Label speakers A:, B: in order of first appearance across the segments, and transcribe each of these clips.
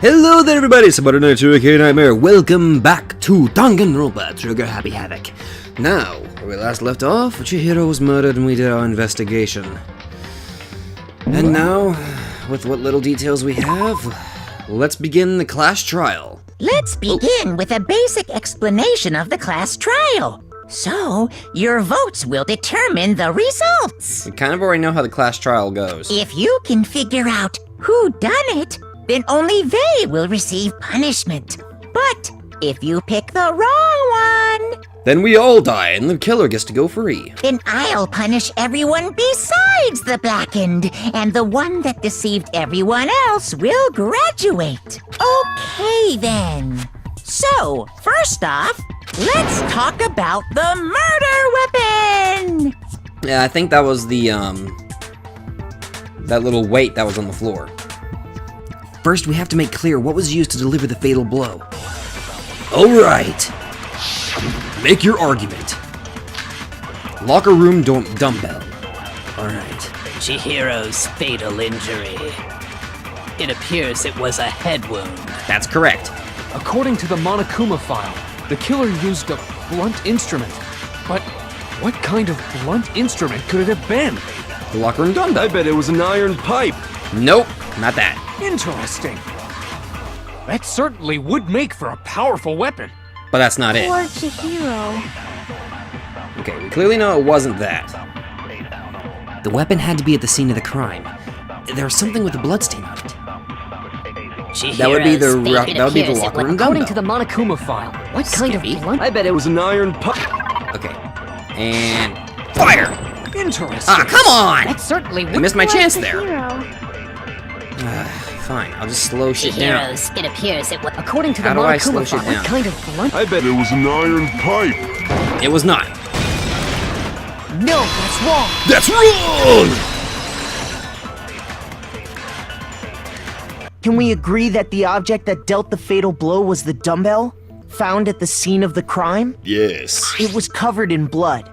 A: Hello there everybody, somebody night aka Nightmare. Welcome back to Danganronpa, Trigger Happy Havoc. Now, where we last left off, Chihiro was murdered and we did our investigation. And now, with what little details we have, let's begin the class trial.
B: Let's begin with a basic explanation of the class trial. So, your votes will determine the results.
A: We kind of already know how the class trial goes.
B: If you can figure out who done it, then only they will receive punishment. But if you pick the wrong one,
A: then we all die and the killer gets to go free.
B: Then I'll punish everyone besides the blackened, and the one that deceived everyone else will graduate. Okay then. So, first off, let's talk about the murder weapon!
A: Yeah, I think that was the, that little weight that was on the floor. First, we have to make clear what was used to deliver the fatal blow. Alright. Make your argument. Locker room dumbbell. Alright.
C: Chihiro's fatal injury. It appears it was a head wound.
A: That's correct.
D: According to the Monokuma file, the killer used a blunt instrument. But what kind of blunt instrument could it have been?
A: The locker room dumbbell.
E: I bet it was an iron pipe.
A: Nope, not that.
D: Interesting. That certainly would make for a powerful weapon.
A: But that's not it.
F: Poor Chihiro.
A: Okay, we clearly know it wasn't that. The weapon had to be at the scene of the crime. There was something with a bloodstain on it. That would be the locker room dumbbell.
D: According to the Monokuma file, what kind of blunt?
E: I bet it was an iron pipe.
A: Okay, and fire!
D: Interesting.
A: Ah, come on!
D: That certainly
A: I
D: would.
A: missed my chance there.
F: Chihiro.
A: Fine, I'll just slow shit down.
C: Chihiro's, it appears it was.
D: According to the
A: How do I slow
D: Monokuma
A: shit
D: file,
A: down?
D: what kind of blunt?
E: I bet it was an iron pipe.
A: It was not.
D: No, that's wrong.
A: That's wrong!
G: Can we agree that the object that dealt the fatal blow was the dumbbell, found at the scene of the crime?
E: Yes.
G: It was covered in blood,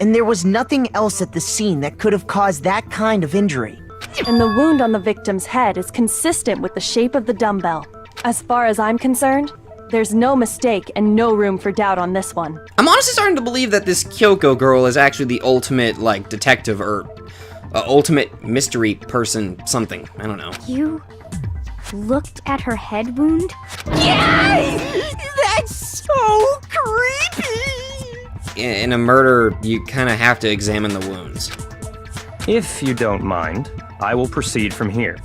G: and there was nothing else at the scene that could have caused that kind of injury.
F: And the wound on the victim's head is consistent with the shape of the dumbbell. As far as I'm concerned, there's no mistake and no room for doubt on this one.
A: I'm honestly starting to believe that this Kyoko girl is actually the ultimate, like, detective or ultimate mystery person something. I don't know.
H: You looked at her head wound?
B: Yes! That's so creepy!
A: In a murder, you kind of have to examine the wounds.
I: If you don't mind, I will proceed from here.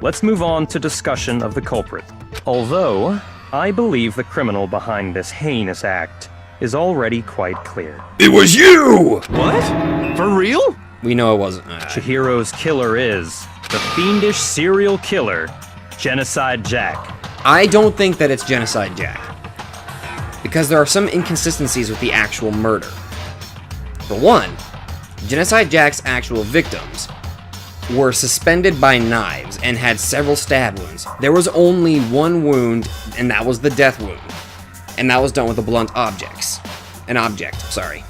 I: Let's move on to discussion of the culprit. Although, I believe the criminal behind this heinous act is already quite clear.
E: It was you! What? For real?
A: We know it wasn't.
I: Chihiro's killer is the fiendish serial killer, Genocide Jack.
A: I don't think that it's Genocide Jack. Because there are some inconsistencies with the actual murder. For one, Genocide Jack's actual victims were suspended by knives and had several stab wounds. There was only one wound, and that was the death wound. And that was done with a blunt object. An object, sorry.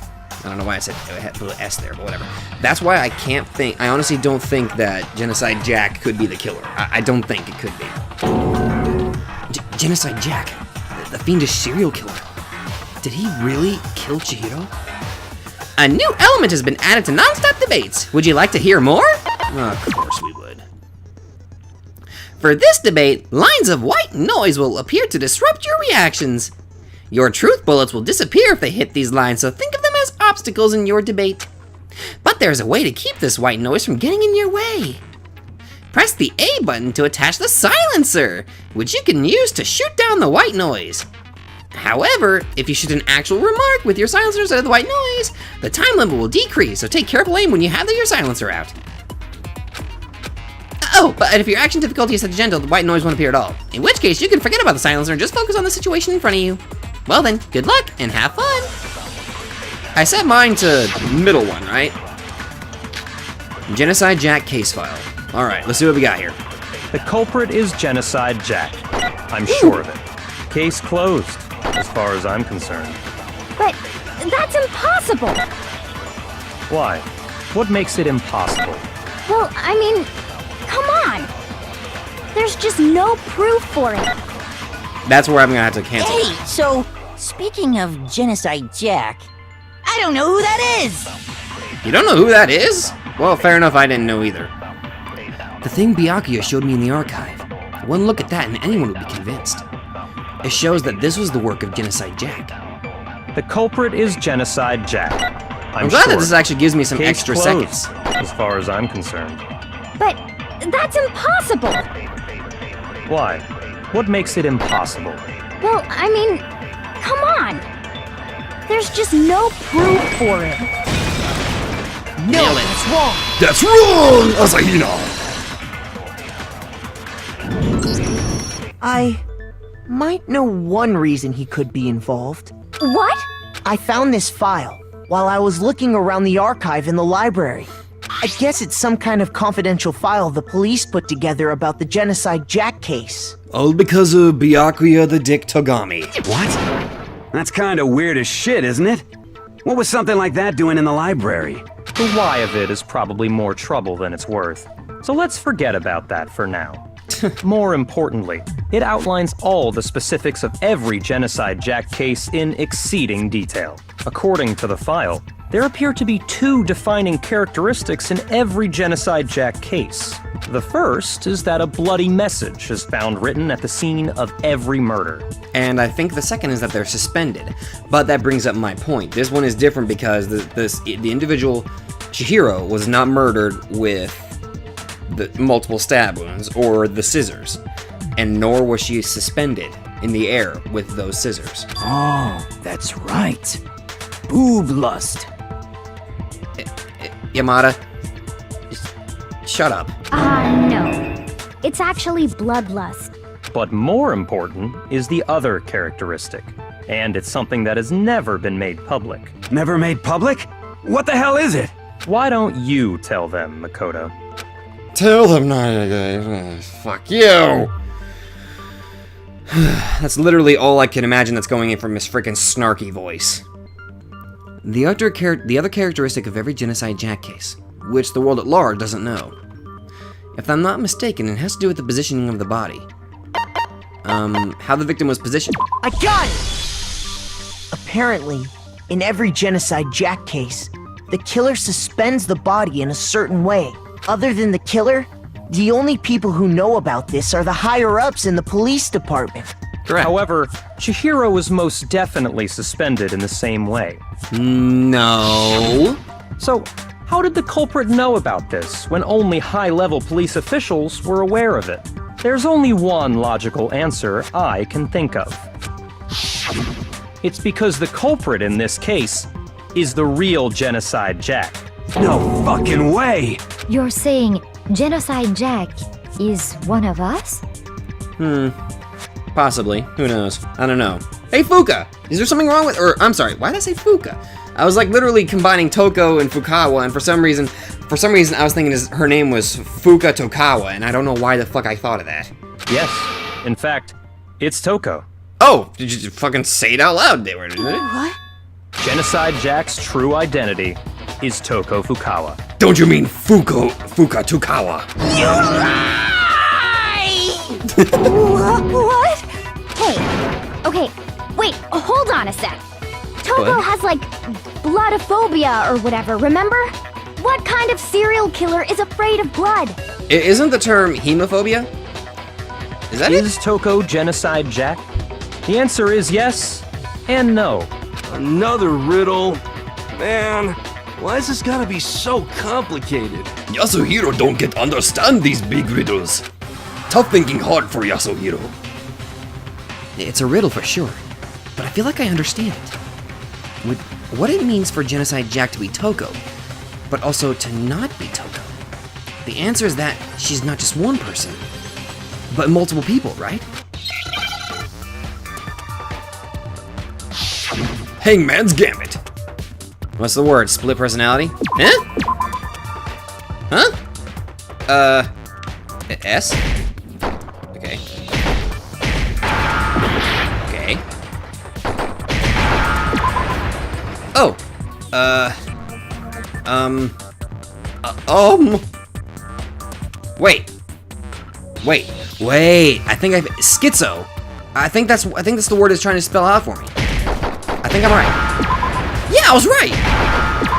A: I don't know why I said I had the S there, but whatever. That's why I can't think, I honestly don't think that Genocide Jack could be the killer. I don't think it could be. Genocide Jack, the fiendish serial killer. Did he really kill Chihiro? A new element has been added to non-stop debates. Would you like to hear more? Of course we would. For this debate, lines of white noise will appear to disrupt your reactions. Your truth bullets will disappear if they hit these lines, so think of them as obstacles in your debate. But there's a way to keep this white noise from getting in your way. Press the A button to attach the silencer, which you can use to shoot down the white noise. However, if you shoot an actual remark with your silencer instead of the white noise, the time limit will decrease, so take careful aim when you have your silencer out. Oh, but if your action difficulty is set to gentle, the white noise won't appear at all. In which case, you can forget about the silencer and just focus on the situation in front of you. Well then, good luck and have fun! I set mine to middle one, right? Genocide Jack case file. Alright, let's see what we got here.
I: The culprit is Genocide Jack. I'm sure of it. Case closed, as far as I'm concerned.
H: But that's impossible!
I: Why? What makes it impossible?
H: Well, I mean, come on! There's just no proof for it.
A: That's where I'm gonna have to cancel.
B: Hey, so speaking of Genocide Jack, I don't know who that is.
A: You don't know who that is? Well, fair enough, I didn't know either. The thing Byakuya showed me in the archive. One look at that and anyone would be convinced. It shows that this was the work of Genocide Jack.
I: The culprit is Genocide Jack.
A: I'm glad that
I: sure.
A: this actually gives me some
I: Case
A: extra
I: closed,
A: seconds.
I: as far as I'm concerned.
H: But that's impossible.
I: Why? What makes it impossible?
H: Well, I mean, come on. There's just no proof for it.
G: No, that's wrong.
E: That's wrong, Asahina!
G: I might know one reason he could be involved.
H: What?
G: I found this file while I was looking around the archive in the library. I guess it's some kind of confidential file the police put together about the Genocide Jack case.
A: All because of Byakuya the Dick Togami.
J: What? That's kinda weird as shit, isn't it? What was something like that doing in the library?
I: The why of it is probably more trouble than it's worth. So let's forget about that for now. More importantly, it outlines all the specifics of every Genocide Jack case in exceeding detail. According to the file, there appear to be two defining characteristics in every Genocide Jack case. The first is that a bloody message is found written at the scene of every murder.
A: And I think the second is that they're suspended. But that brings up my point. This one is different because the individual, Chihiro, was not murdered with the multiple stab wounds or the scissors. And nor was she suspended in the air with those scissors.
J: Oh, that's right. Boob lust.
A: Yamada, shut up.
H: No. It's actually bloodlust.
I: But more important is the other characteristic. And it's something that has never been made public.
J: Never made public? What the hell is it?
I: Why don't you tell them, Makoto?
A: Tell them not. Fuck you. That's literally all I can imagine that's going in from his freaking snarky voice. The other characteristic of every Genocide Jack case, which the world at large doesn't know. If I'm not mistaken, it has to do with the positioning of the body. How the victim was positioned.
G: I got it! Apparently, in every Genocide Jack case, the killer suspends the body in a certain way. Other than the killer, the only people who know about this are the higher-ups in the police department.
A: Correct.
I: However, Chihiro was most definitely suspended in the same way.
A: No.
I: So, how did the culprit know about this when only high-level police officials were aware of it? There's only one logical answer I can think of. It's because the culprit in this case is the real Genocide Jack.
J: No fucking way!
H: You're saying Genocide Jack is one of us?
A: Possibly. Who knows? I don't know. Hey, Fuka! Is there something wrong with... I'm sorry, why did I say Fuka? I was like literally combining Toko and Fukawa, and for some reason I was thinking her name was Fuka Tokawa, and I don't know why the fuck I thought of that.
I: Yes, in fact, it's Toko.
A: Oh, did you fucking say it out loud there?
G: What?
I: Genocide Jack's true identity is Toko Fukawa.
E: Don't you mean Fuka Tokawa?
B: You lie!
H: What? Hey, okay, wait, hold on a sec. Toko
A: What?
H: has, like, bloodophobia or whatever, remember? What kind of serial killer is afraid of blood?
A: Isn't the term hemophobia? Is that it?
I: Is Toko Genocide Jack? The answer is yes and no.
E: Another riddle? Man, why is this gotta be so complicated? Yasuhiro don't get understand these big riddles. Tough thinking hard for Yasuhiro.
A: It's a riddle for sure, but I feel like I understand it. With what it means for Genocide Jack to be Toko, but also to not be Toko. The answer is that she's not just one person, but multiple people, right?
E: Hangman's Gambit.
A: What's the word? Split personality? Huh? Huh? S? Okay. Okay. Oh. Wait. Wait, schizo. I think that's the word it's trying to spell out for me. I think I'm right. Yeah, I was right.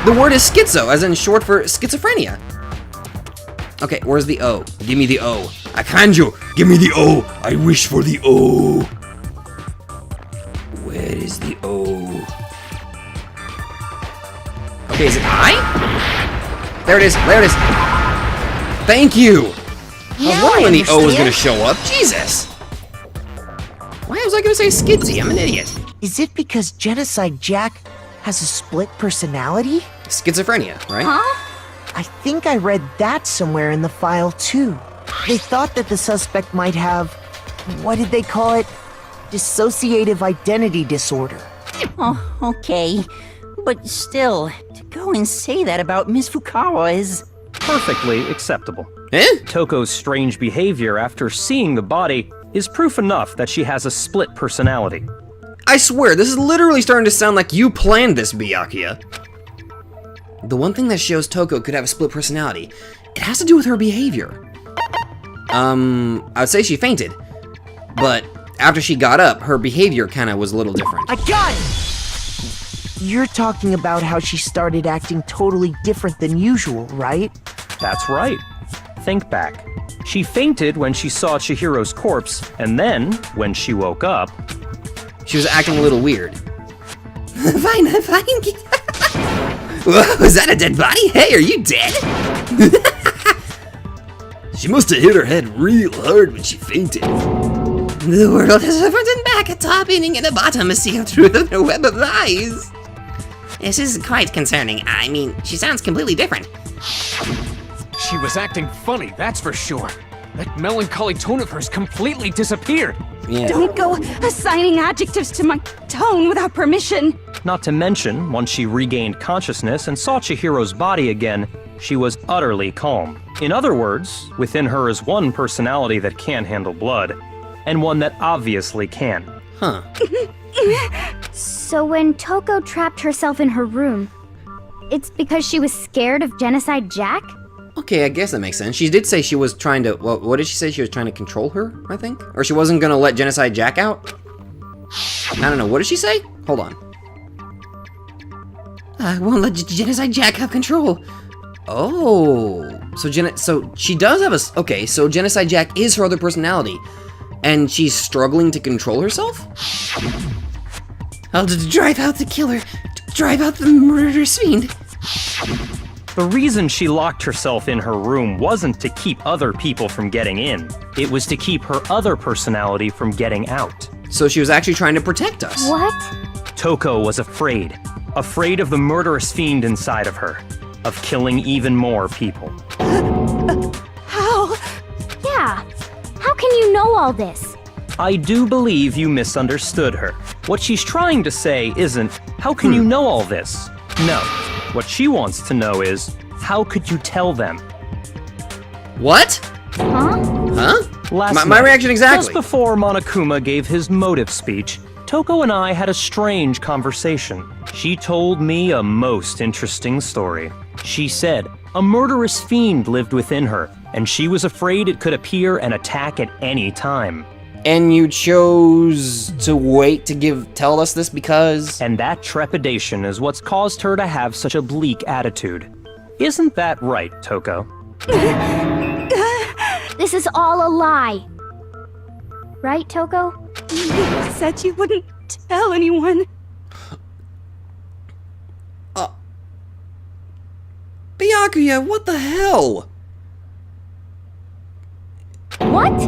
A: The word is schizo, as in short for schizophrenia. Okay, where's the O? Give me the O. I conjure. Give me the O. I wish for the O. Where is the O? Okay, is it I? There it is. There it is. Thank you. I was wondering when the O was going to show up. Jesus. Why was I going to say skitsy? I'm an idiot.
G: Is it because Genocide Jack has a split personality?
A: Schizophrenia, right?
H: Huh?
G: I think I read that somewhere in the file, too. They thought that the suspect might have, what did they call it? Dissociative identity disorder.
B: Oh, okay. But still, to go and say that about Miss Fukawa is...
I: Perfectly acceptable.
A: Eh?
I: Toko's strange behavior after seeing the body is proof enough that she has a split personality.
A: I swear, this is literally starting to sound like you planned this, Byakuya. The one thing that shows Toko could have a split personality, it has to do with her behavior. I would say she fainted, but after she got up, her behavior kind of was a little different.
G: I got it! You're talking about how she started acting totally different than usual, right?
I: That's right. Think back. She fainted when she saw Chihiro's corpse, and then, when she woke up...
A: She was acting a little weird. Fine. Whoa, is that a dead body? Hey, are you dead? She must have hit her head real hard when she fainted. The world has a front and back, a top ending, and a bottom, a seal through the web of lies. This is quite concerning. I mean, she sounds completely different.
D: She was acting funny, that's for sure. That melancholy tone of hers completely disappeared.
A: Yeah.
H: Don't go assigning adjectives to my tone without permission.
I: Not to mention, once she regained consciousness and saw Chihiro's body again, she was utterly calm. In other words, within her is one personality that can handle blood, and one that obviously can.
A: Huh.
H: So when Toko trapped herself in her room, it's because she was scared of Genocide Jack?
A: Okay, I guess that makes sense. She did say she was trying to... Well, what did she say? She was trying to control her, I think? Or she wasn't going to let Genocide Jack out? I don't know. What did she say? Hold on. I won't let Genocide Jack have control. Oh. So she does have a... Okay, so Genocide Jack is her other personality. And she's struggling to control herself? I'll drive out the killer. Drive out the murderous fiend.
I: The reason she locked herself in her room wasn't to keep other people from getting in. It was to keep her other personality from getting out.
A: So she was actually trying to protect us.
H: What?
I: Toko was afraid. Afraid of the murderous fiend inside of her. Of killing even more people.
H: How? Yeah. How can you know all this?
I: I do believe you misunderstood her. What she's trying to say isn't, how can you know all this? No. What she wants to know is, how could you tell them?
A: What?
H: Huh?
A: Huh?
I: Last
A: My
I: night,
A: reaction exactly.
I: Just before Monokuma gave his motive speech, Toko and I had a strange conversation. She told me a most interesting story. She said a murderous fiend lived within her, and she was afraid it could appear and attack at any time.
A: And you chose to wait to tell us this because...
I: And that trepidation is what's caused her to have such a bleak attitude. Isn't that right, Toko?
H: This is all a lie. Right, Toko?
F: You said you wouldn't tell anyone.
A: Byakuya, what the hell?
H: What?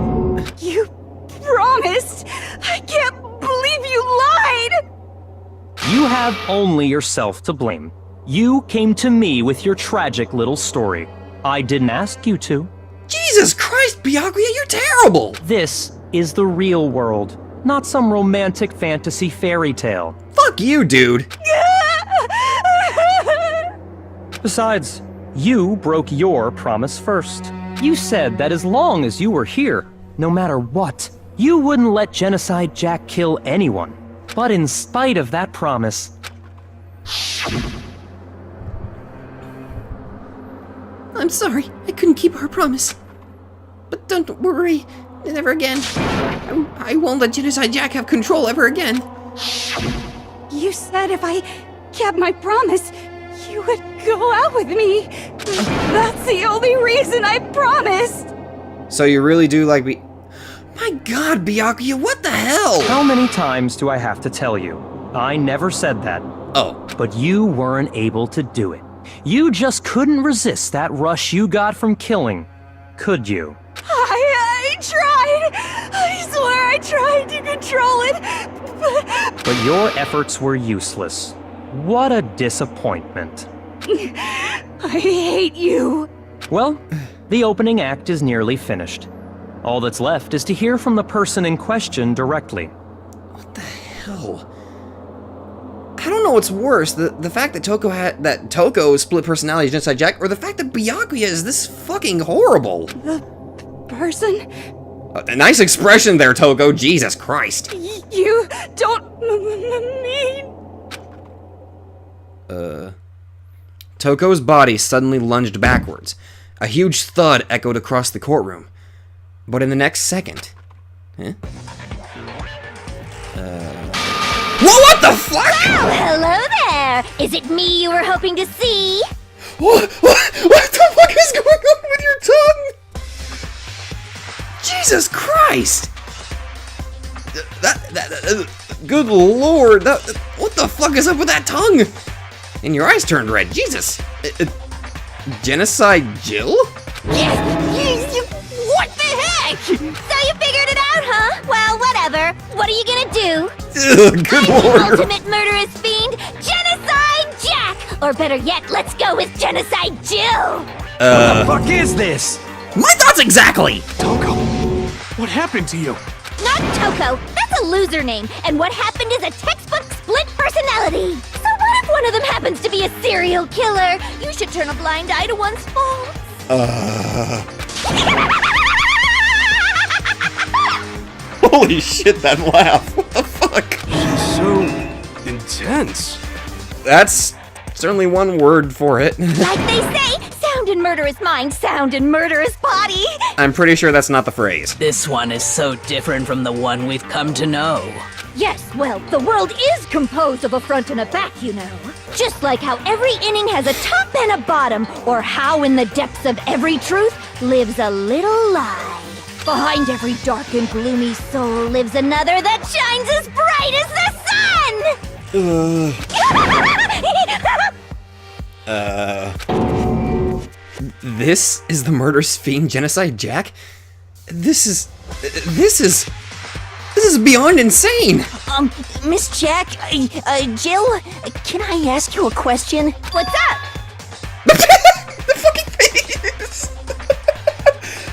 F: You promised! I can't believe you lied!
I: You have only yourself to blame. You came to me with your tragic little story. I didn't ask you to.
A: Jesus Christ, Byakuya, you're terrible!
I: This is the real world, not some romantic fantasy fairy tale.
A: Fuck you, dude!
I: Besides, you broke your promise first. You said that as long as you were here, no matter what, you wouldn't let Genocide Jack kill anyone. But in spite of that promise...
A: I'm sorry, I couldn't keep our promise. But don't worry, Never again. I won't let Genocide Jack have control ever again.
K: You said if I kept my promise, you would go out with me. That's the only reason I promised.
A: So you really do like me? My God, Byakuya, what the hell?
I: How many times do I have to tell you? I never said that.
A: Oh.
I: But you weren't able to do it. You just couldn't resist that rush you got from killing, could you?
K: I tried. I swear I tried to control it.
I: But your efforts were useless. What a disappointment.
K: I hate you.
I: Well, the opening act is nearly finished. All that's left is to hear from the person in question directly.
A: What the hell? I don't know what's worse, the fact that Toko split personality Genocide Jack, or the fact that Byakuya is this fucking horrible.
K: The person?
A: A nice expression there, Toko. Jesus Christ.
K: You don't mean...
A: Toko's body suddenly lunged backwards. A huge thud echoed across the courtroom. But in the next second... Huh? Whoa, what the fuck?
H: Oh, hello there! Is it me you were hoping to see?
A: What the fuck is going on with your tongue? Jesus Christ! Good lord, what the fuck is up with that tongue? And your eyes turned red, Jesus. Genocide Jill?
H: What the heck? So you figured it out, huh? Well, whatever. What are you gonna do?
A: Good
H: I'm
A: lord.
H: the ultimate murderous fiend, Genocide Jack! Or better yet, let's go with Genocide Jill!
J: What the fuck is this?
A: My thoughts exactly!
D: Toko, what happened to you?
H: Not Toko, that's a loser name, and what happened is a textbook split personality. So what if one of them happens to be a serial killer? You should turn a blind eye to one's faults.
A: Holy shit, that laugh. What the fuck?
E: So intense.
A: That's certainly one word for it.
H: Like they say, sound in murderous mind, sound in murderous body.
A: I'm pretty sure that's not the phrase.
C: This one is so different from the one we've come to know.
H: Yes, well, the world is composed of a front and a back, you know. Just like how every inning has a top and a bottom, or how in the depths of every truth lives a little lie. Behind every dark and gloomy soul lives another that shines as bright as the sun!
A: This is the murderous fiend Genocide Jack? This is beyond insane!
B: Miss Jack, Jill, can I ask you a question?
H: What's up?
A: The fucking face!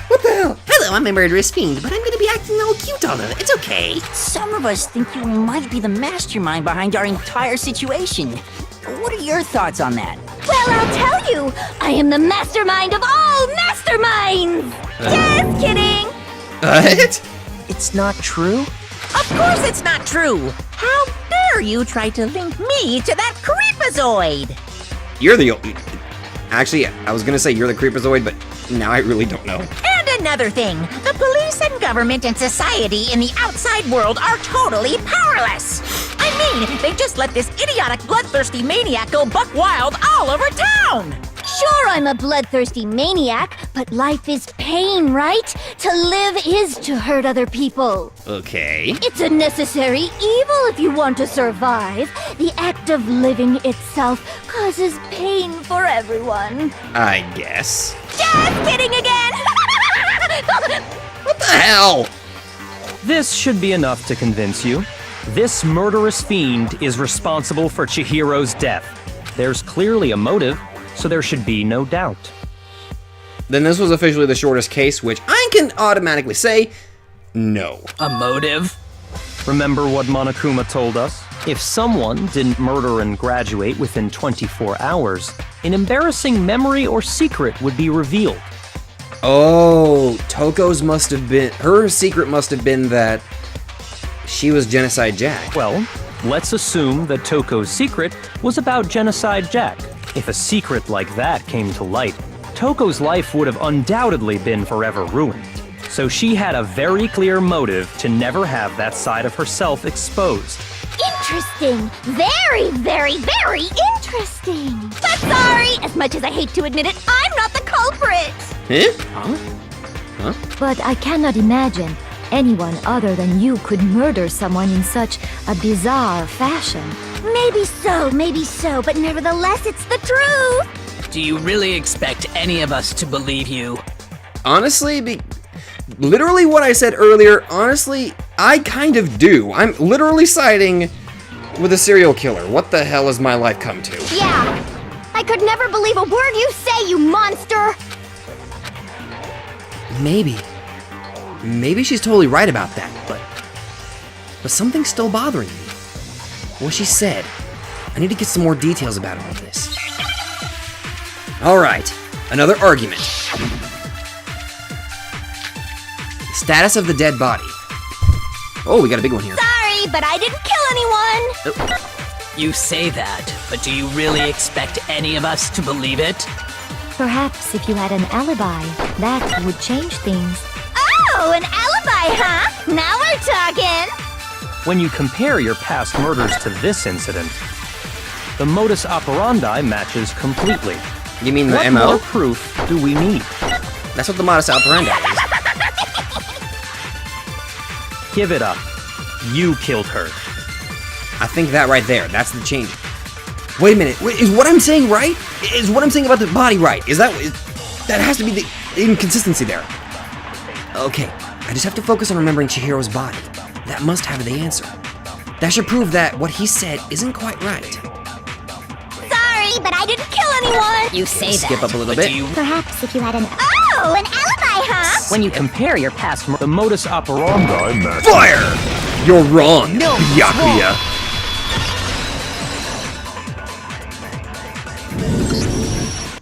A: What the hell?
B: Hello, I'm a murderous fiend, but I'm gonna be acting all cute all of it. It's okay. Some of us think you might be the mastermind behind our entire situation. What are your thoughts on that?
H: Well, I'll tell you, I am the mastermind of all masterminds! Just kidding!
A: What?
G: It's not true?
B: Of course it's not true! How dare you try to link me to that creepazoid?
A: You're the... Actually, I was gonna say you're the creepazoid, but now I really don't know.
B: And another thing, the police and government and society in the outside world are totally powerless! I mean, they just let this idiotic bloodthirsty maniac go buck wild all over town!
H: Sure, I'm a bloodthirsty maniac, but life is pain, right? To live is to hurt other people.
A: Okay.
H: It's a necessary evil if you want to survive. The act of living itself causes pain for everyone.
A: I guess.
H: Just kidding again!
A: What the hell?
I: This should be enough to convince you. This murderous fiend is responsible for Chihiro's death. There's clearly a motive, so there should be no doubt.
A: Then this was officially the shortest case, which I can automatically say, no.
C: A motive?
I: Remember what Monokuma told us? If someone didn't murder and graduate within 24 hours, an embarrassing memory or secret would be revealed.
A: Oh, Toko's must have been... Her secret must have been that she was Genocide Jack.
I: Well, let's assume that Toko's secret was about Genocide Jack. If a secret like that came to light, Toko's life would have undoubtedly been forever ruined. So she had a very clear motive to never have that side of herself exposed.
H: Interesting. Very, very, very interesting. But sorry, as much as I hate to admit it, I'm not the culprit.
L: But I cannot imagine anyone other than you could murder someone in such a bizarre fashion.
H: Maybe so, but nevertheless, it's the truth.
C: Do you really expect any of us to believe you?
A: Honestly, literally what I said earlier, honestly, I kind of do. I'm literally siding with a serial killer. What the hell has my life come to?
H: Yeah, I could never believe a word you say, you monster.
A: Maybe she's totally right about that, but something's still bothering me. What she said. I need to get some more details about all this. Alright, another argument. Status of the dead body. Oh, we got a big one here.
H: Sorry, but I didn't kill anyone.
C: You say that, but do you really expect any of us to believe it?
L: Perhaps if you had an alibi, that would change things.
H: Oh, an alibi, huh? Now we're talking.
I: When you compare your past murders to this incident, the modus operandi matches completely.
A: You mean the
I: what
A: MO?
I: More proof do we need?
A: That's what the modus operandi is.
I: Give it up. You killed her.
A: I think that right there, that's the change. Wait a minute, is what I'm saying right? Is what I'm saying about the body right? That has to be the inconsistency there. Okay, I just have to focus on remembering Chihiro's body. That must have the answer. That should prove that what he said isn't quite right.
H: Sorry, but I didn't kill anyone.
C: You say
A: Skip up a little bit.
L: Perhaps if you had an...
H: Oh, an alibi, huh?
C: When you compare your past
I: The modus operandi matches.
A: Fire! You're wrong,
G: No,
A: Byakuya.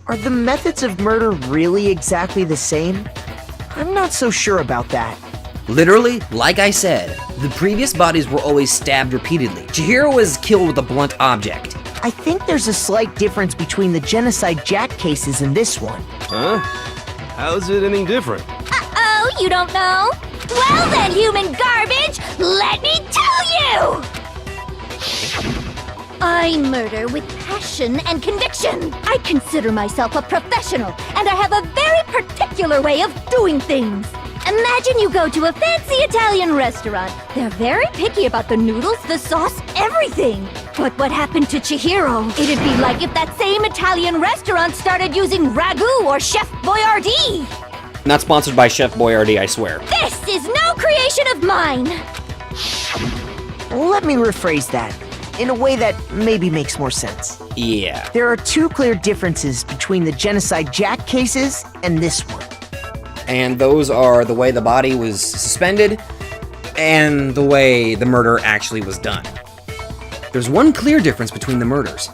G: Are the methods of murder really exactly the same? I'm not so sure about that.
A: Literally, like I said, the previous bodies were always stabbed repeatedly. Chihiro was killed with a blunt object.
G: I think there's a slight difference between the Genocide Jack cases and this one.
E: Huh? How's it any different?
H: Uh-oh, you don't know? Well then, human garbage, let me tell you! I murder with passion and conviction. I consider myself a professional, and I have a very particular way of doing things. Imagine you go to a fancy Italian restaurant. They're very picky about the noodles, the sauce, everything. But what happened to Chihiro? It'd be like if that same Italian restaurant started using Ragu or Chef Boyardee.
A: Not sponsored by Chef Boyardee, I swear.
H: This is no creation of mine.
G: Let me rephrase that in a way that maybe makes more sense.
A: Yeah.
G: There are two clear differences between the Genocide Jack cases and this one.
A: And those are the way the body was suspended and the way the murder actually was done. There's one clear difference between the murders.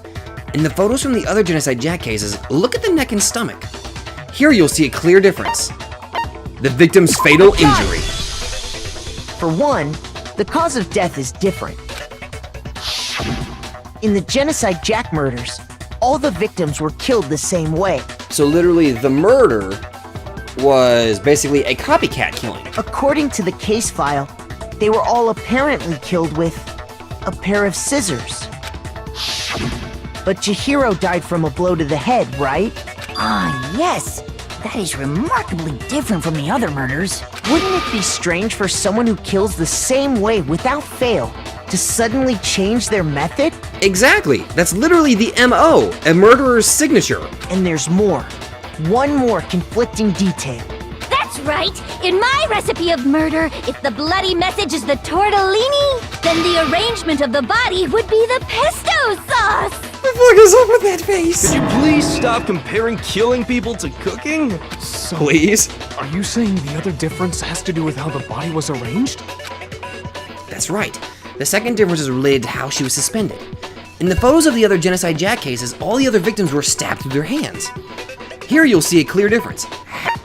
A: In the photos from the other Genocide Jack cases, look at the neck and stomach. Here you'll see a clear difference. The victim's fatal injury.
G: For one, the cause of death is different. In the Genocide Jack murders, all the victims were killed the same way.
A: So literally, the murder was basically a copycat killing.
G: According to the case file, they were all apparently killed with a pair of scissors. But Chihiro died from a blow to the head, right?
B: Ah, yes. That is remarkably different from the other murders.
G: Wouldn't it be strange for someone who kills the same way without fail to suddenly change their method?
A: Exactly. That's literally the MO, a murderer's signature.
G: And there's more. One more conflicting detail.
H: That's right. In my recipe of murder, if the bloody message is the tortellini, then the arrangement of the body would be the pesto sauce.
A: What the fuck is up with that face?
E: Could you please stop comparing killing people to cooking?
D: So,
A: Please?
D: are you saying the other difference has to do with how the body was arranged?
A: That's right. The second difference is related to how she was suspended. In the photos of the other Genocide Jack cases, all the other victims were stabbed through their hands. Here you'll see a clear difference.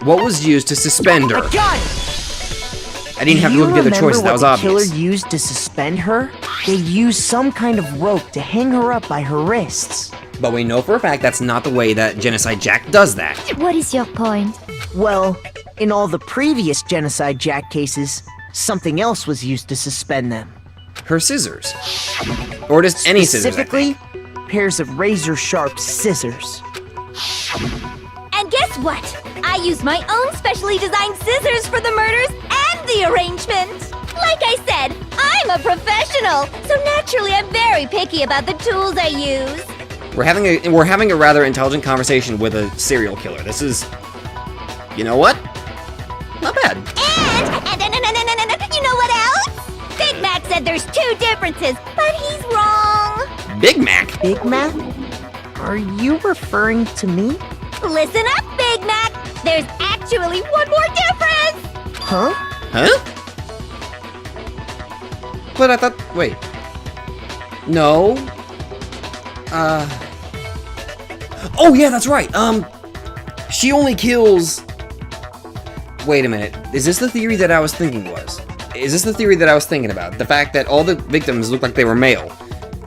A: What was used to suspend her? I didn't have to look at the other choices, that was obvious.
G: What the killer used to suspend her? They used some kind of rope to hang her up by her wrists.
A: But we know for a fact that's not the way that Genocide Jack does that.
L: What is your point?
G: Well, In all the previous Genocide Jack cases, something else was used to suspend them.
A: Her scissors. Or just any scissors, I think.
G: Specifically, pairs of razor-sharp scissors.
H: And guess what? I used my own specially designed scissors for the murders and the arrangement. Like I said, I'm a professional, so naturally I'm very picky about the tools I use.
A: We're having a rather intelligent conversation with a serial killer. This is, you know what? Not bad.
H: And you know what else? Big Mac said there's 2 differences, but he's wrong.
A: Big Mac?
G: Big Mac? Are you referring to me?
H: Listen up, Big Mac. There's actually one more difference.
G: Huh?
A: Huh? But I thought, wait. No. Oh yeah, that's right. She only kills... Wait a minute. Is this the theory that I was thinking was? Is this the theory that I was thinking about? The fact that all the victims looked like they were male,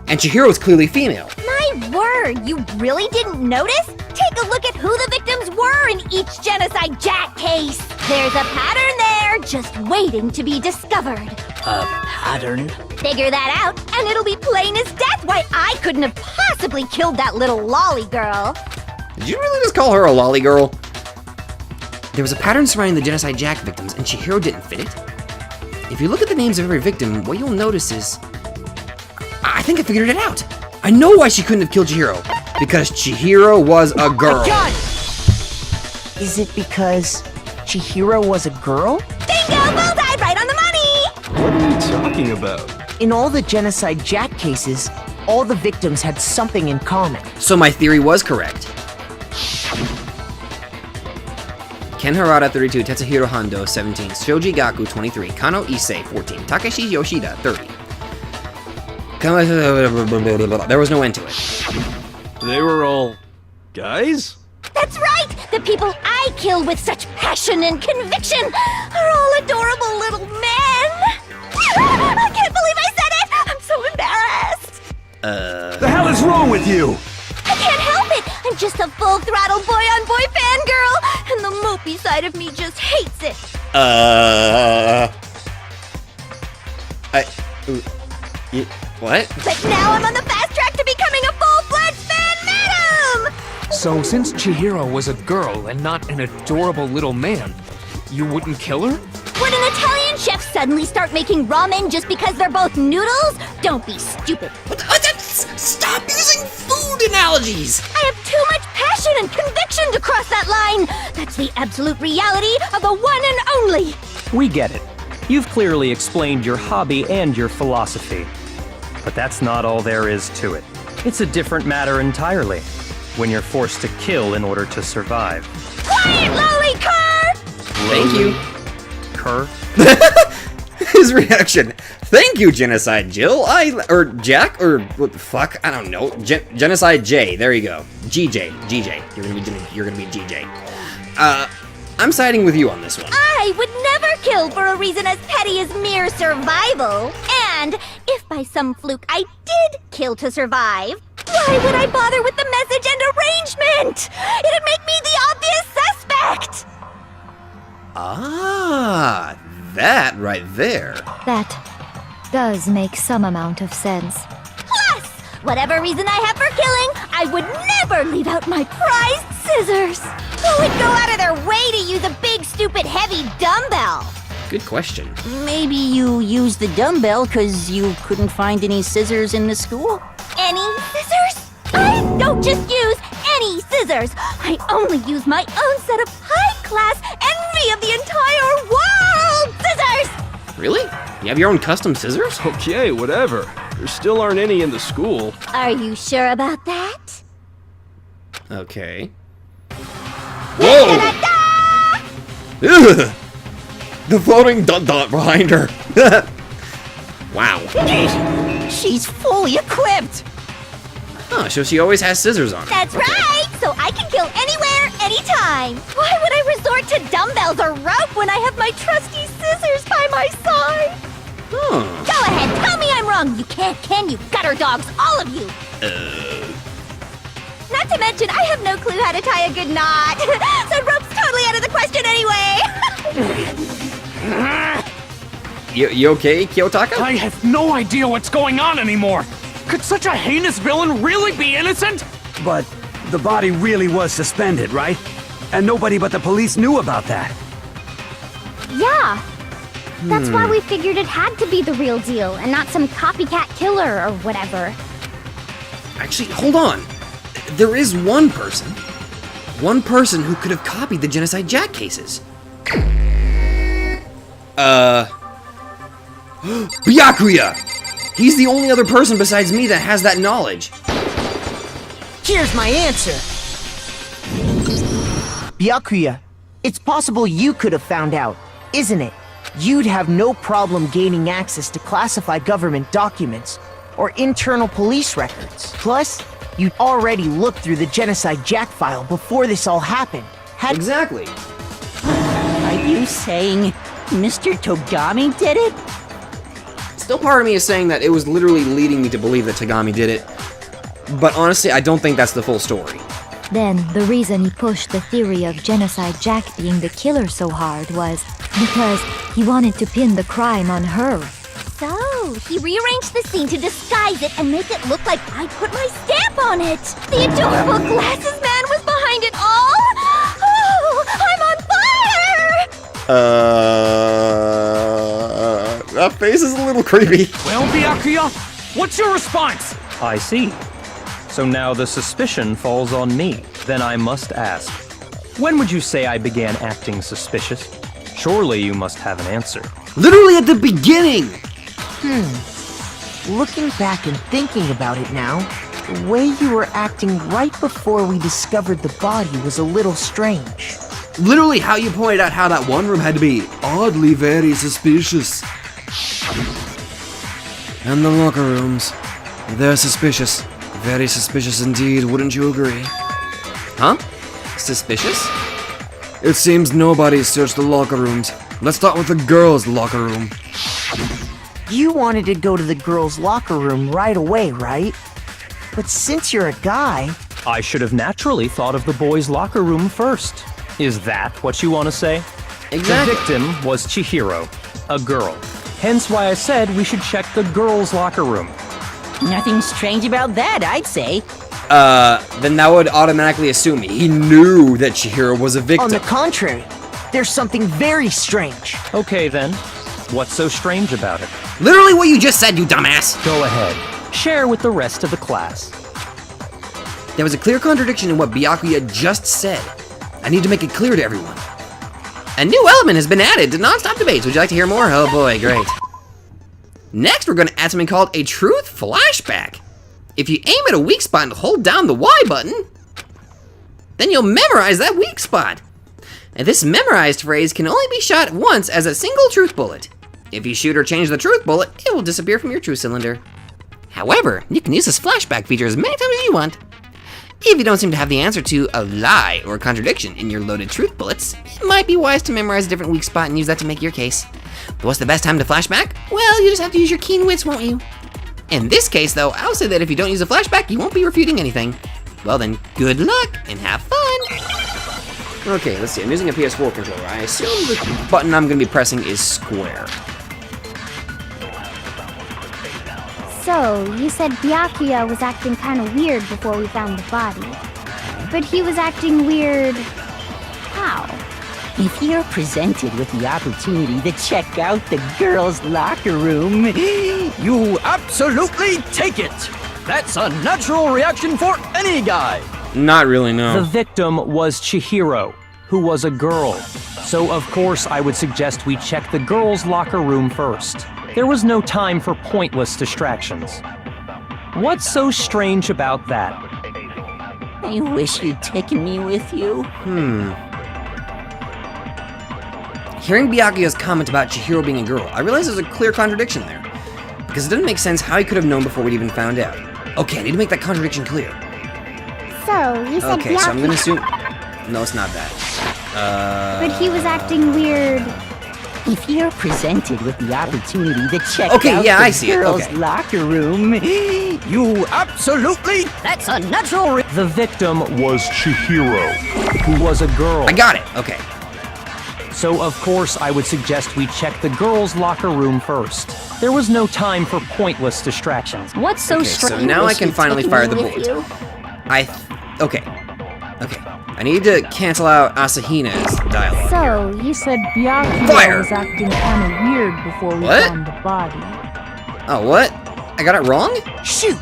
A: and Chihiro's clearly female.
H: My word, you really didn't notice? Take a look at who the victims were in each Genocide Jack case. There's a pattern there, just waiting to be discovered.
C: A pattern?
H: Figure that out, and it'll be plain as death why I couldn't have possibly killed that little lolly girl.
A: Did you really just call her a lolly girl? There was a pattern surrounding the Genocide Jack victims, and Chihiro didn't fit it. If you look at the names of every victim, what you'll notice is... I think I figured it out. I know why she couldn't have killed Chihiro. Because Chihiro was a girl.
G: God! Is it because Chihiro was a girl?
H: Bingo! Bullseye! Right on the money!
E: What are you talking about?
G: In all the Genocide Jack cases, all the victims had something in common.
A: So my theory was correct. Ken Harada, 32, Tetsuhiro Hando, 17, Shoji Gaku, 23, Kano Issei, 14, Takeshi Yoshida, 30. There was no end to it.
E: They were all... guys?
H: That's right! The people I kill with such passion and conviction are all adorable little men! I can't believe I said it! I'm so embarrassed!
J: The hell is wrong with you?
H: I can't help it! I'm just a full-throttle boy-on-boy fangirl, and the mopey side of me just hates it.
A: What?
H: But now I'm on the fast track to becoming a full-fledged fan madam!
D: So since Chihiro was a girl and not an adorable little man, you wouldn't kill her?
H: Would an Italian chef suddenly start making ramen just because they're both noodles? Don't be stupid.
A: Stop using food analogies!
H: I have too much passion and conviction to cross that line. That's the absolute reality of the one and only.
I: We get it. You've clearly explained your hobby and your philosophy. But that's not all there is to it. It's a different matter entirely, when you're forced to kill in order to survive.
H: Quiet, lolly cur!
A: Thank you.
I: Cur?
A: His reaction. Thank you, Genocide Jill. Or Jack, or what the fuck? I don't know. Genocide J. There you go. GJ. You're gonna be GJ. I'm siding with you on this one.
H: I would never kill for a reason as petty as mere survival. And if by some fluke I did kill to survive, why would I bother with the message and arrangement? It'd make me the obvious suspect.
A: Ah, that right there.
L: That does make some amount of sense.
H: Plus, whatever reason I have for killing, I would never leave out my prized scissors. Who would go out of their way to use a big, stupid, heavy dumbbell?
A: Good question.
B: Maybe you used the dumbbell because you couldn't find any scissors in the school?
H: Any scissors? I don't just use any scissors. I only use my own set of high-class, envy of the entire world scissors!
A: Really? You have your own custom scissors?
E: Okay, whatever. There still aren't any in the school.
H: Are you sure about that?
A: Okay. Whoa! Ugh! The floating dot behind her. Wow.
B: She's fully equipped!
A: Huh, so she always has scissors on her.
H: That's right! So I can kill anywhere, anytime. Why would I resort to dumbbells or rope when I have my trusty scissors by my side?
A: Huh.
H: Go ahead, tell me I'm wrong. You can't, can you? Gutter dogs, all of you. Not to mention, I have no clue how to tie a good knot. So rope's totally totally out of the question anyway!
A: You okay, Kiyotaka?
D: I have no idea what's going on anymore. Could such a heinous villain really be innocent?
J: But the body really was suspended, right? And nobody but the police knew about that.
M: Yeah. That's why we figured it had to be the real deal and not some copycat killer or whatever.
A: Actually, hold on. There is one person who could have copied the Genocide Jack cases. Byakuya! He's the only other person besides me that has that knowledge.
G: Here's my answer. Byakuya, it's possible you could have found out, isn't it? You'd have no problem gaining access to classified government documents or internal police records. Plus, you'd already looked through the Genocide Jack file before this all happened.
A: Exactly.
B: Are you saying Mr. Togami did it?
A: Still part of me is saying that it was literally leading me to believe that Togami did it. But honestly, I don't think that's the full story.
L: Then, the reason he pushed the theory of Genocide Jack being the killer so hard was because he wanted to pin the crime on her.
H: So, he rearranged the scene to disguise it and make it look like I put my stamp on it! The adorable glasses man was behind it all! Oh, I'm on fire!
A: That face is a little creepy.
D: Well, Byakuya, what's your response?
I: I see. So now the suspicion falls on me. Then I must ask, when would you say I began acting suspicious? Surely you must have an answer.
A: Literally at the beginning!
G: Looking back and thinking about it now, the way you were acting right before we discovered the body was a little strange.
E: Literally how you pointed out how that one room had to be oddly very suspicious. And the locker rooms, they're suspicious. Very suspicious indeed, wouldn't you agree?
A: Huh? Suspicious?
E: It seems nobody searched the locker rooms. Let's start with the girls' locker room.
G: You wanted to go to the girls' locker room right away, right? But since you're a guy...
I: I should have naturally thought of the boys' locker room first. Is that what you want to say?
A: Exactly.
I: The victim was Chihiro, a girl. Hence why I said we should check the girls' locker room.
B: Nothing strange about that, I'd say.
A: Then that would automatically assume he knew that Chihiro was a victim.
G: On the contrary, there's something very strange.
I: Okay then, what's so strange about it?
A: Literally what you just said, you dumbass!
I: Go ahead, share with the rest of the class.
A: There was a clear contradiction in what Byakuya just said. I need to make it clear to everyone. A new element has been added to non-stop debates. Would you like to hear more? Oh boy, great. Next, we're going to add something called a truth flashback. If you aim at a weak spot and hold down the Y button, then you'll memorize that weak spot. And this memorized phrase can only be shot once as a single truth bullet. If you shoot or change the truth bullet, it will disappear from your truth cylinder. However, you can use this flashback feature as many times as you want. If you don't seem to have the answer to a lie or contradiction in your loaded truth bullets, it might be wise to memorize a different weak spot and use that to make your case. But what's the best time to flashback? Well, you just have to use your keen wits, won't you? In this case, though, I'll say that if you don't use a flashback, you won't be refuting anything. Well then, good luck and have fun! Okay, let's see, I'm using a PS4 controller. I assume the button I'm going to be pressing is square.
M: So, you said Byakuya was acting kind of weird before we found the body. But he was acting weird... how?
B: If you're presented with the opportunity to check out the girls' locker room,
N: you absolutely take it! That's a natural reaction for any guy!
A: Not really, no.
I: The victim was Chihiro, who was a girl. So of course I would suggest we check the girls' locker room first. There was no time for pointless distractions. What's so strange about that?
B: I wish you'd taken me with you.
A: Hearing Byakuya's comment about Chihiro being a girl, I realize there's a clear contradiction there. Because it doesn't make sense how he could have known before we'd even found out. Okay, I need to make that contradiction clear.
M: So, you said
A: Okay, so I'm gonna
M: Byakuya...
A: assume... No, it's not that.
M: But he was acting weird...
B: If you're presented with the opportunity to check
A: Okay,
B: out
A: yeah,
B: the
A: I see it,
B: girls'
A: okay.
B: locker room,
N: You absolutely. That's unnatural.
I: The victim was Chihiro, who was a girl.
A: I got it. Okay.
I: So, of course, I would suggest we check the girls' locker room first. There was no time for pointless distractions.
H: What's so
A: Okay,
H: strange?
A: so now I can finally fire the
B: with
A: bullet.
B: you?
A: Okay. I need to cancel out Asahina's dialogue.
F: So, you said Byakuya
A: Fire!
F: was acting kind of weird before we
A: What?
F: found the body.
A: Oh, what? I got it wrong?
B: Shoot!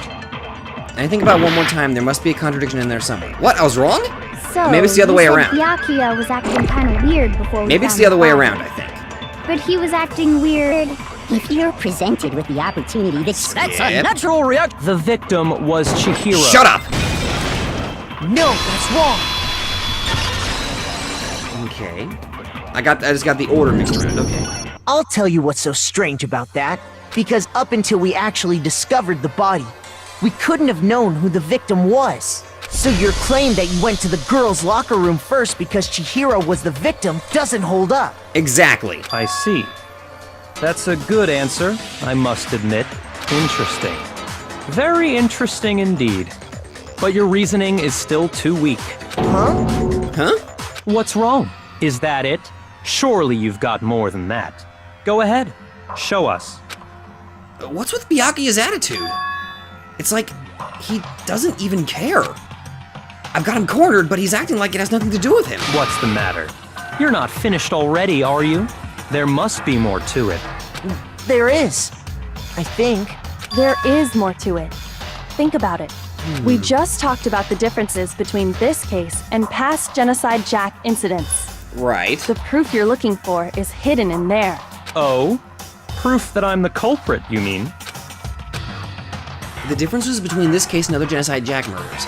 A: I think about it one more time. There must be a contradiction in there somewhere. What? I was wrong?
M: So,
A: Maybe it's the other
M: you
A: way
M: said
A: around.
M: Byakuya was acting kind of weird before we
A: Maybe it's
M: found
A: the other way
M: body.
A: around, I think.
M: But he was acting weird.
B: If you're presented with the opportunity to
N: That's a
A: Skip.
N: natural reaction.
I: The victim was Chihiro.
A: Shut up!
G: No, that's wrong.
A: Okay. I just got the order mixed around. Okay.
G: I'll tell you what's so strange about that. Because up until we actually discovered the body, we couldn't have known who the victim was. So your claim that you went to the girls' locker room first because Chihiro was the victim doesn't hold up.
A: Exactly.
I: I see. That's a good answer, I must admit. Interesting. Very interesting indeed. But your reasoning is still too weak.
A: Huh?
I: What's wrong? Is that it? Surely you've got more than that. Go ahead. Show us.
A: What's with Byakuya's attitude? It's like he doesn't even care. I've got him cornered, but he's acting like it has nothing to do with him.
I: What's the matter? You're not finished already, are you? There must be more to it.
G: There is. I think.
F: There is more to it. Think about it. We just talked about the differences between this case and past Genocide Jack incidents.
A: Right.
F: The proof you're looking for is hidden in there.
I: Oh? Proof that I'm the culprit, you mean?
A: The differences between this case and other Genocide Jack murders.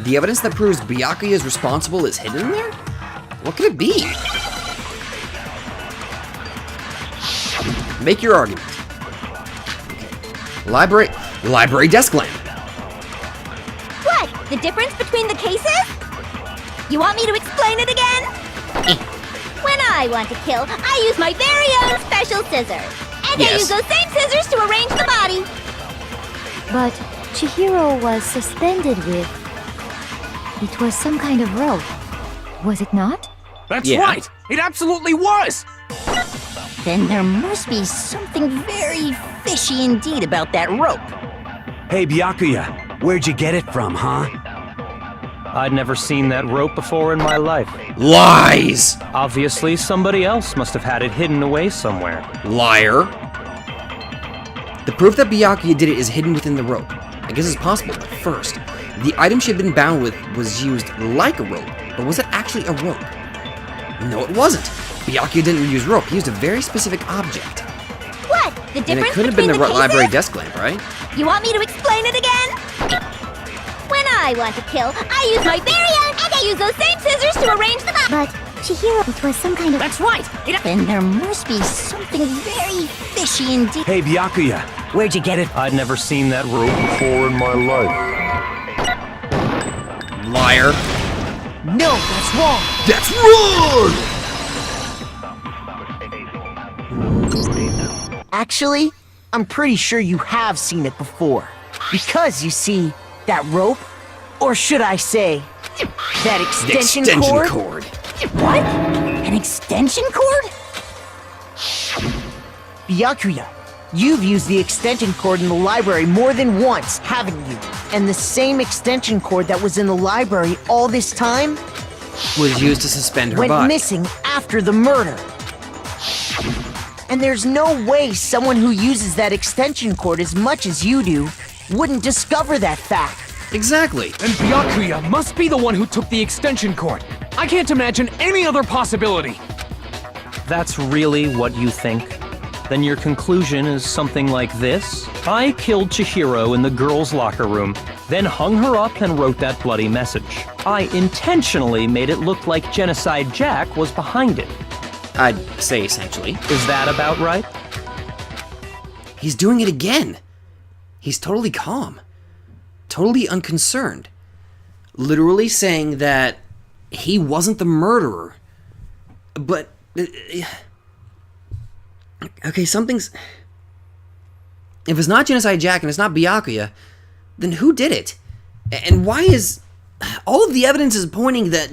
A: The evidence that proves Byakuya is responsible is hidden in there? What could it be? Make your argument. Okay. Library desk lamp.
H: What? The difference between the cases? You want me to explain it again? When I want to kill, I use my very own special scissors. And I use those same scissors to arrange the body.
L: But Chihiro was suspended with... It was some kind of rope. Was it not?
N: That's
A: Yeah.
N: right. It absolutely was.
B: Then there must be something very fishy indeed about that rope.
J: Hey, Byakuya, where'd you get it from, huh?
I: I'd never seen that rope before in my life.
A: Lies!
I: Obviously, somebody else must have had it hidden away somewhere.
A: Liar. The proof that Byakuya did it is hidden within the rope. I guess it's possible, but first, the item she had been bound with was used like a rope, but was it actually a rope? No, it wasn't. Byakuya didn't use rope, he used a very specific object.
H: What? The
A: And
H: difference
A: it could have been
H: between
A: the
H: the
A: library
H: cases?
A: desk lamp, right?
H: You want me to explain it again? When I want to kill, I use my very own, and I use those same scissors to arrange the body.
M: But Chihiro, it was some kind of...
N: That's right.
B: Then there must be something very fishy indeed.
J: Hey, Byakuya, where'd you get it?
I: I'd never seen that rope before in my life.
A: Liar.
G: No, that's wrong.
A: That's wrong!
G: Actually, I'm pretty sure you have seen it before. Because, you see, that rope, or should I say, that
A: The
G: extension
A: cord.
B: What? An extension cord?
G: Byakuya, you've used the extension cord in the library more than once, haven't you? And the same extension cord that was in the library all this time
A: Was used to suspend her
G: went
A: body.
G: missing after the murder. And there's no way someone who uses that extension cord as much as you do wouldn't discover that fact.
A: Exactly.
D: And Byakuya must be the one who took the extension cord. I can't imagine any other possibility.
I: That's really what you think? Then your conclusion is something like this? I killed Chihiro in the girls' locker room, then hung her up and wrote that bloody message. I intentionally made it look like Genocide Jack was behind it.
A: I'd say essentially.
I: Is that about right?
A: He's doing it again. He's totally calm. Totally unconcerned. Literally saying that he wasn't the murderer. But Okay, something's... If it's not Genocide Jack and it's not Byakuya, then who did it? And why is... All of the evidence is pointing that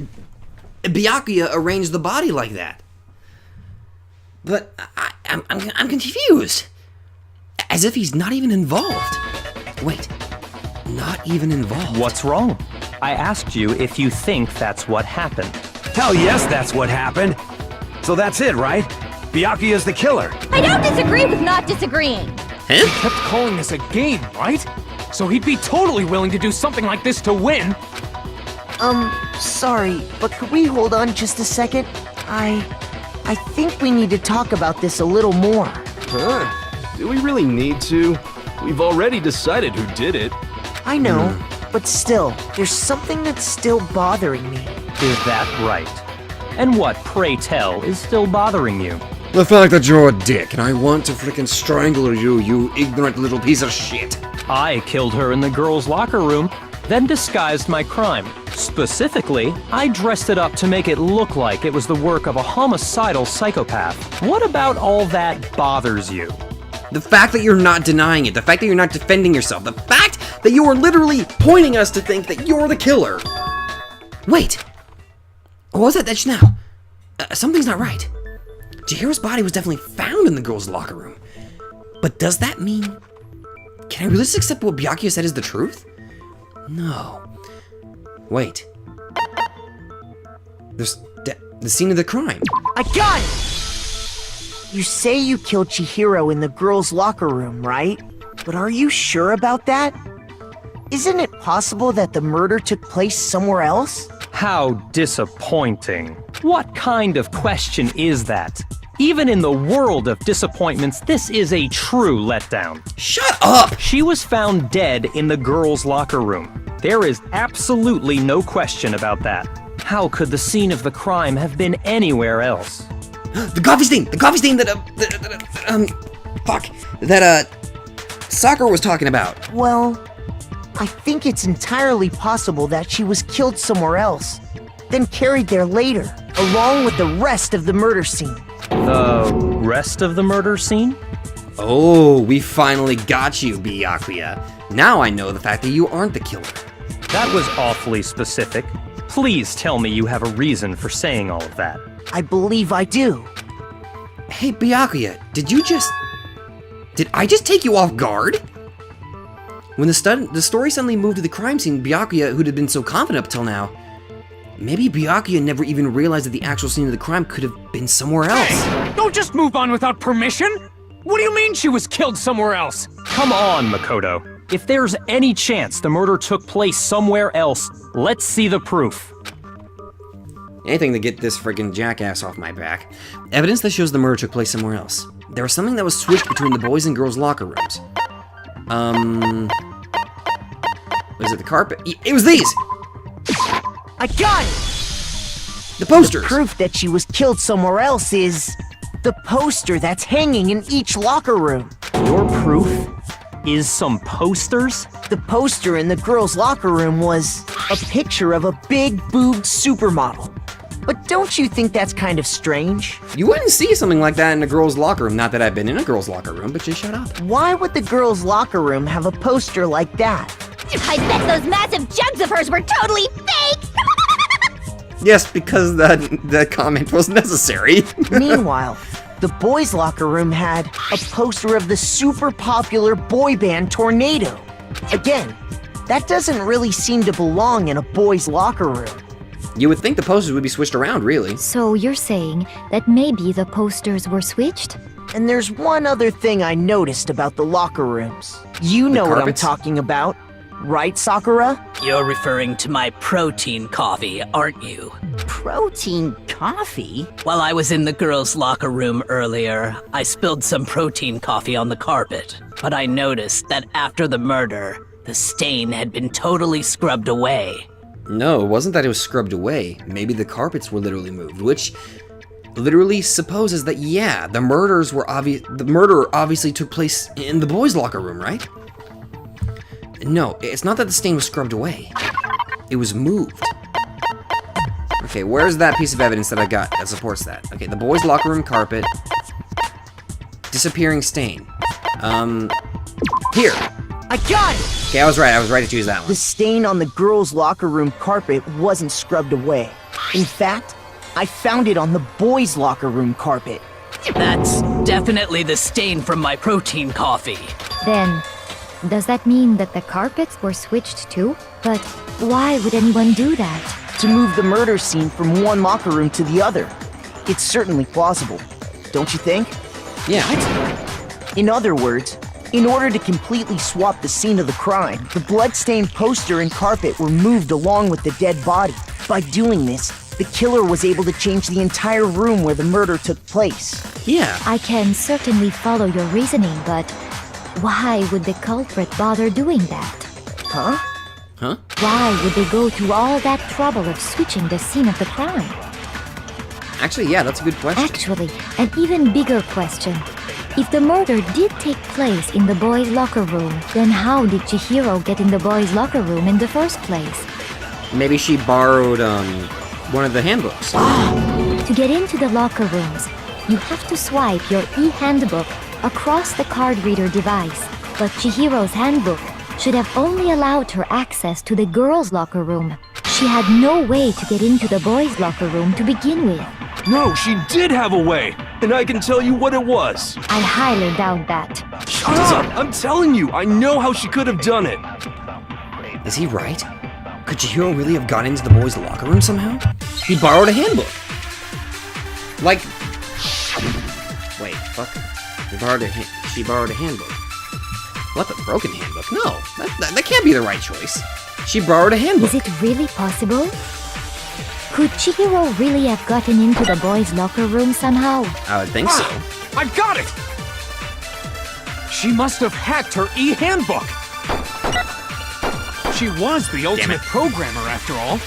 A: Byakuya arranged the body like that. But I'm confused. As if he's not even involved. Wait, not even involved.
I: What's wrong? I asked you if you think that's what happened.
J: Hell yes, that's what happened. So that's it, right? Byakuya's the killer.
H: I don't disagree with not disagreeing.
D: He kept calling this a game, right? So he'd be totally willing to do something like this to win.
G: Sorry, but could we hold on just a second? I think we need to talk about this a little more.
E: Huh? Do we really need to? We've already decided who did it.
G: I know, but still, there's something that's still bothering me.
I: Is that right? And what, pray tell, is still bothering you?
A: The fact that you're a dick and I want to frickin' strangle you, you ignorant little piece of shit.
I: I killed her in the girls' locker room, then disguised my crime. Specifically, I dressed it up to make it look like it was the work of a homicidal psychopath. What about all that bothers you?
A: The fact that you're not denying it, the fact that you're not defending yourself, the fact that you are literally pointing us to think that you're the killer. Wait, what was that just now? Something's not right. Chihiro's body was definitely found in the girls' locker room. But does that mean... Can I really just accept what Byakuya said is the truth? No. Wait. There's the scene of the crime.
G: I got it! You say you killed Chihiro in the girls' locker room, right? But are you sure about that? Isn't it possible that the murder took place somewhere else?
I: How disappointing. What kind of question is that? Even in the world of disappointments, this is a true letdown.
A: Shut up!
I: She was found dead in the girls' locker room. There is absolutely no question about that. How could the scene of the crime have been anywhere else?
A: The coffee stain that, Sakura was talking about.
G: Well, I think it's entirely possible that she was killed somewhere else, then carried there later, along with the rest of the murder scene.
I: The rest of the murder scene?
A: Oh, we finally got you, Byakuya. Now I know the fact that you aren't the killer.
I: That was awfully specific. Please tell me you have a reason for saying all of that.
G: I believe I do.
A: Hey, Byakuya, did I just take you off guard? When the story suddenly moved to the crime scene, Byakuya, who'd been so confident up till now, maybe Byakuya never even realized that the actual scene of the crime could have been somewhere else.
D: Hey, don't just move on without permission! What do you mean she was killed somewhere else?
I: Come on, Makoto. If there's any chance the murder took place somewhere else, let's see the proof.
A: Anything to get this friggin' jackass off my back. Evidence that shows the murder took place somewhere else. There was something that was switched between the boys' and girls' locker rooms. Was it the carpet? It was these!
G: I got it!
A: The posters!
G: The proof that she was killed somewhere else is... the poster that's hanging in each locker room.
I: Your proof is some posters?
G: The poster in the girls' locker room was a picture of a big-boobed supermodel. But don't you think that's kind of strange?
A: You wouldn't see something like that in a girl's locker room. Not that I've been in a girl's locker room, but just shut up.
G: Why would the girls' locker room have a poster like that?
H: I bet those massive jugs of hers were totally fake!
A: Yes, because that comment was necessary.
G: Meanwhile, the boys' locker room had a poster of the super popular boy band Tornado. Again, that doesn't really seem to belong in a boys' locker room.
A: You would think the posters would be switched around, really.
L: So you're saying that maybe the posters were switched?
G: And there's one other thing I noticed about the locker rooms. You know what I'm talking about, right, Sakura?
C: You're referring to my protein coffee, aren't you?
B: Protein coffee?
C: While I was in the girls' locker room earlier, I spilled some protein coffee on the carpet. But I noticed that after the murder, the stain had been totally scrubbed away.
A: No, it wasn't that it was scrubbed away. Maybe the carpets were literally moved, which literally supposes that, yeah, the murder obviously took place in the boys' locker room, right? No, it's not that the stain was scrubbed away. It was moved. Okay, where's that piece of evidence that I got that supports that? Okay, the boys' locker room carpet. Disappearing stain. Here.
G: I got it!
A: Okay, I was right to choose that one.
G: The stain on the girls' locker room carpet wasn't scrubbed away. In fact, I found it on the boys' locker room carpet.
C: That's definitely the stain from my protein coffee.
L: Then, does that mean that the carpets were switched too? But why would anyone do that?
G: To move the murder scene from one locker room to the other. It's certainly plausible, don't you think?
A: Yeah.
G: In other words, in order to completely swap the scene of the crime, the blood-stained poster and carpet were moved along with the dead body. By doing this, the killer was able to change the entire room where the murder took place.
A: Yeah.
L: I can certainly follow your reasoning, but why would the culprit bother doing that?
G: Huh?
A: Huh?
L: Why would they go to all that trouble of switching the scene of the crime?
A: Actually, yeah, that's a good question.
L: Actually, an even bigger question. If the murder did take place in the boys' locker room, then how did Chihiro get in the boys' locker room in the first place?
A: Maybe she borrowed, one of the handbooks.
L: To get into the locker rooms, you have to swipe your e-handbook across the card reader device. But Chihiro's handbook should have only allowed her access to the girls' locker room. She had no way to get into the boys' locker room to begin with.
E: No, she did have a way, and I can tell you what it was.
L: I highly doubt that.
E: Shut up! I'm telling you, I know how she could have done it.
A: Is he right? Could Chihiro really have gotten into the boys' locker room somehow? He borrowed a handbook. Like... Wait, fuck. She borrowed a handbook. What, the broken handbook? No, that can't be the right choice. She borrowed a handbook.
L: Is it really possible? Could Chihiro really have gotten into the boys' locker room somehow?
A: I would think so.
D: I've got it! She must have hacked her e-handbook! She was the ultimate programmer, after all.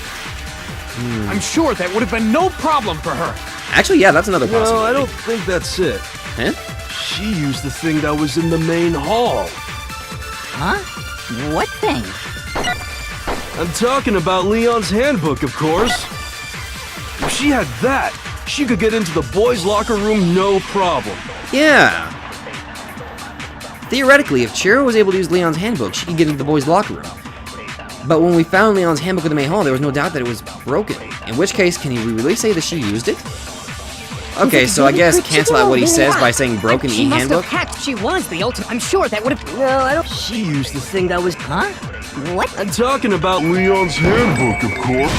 D: I'm sure that would have been no problem for her.
A: Actually, yeah, that's another possibility.
E: No, I don't think that's it.
A: Huh?
E: She used the thing that was in the main hall.
B: Huh? What thing?
E: I'm talking about Leon's handbook, of course. If she had that, she could get into the boys' locker room no problem.
A: Yeah. Theoretically, if Chihiro was able to use Leon's handbook, she could get into the boys' locker room. But when we found Leon's handbook in the main hall, there was no doubt that it was broken. In which case, can we really say that she used it? Okay, so I guess cancel out what he says by saying broken e-handbook.
N: She was the ultimate. I'm sure that would have. Well, I don't.
B: She used the thing that was... Huh? What?
E: I'm talking about Leon's handbook, of course.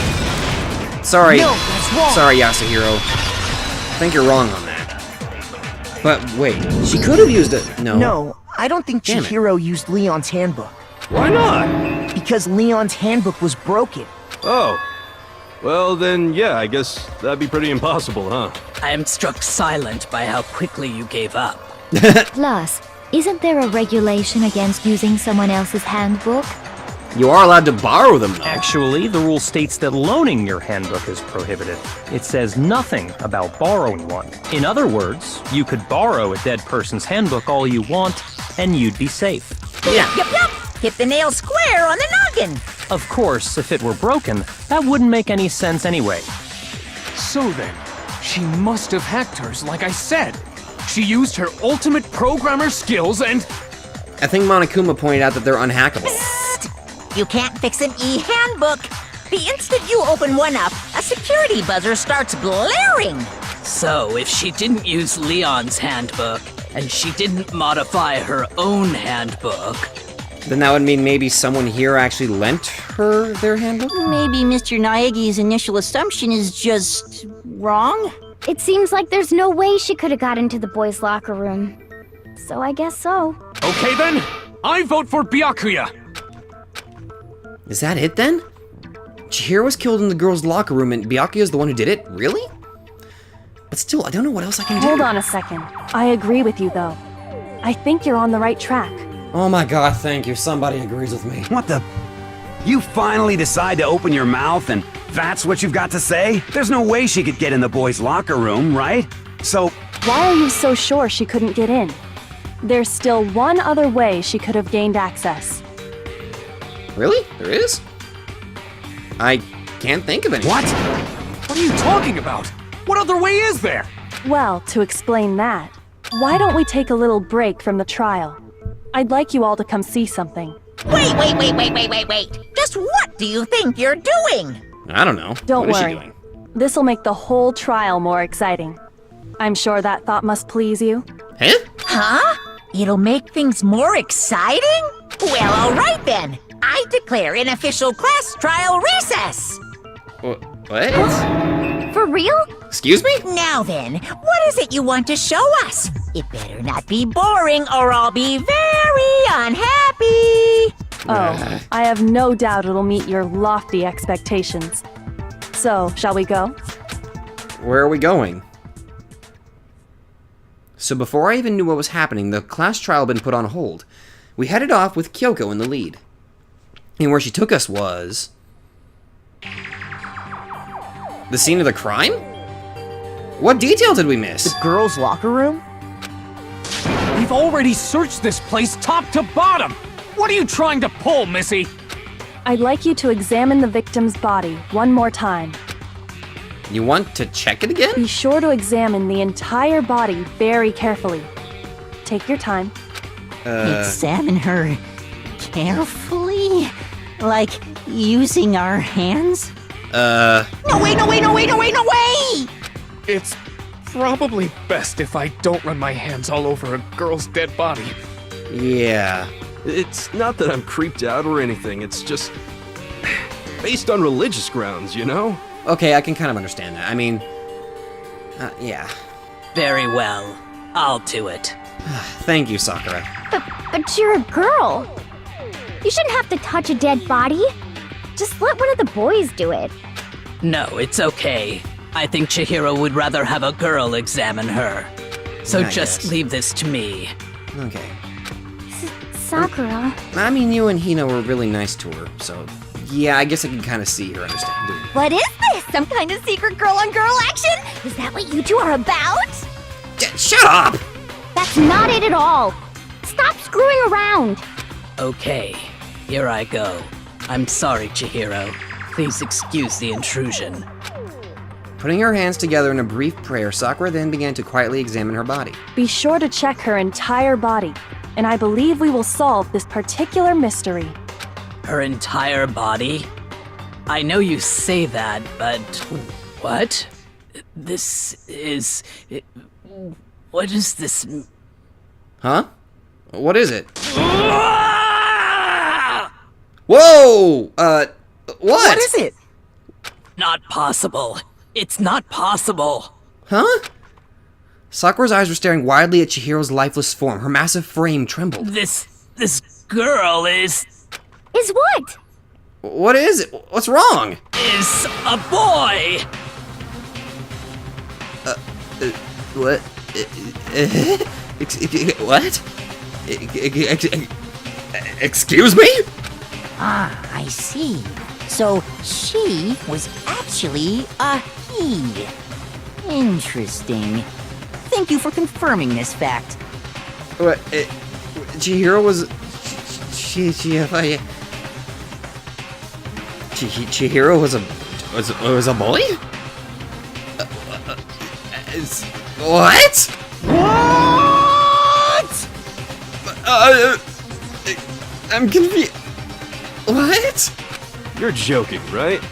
A: Sorry.
G: No, that's wrong.
A: Sorry, Yasuhiro. I think you're wrong on that. But wait, she could have used it. No.
G: No, I don't think
A: Damn it.
G: Chihiro used Leon's handbook.
E: Why not?
G: Because Leon's handbook was broken.
E: Oh. Well, then, yeah, I guess that'd be pretty impossible, huh?
C: I am struck silent by how quickly you gave up.
L: Plus, isn't there a regulation against using someone else's handbook?
A: You are allowed to borrow them, though.
I: Actually, the rule states that loaning your handbook is prohibited. It says nothing about borrowing one. In other words, you could borrow a dead person's handbook all you want, and you'd be safe.
A: Yeah.
B: Yup. Hit the nail square on the noggin.
I: Of course, if it were broken, that wouldn't make any sense anyway.
D: So then, she must have hacked hers, like I said. She used her ultimate programmer skills and...
A: I think Monokuma pointed out that they're unhackable.
B: You can't fix an e-handbook. The instant you open one up, a security buzzer starts blaring.
C: So, if she didn't use Leon's handbook, and she didn't modify her own handbook,
A: Then that would mean maybe someone here actually lent her their handbook?
B: Maybe Mr. Naegi's initial assumption is just wrong?
M: It seems like there's no way she could have got into the boys' locker room. So I guess so.
D: Okay then, I vote for Byakuya.
A: Is that it then? Chihiro was killed in the girls' locker room and Byakuya's the one who did it? Really? But still, I don't know what else I can do.
F: Hold on a second. I agree with you, though. I think you're on the right track.
A: Oh my god, thank you. Somebody agrees with me.
J: What the? You finally decide to open your mouth and that's what you've got to say? There's no way she could get in the boys' locker room, right? So...
F: Why are you so sure she couldn't get in? There's still one other way she could have gained access.
A: Really? There is? I can't think of any.
J: What?
D: What are you talking about? What other way is there?
F: Well, to explain that, Why don't we take a little break from the trial? I'd like you all to come see something.
B: Wait. Just what do you think you're doing?
A: I don't know.
F: Don't
A: What is
F: worry.
A: she doing?
F: This'll make the whole trial more exciting. I'm sure that thought must please you.
A: Huh?
B: Huh? It'll make things more exciting? Well, all right then. I declare an official class trial recess.
A: What?
M: For real?
A: Excuse me?
B: Now then, what is it you want to show us? It better not be boring or I'll be very unhappy.
F: Oh, I have no doubt it'll meet your lofty expectations. So, shall we go?
A: Where are we going? So before I even knew what was happening, the class trial had been put on hold. We headed off with Kyoko in the lead. And where she took us was... the scene of the crime? What detail did we miss?
G: The girls' locker room?
D: We've already searched this place top to bottom! What are you trying to pull, Missy?
F: I'd like you to examine the victim's body one more time.
A: You want to check it again?
F: Be sure to examine the entire body very carefully. Take your time.
B: Examine her carefully? Like using our hands?
K: No way!
D: It's probably best if I don't run my hands all over a girl's dead body.
A: Yeah.
E: It's not that I'm creeped out or anything, it's just based on religious grounds, you know?
A: Okay, I can kind of understand that. I mean... yeah.
C: Very well. I'll do it.
A: Thank you, Sakura.
M: But you're a girl. You shouldn't have to touch a dead body. Just let one of the boys do it.
C: No, it's okay. I think Chihiro would rather have a girl examine her. So
A: I
C: just
A: guess.
C: leave this to me.
A: Okay.
M: Sakura.
A: I mean, you and Hina were really nice to her, so... yeah, I guess I can kind of see her understanding.
H: What is this? Some kind of secret girl-on-girl action? Is that what you two are about?
A: Shut up!
M: That's not it at all. Stop screwing around.
C: Okay, here I go. I'm sorry, Chihiro. Please excuse the intrusion.
A: Putting her hands together in a brief prayer, Sakura then began to quietly examine her body.
F: Be sure to check her entire body, and I believe we will solve this particular mystery.
C: Her entire body? I know you say that, but what? This is... what is this?
A: Huh? What is it? Whoa! What?
G: What is it?
C: Not possible. It's not possible.
A: Huh? Sakura's eyes were staring wildly at Chihiro's lifeless form. Her massive frame trembled.
C: This girl is
M: what?
A: What is it? What's wrong?
C: Is a boy!
A: What? What? Excuse me?
B: Ah, I see. So she was actually a he. Interesting. Thank you for confirming this fact.
A: What? Chihiro was... Chihiro was a boy? What?
G: What?
A: I'm confused. What?
E: You're joking, right?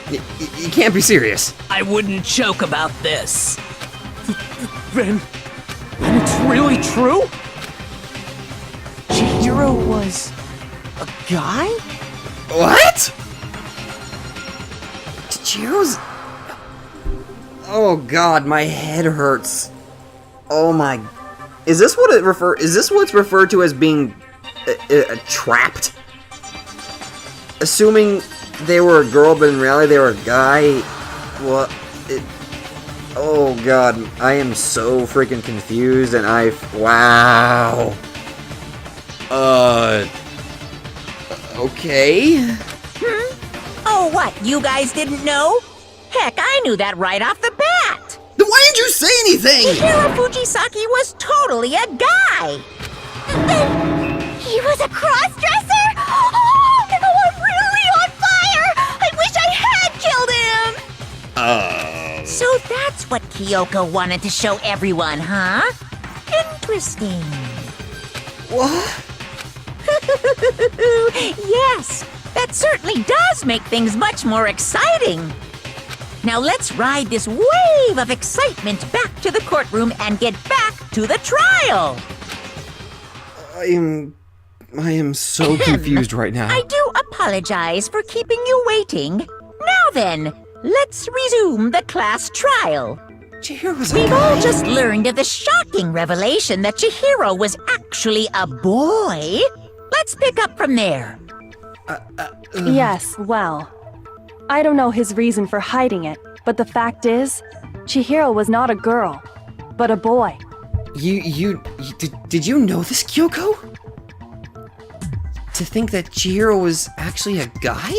A: You can't be serious.
C: I wouldn't joke about this.
D: Then it's really true?
G: Chihiro was a guy?
A: What? Chihiro's... oh god, my head hurts. Oh my... is this what's referred to as being trapped? Assuming they were a girl, but in reality they were a guy. What? Oh god, I am so freaking confused, and wow. Okay.
B: Oh, what? You guys didn't know? Heck, I knew that right off the bat.
A: Then why didn't you say anything?
B: Chihiro Fujisaki was totally a guy.
H: He was a cross-dresser? Oh, no, I'm really on fire! I wish I had killed him!
B: So that's what Kyoko wanted to show everyone, huh? interesting.
A: What?
B: Yes, that certainly does make things much more exciting. Now let's ride this wave of excitement back to the courtroom and get back to the trial.
A: I am so confused right now.
B: I do apologize for keeping you waiting. Now then, let's resume the class trial.
A: Chihiro's
B: We've all just learned of the shocking revelation that Chihiro was actually a boy. Let's pick up from there.
F: Yes, well, I don't know his reason for hiding it, but the fact is, Chihiro was not a girl, but a boy.
A: Did you know this, Kyoko? To think that Chihiro was actually a guy?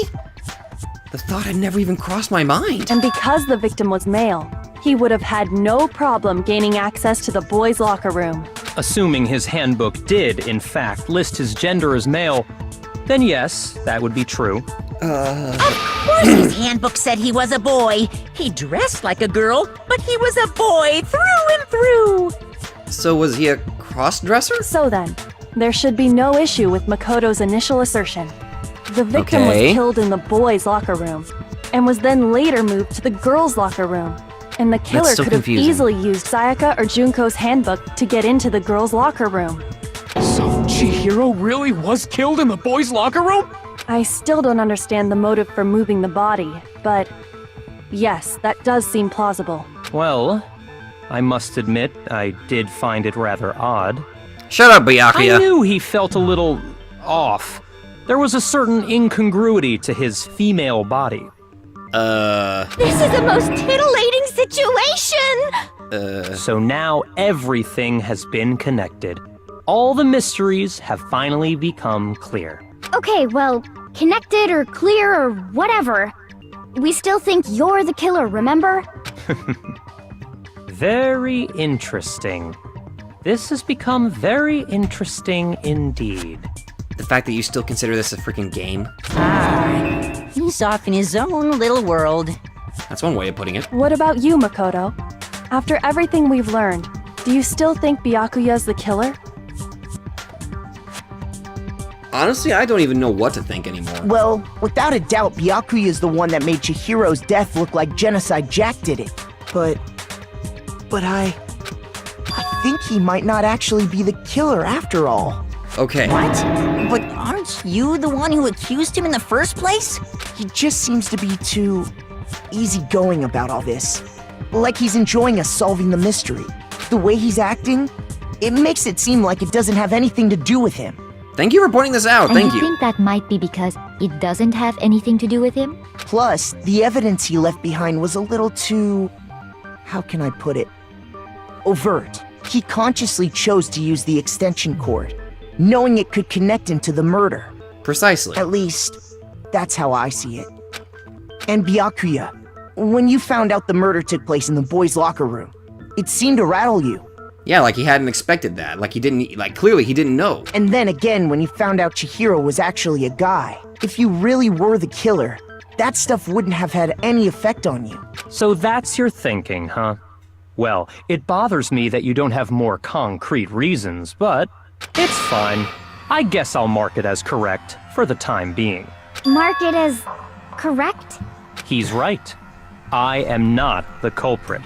A: The thought had never even crossed my mind.
F: And because the victim was male, he would have had no problem gaining access to the boys' locker room.
I: Assuming his handbook did, in fact, list his gender as male, then yes, that would be true.
B: Of course his handbook said he was a boy. He dressed like a girl, but he was a boy through and through.
A: So was he a cross-dresser?
F: So then, there should be no issue with Makoto's initial assertion. The victim was killed in the boys' locker room, and was then later moved to the girls' locker room. And the killer could have easily used Sayaka or Junko's handbook to get into the girls' locker room.
D: So Chihiro really was killed in the boys' locker room?
F: I still don't understand the motive for moving the body, but yes, that does seem plausible.
I: Well, I must admit, I did find it rather odd.
A: Shut up, Byakuya.
I: I knew he felt a little off. There was a certain incongruity to his female body.
H: This is the most titillating situation!
I: So now everything has been connected. All the mysteries have finally become clear.
M: Okay, well, connected or clear or whatever. We still think you're the killer, remember?
I: Very interesting. This has become very interesting indeed.
A: The fact that you still consider this a freaking game?
B: He's off in his own little world.
A: That's one way of putting it.
F: What about you, Makoto? After everything we've learned, do you still think Byakuya's the killer?
A: Honestly, I don't even know what to think anymore.
G: Well, without a doubt, Byakuya is the one that made Chihiro's death look like Genocide Jack did it. But I think he might not actually be the killer after all.
A: Okay.
B: What? But aren't you the one who accused him in the first place?
G: He just seems to be too easygoing about all this. Like he's enjoying us solving the mystery. The way he's acting, it makes it seem like it doesn't have anything to do with him.
A: Thank you for pointing this out, thank
L: I
A: you.
L: think that might be because it doesn't have anything to do with him?
G: Plus, the evidence he left behind was a little too... how can I put it? Overt. He consciously chose to use the extension cord, knowing it could connect him to the murder.
A: Precisely.
G: At least, that's how I see it. And Byakuya, when you found out the murder took place in the boys' locker room, it seemed to rattle you.
A: Yeah, like he hadn't expected that. Like he didn't, clearly he didn't know.
G: And then again, when you found out Chihiro was actually a guy, if you really were the killer, that stuff wouldn't have had any effect on you.
I: So that's your thinking, huh? Well, it bothers me that you don't have more concrete reasons, but it's fine. I guess I'll mark it as correct for the time being.
M: Mark it as correct?
I: He's right. I am not the culprit.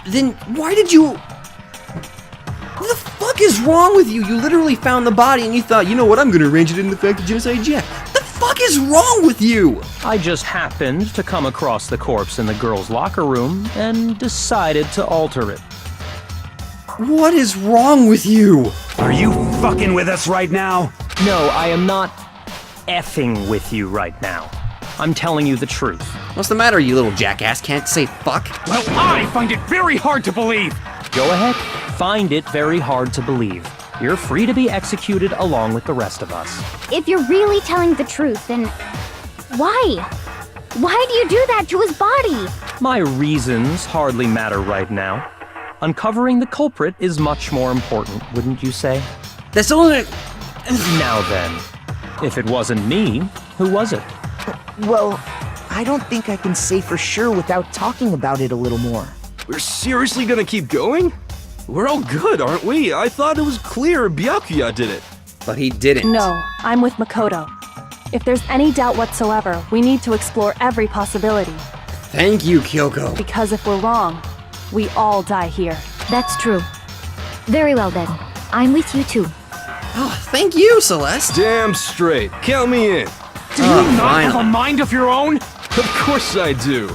A: Then why did you... What the fuck is wrong with you? You literally found the body and you thought, you know what, I'm gonna arrange it in the fact of Genocide Jack. What the fuck is wrong with you?
I: I just happened to come across the corpse in the girls' locker room and decided to alter it.
A: What is wrong with you?
J: Are you fucking with us right now?
I: No, I am not effing with you right now. I'm telling you the truth.
A: What's the matter, you little jackass? Can't say fuck?
D: Well, I find it very hard to believe.
I: Go ahead, find it very hard to believe. You're free to be executed along with the rest of us.
M: If you're really telling the truth, then why? Why do you do that to his body?
I: My reasons hardly matter right now. Uncovering the culprit is much more important, wouldn't you say?
A: That's only...
I: Now then, if it wasn't me, who was it?
G: Well, I don't think I can say for sure without talking about it a little more.
E: We're seriously gonna keep going? We're all good, aren't we? I thought it was clear Byakuya did it.
A: But he didn't.
F: No, I'm with Makoto. If there's any doubt whatsoever, we need to explore every possibility.
A: Thank you, Kyoko.
F: Because if we're wrong, we all die here.
L: That's true. Very well then. I'm with you too.
A: Oh, thank you, Celeste.
E: Damn straight. Count me in.
D: Do you not have a mind of your own?
E: Of course I do.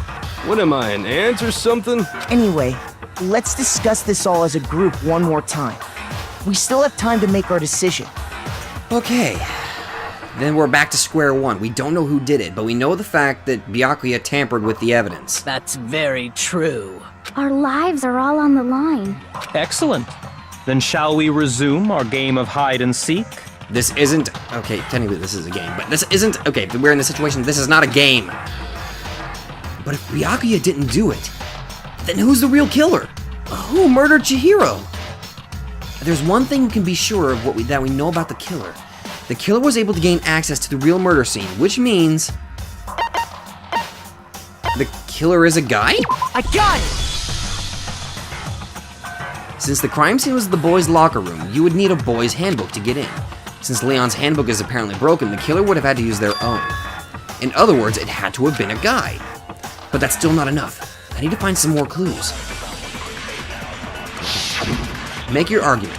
E: What am I, an ant or something?
G: Anyway, let's discuss this all as a group one more time. We still have time to make our decision.
A: Okay. Then we're back to square one. We don't know who did it, but we know the fact that Byakuya tampered with the evidence.
C: That's very true.
M: Our lives are all on the line.
I: Excellent. Then shall we resume our game of hide and seek?
A: This isn't... Okay, technically this is a game, but this isn't... Okay, we're in this situation. This is not a game. But if Byakuya didn't do it, then who's the real killer? Who murdered Chihiro? There's one thing we can be sure of that we know about the killer. The killer was able to gain access to the real murder scene, which means... the killer is a guy?
G: I got it!
A: Since the crime scene was the boys' locker room, you would need a boys' handbook to get in. Since Leon's handbook is apparently broken, the killer would have had to use their own. In other words, it had to have been a guy. But that's still not enough. I need to find some more clues. Make your argument.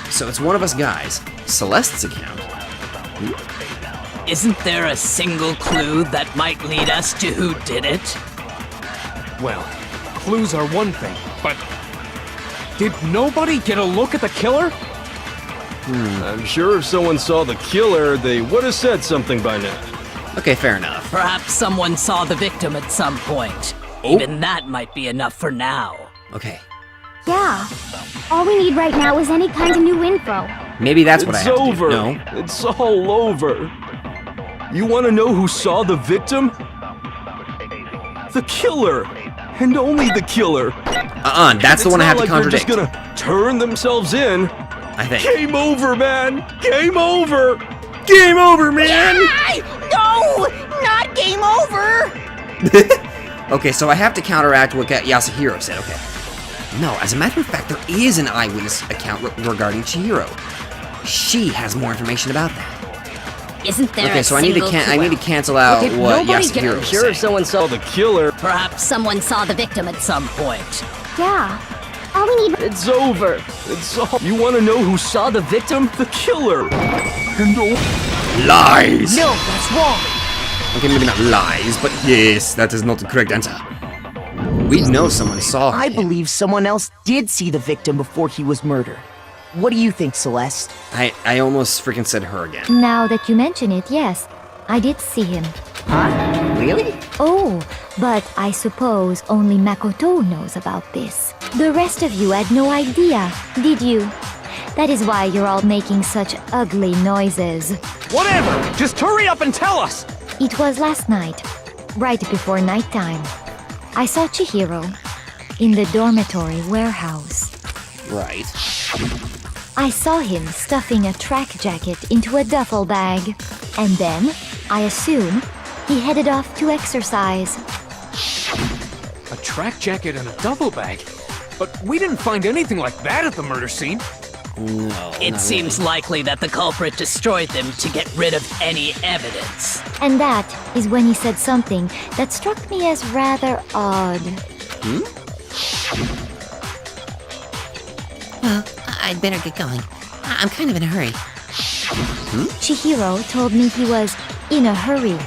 A: So it's one of us guys. Celeste's account.
C: Isn't there a single clue that might lead us to who did it?
D: Well, clues are one thing, but did nobody get a look at the killer?
E: I'm sure if someone saw the killer, they would have said something by now.
A: Okay, fair enough.
C: Perhaps someone saw the victim at some point.
A: Oh.
C: Even that might be enough for now.
A: Okay.
M: Yeah. All we need right now is any kind of new info.
A: Maybe that's what I have
E: over.
A: to do. No.
E: It's all over. You want to know who saw the victim? The killer. And only the killer.
A: That's the one I have to contradict.
E: They're just gonna turn themselves in.
A: I think.
E: Game over, man. Game over.
A: Game over, man!
B: No! Not game over!
A: Okay, so I have to counteract what Yasuhiro said, okay. No, as a matter of fact, there is an eyewitness account regarding Chihiro. She has more information about that.
H: Isn't there
A: Okay, so I need to cancel out what Yasuhiro was saying.
C: If someone saw the killer, perhaps someone saw the victim at some point.
M: Yeah. All we need...
E: It's over. It's all... You want to know who saw the victim? The killer. And
A: Lies!
G: No, that's wrong.
A: Okay, maybe not lies, but yes, that is not the correct answer. We know someone saw him.
G: I believe someone else did see the victim before he was murdered. What do you think, Celeste?
A: I almost freaking said her again.
L: Now that you mention it, yes, I did see him.
B: Huh? Really?
L: Oh, but I suppose only Makoto knows about this. The rest of you had no idea, did you? That is why you're all making such ugly noises.
D: Whatever! Just hurry up and tell us!
L: It was last night, right before nighttime. I saw Chihiro in the dormitory warehouse.
A: Right.
L: I saw him stuffing a track jacket into a duffel bag. And then, I assume, he headed off to exercise.
D: A track jacket and a duffel bag? But we didn't find anything like that at the murder scene.
A: No.
C: It seems likely that the culprit destroyed them to get rid of any evidence.
L: And that is when he said something that struck me as rather odd.
B: Well, I'd better get going. I'm kind of in a hurry.
L: Chihiro told me he was in a hurry.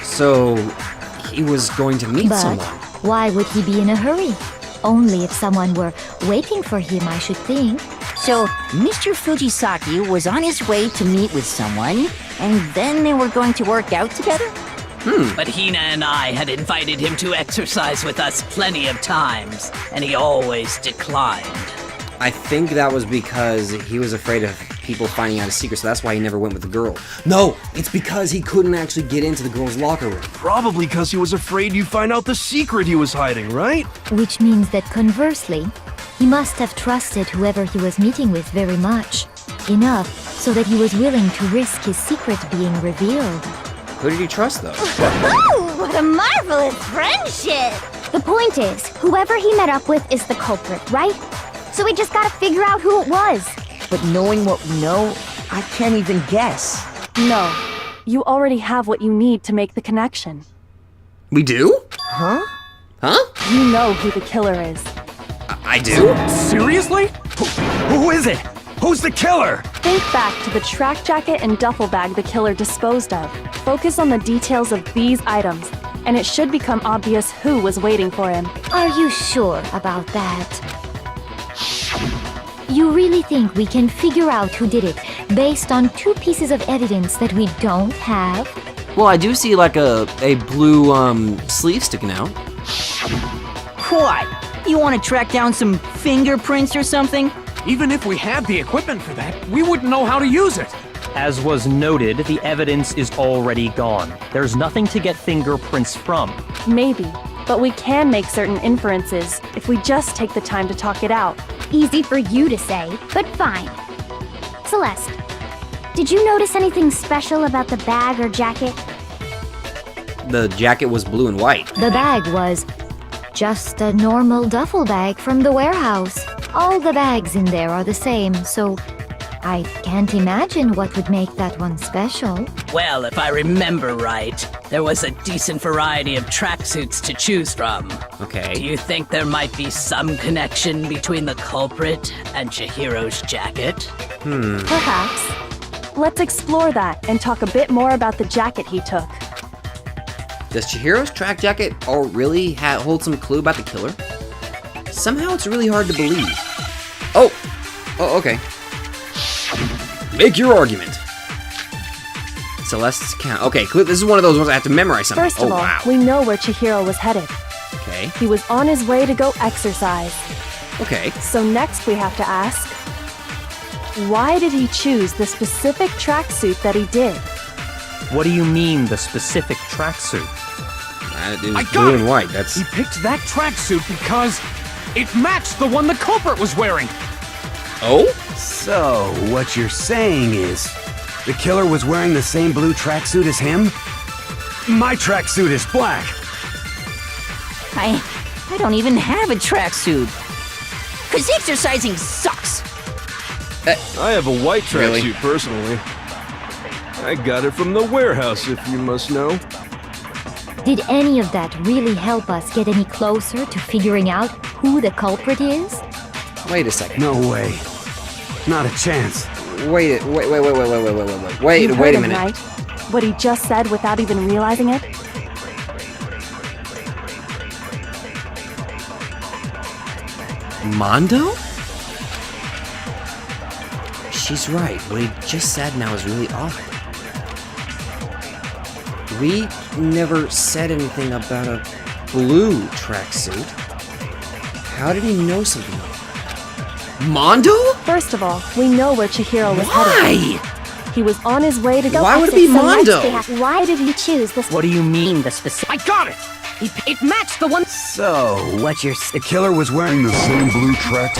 A: So, he was going to meet
L: But
A: someone.
L: why would he be in a hurry? Only if someone were waiting for him, I should think.
B: So, Mr. Fujisaki was on his way to meet with someone, and then they were going to work out together?
C: But Hina and I had invited him to exercise with us plenty of times, and he always declined.
A: I think that was because he was afraid of people finding out his secret, so that's why he never went with the girl. No, it's because he couldn't actually get into the girl's locker room.
E: probably because he was afraid you'd find out the secret he was hiding, right?
L: Which means that conversely, he must have trusted whoever he was meeting with very much. Enough so that he was willing to risk his secret being revealed.
A: Who did he trust, though?
H: Ooh, what a marvelous friendship!
M: The point is, whoever he met up with is the culprit, right? So we just gotta figure out who it was.
G: But knowing what we know, I can't even guess.
F: No. You already have what you need to make the connection.
A: We do?
G: Huh?
A: Huh?
F: You know who the killer is.
A: I do?
J: Seriously? Who is it? Who's the killer?
F: Think back to the track jacket and duffel bag the killer disposed of. Focus on the details of these items, and it should become obvious who was waiting for him.
L: Are you sure about that? You really think we can figure out who did it based on 2 pieces of evidence that we don't have?
A: Well, I do see like a blue sleeve sticking out.
O: What? You want to track down some fingerprints or something?
D: Even if we had the equipment for that, we wouldn't know how to use it.
I: As was noted, the evidence is already gone. There's nothing to get fingerprints from.
F: Maybe, but we can make certain inferences if we just take the time to talk it out.
M: Easy for you to say, but fine. Celeste, did you notice anything special about the bag or jacket?
A: The jacket was blue and white.
L: The bag was just a normal duffel bag from the warehouse. All the bags in there are the same, so I can't imagine what would make that one special.
C: Well, if I remember right, there was a decent variety of tracksuits to choose from.
A: Okay.
C: Do you think there might be some connection between the culprit and Chihiro's jacket?
F: Perhaps. Let's explore that and talk a bit more about the jacket he took.
A: Does Chihiro's track jacket really hold some clue about the killer? Somehow it's really hard to believe. Oh, okay. Make your argument. Celeste's count. Okay, this is one of those ones I have to memorize something.
F: First of all,
A: wow.
F: we know where Chihiro was headed.
A: Okay.
F: He was on his way to go exercise.
A: Okay.
F: So next we have to ask, why did he choose the specific tracksuit that he did?
I: What do you mean, the specific tracksuit?
A: It was blue and white. That's.
D: He picked that tracksuit because it matched the one the culprit was wearing.
A: Oh?
J: So, what you're saying is, the killer was wearing the same blue tracksuit as him? My tracksuit is black.
O: I don't even have a tracksuit. 'Cause exercising sucks.
E: I have a white tracksuit,
A: Really?
E: personally. I got it from the warehouse, if you must know.
L: Did any of that really help us get any closer to figuring out who the culprit is?
A: Wait a second.
J: No way. Not a chance.
A: Wait a
F: You
A: minute.
F: heard him, right? What he just said without even realizing it?
A: Mondo? She's right. What he just said now is really odd. We never said anything about a blue tracksuit. How did he know something? Mondo?
F: First of all, we know where Chihiro was
A: Why?
F: headed. He was on his way to go
A: Why would it be
F: exercise.
A: Mondo?
M: Why did he choose this?
O: What do you mean, the specific?
D: I got it!
O: It matched the one.
J: So, what you're the killer was wearing the same blue track.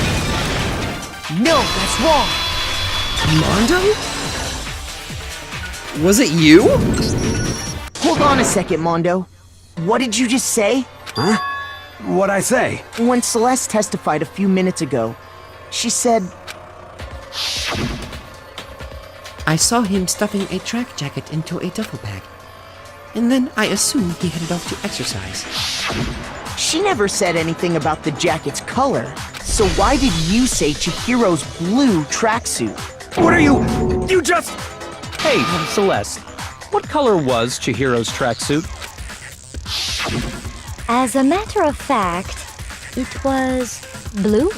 G: No, that's wrong.
A: Mondo? Was it you?
G: Hold on a second, Mondo. What did you just say?
J: Huh? What'd I say?
G: When Celeste testified a few minutes ago, she said,
A: I saw him stuffing a track jacket into a duffel bag. And then I assumed he headed off to exercise.
G: she never said anything about the jacket's color. So why did you say Chihiro's blue tracksuit?
J: What are you? You just...
I: Hey, Celeste. What color was Chihiro's tracksuit?
L: As a matter of fact, it was blue.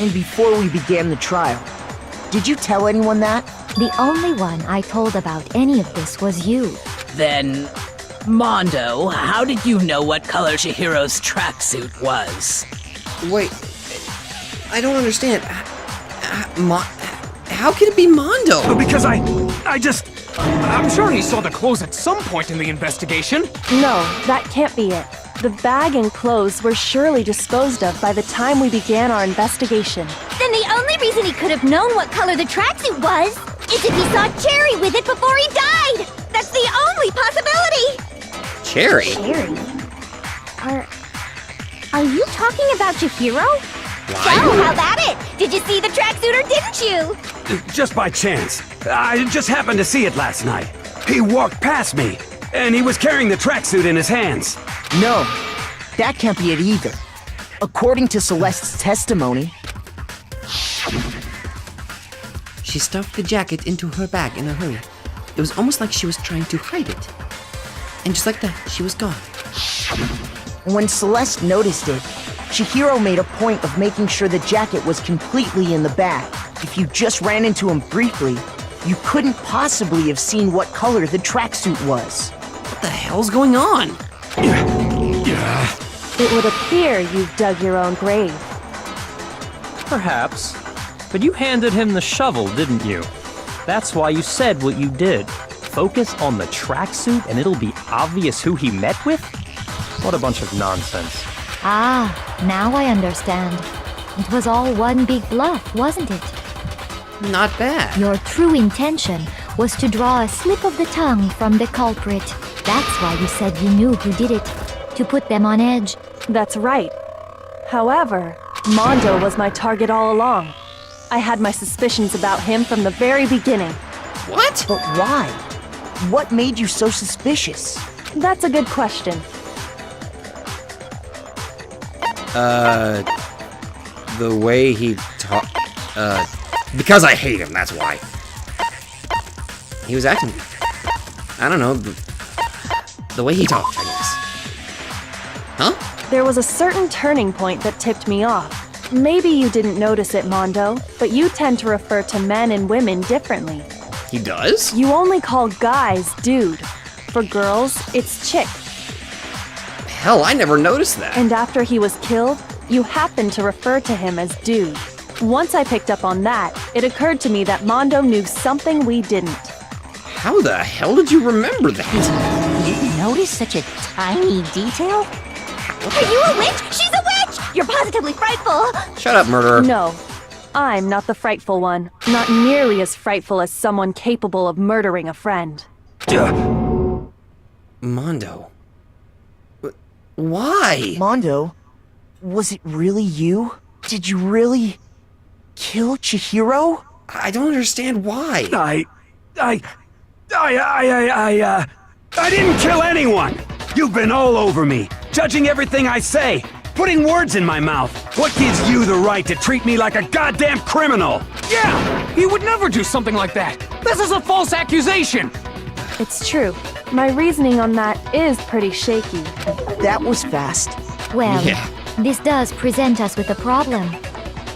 G: And before we began the trial, did you tell anyone that?
L: The only one I told about any of this was you.
C: Then, Mondo, how did you know what color Chihiro's tracksuit was?
A: Wait, I don't understand. How can it be Mondo?
J: Because I'm
D: sure he saw the clothes at some point in the investigation.
F: No, that can't be it. The bag and clothes were surely disposed of by the time we began our investigation.
H: Then the only reason he could have known what color the tracksuit was is if he saw Cherry with it before he died! That's the only possibility!
A: Cherry?
M: Cherry? Are you talking about Chihiro?
H: So, how about it? Did you see the tracksuit or didn't you?
J: Just by chance. I just happened to see it last night. He walked past me, and he was carrying the tracksuit in his hands.
G: No, that can't be it either. According to Celeste's testimony,
A: She stuffed the jacket into her bag in a hurry. It was almost like she was trying to hide it. And just like that, she was gone.
G: when Celeste noticed it, Chihiro made a point of making sure the jacket was completely in the bag. If you just ran into him briefly, you couldn't possibly have seen what color the tracksuit was.
A: What the hell's going on?
F: It would appear you've dug your own grave.
I: Perhaps. But you handed him the shovel, didn't you? That's why you said what you did. Focus on the tracksuit and it'll be obvious who he met with? What a bunch of nonsense.
L: Ah, now I understand. It was all one big bluff, wasn't it?
A: Not bad.
L: Your true intention was to draw a slip of the tongue from the culprit. That's why you said you knew who did it. To put them on edge.
F: That's right. However, Mondo was my target all along. I had my suspicions about him from the very beginning.
A: What?
G: But why? What made you so suspicious?
F: That's a good question.
A: The way he talked. Because I hate him, that's why. He was acting. I don't know. The way he talked, I guess. Huh?
F: There was a certain turning point that tipped me off. Maybe you didn't notice it, Mondo, but you tend to refer to men and women differently.
A: He does?
F: You only call guys dude. For girls, it's chick.
A: Hell, I never noticed that.
F: And after he was killed, you happened to refer to him as dude. Once I picked up on that, it occurred to me that Mondo knew something we didn't.
A: How the hell did you remember that?
B: You didn't notice such a tiny detail?
H: Are you a witch? She's a witch! You're positively frightful!
A: Shut up, murderer.
F: No, I'm not the frightful one. Not nearly as frightful as someone capable of murdering a friend.
A: Mondo. Why?
G: Mondo, was it really you? Did you really kill Chihiro?
A: I don't understand why.
J: I didn't kill anyone! You've been all over me, judging everything I say, putting words in my mouth. What gives you the right to treat me like a goddamn criminal?
D: Yeah! He would never do something like that! This is a false accusation!
F: It's true. My reasoning on that is pretty shaky.
G: That was fast.
L: Well,
A: Yeah.
L: this does present us with a problem.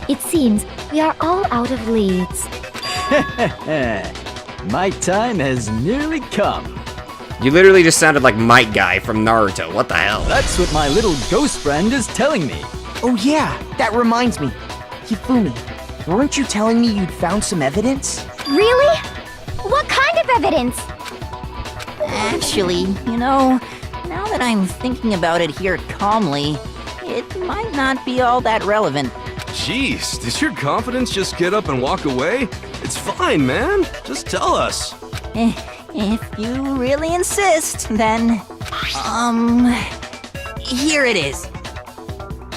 L: It seems we are all out of leads.
N: My time has nearly come.
A: You literally just sounded like Might Guy from Naruto. What the hell?
N: That's what my little ghost friend is telling me.
G: Oh yeah, that reminds me. Hifumi, weren't you telling me you'd found some evidence?
M: Really? What kind of evidence?
B: Actually, now that I'm thinking about it here calmly, it might not be all that relevant.
E: Jeez, did your confidence just get up and walk away? It's fine, man. Just tell us.
B: If you really insist, then, here it is.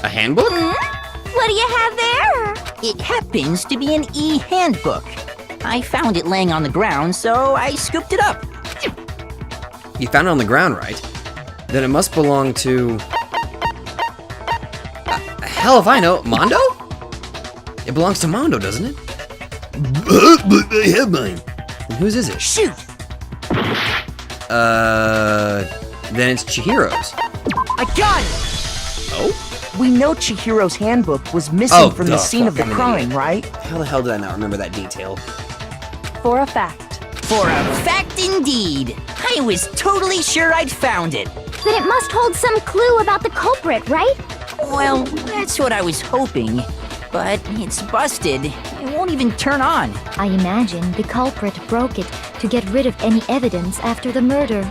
A: A handbook?
H: What do you have there?
B: It happens to be an e-handbook. I found it laying on the ground, so I scooped it up.
A: You found it on the ground, right? Then it must belong to... hell if I know. Mondo? It belongs to Mondo, doesn't it? But I have mine. And whose is it?
B: Shoot!
A: Then it's Chihiro's.
G: I got it!
A: Oh?
G: We know Chihiro's handbook was missing from the
A: duh,
G: scene of the
A: fucking
G: crime,
A: idiot.
G: right?
A: How the hell did I not remember that detail?
F: For a fact.
B: For a fact indeed. I was totally sure I'd found it.
M: Then it must hold some clue about the culprit, right?
B: Well, that's what I was hoping. But it's busted. It won't even turn on.
L: I imagine the culprit broke it to get rid of any evidence after the murder.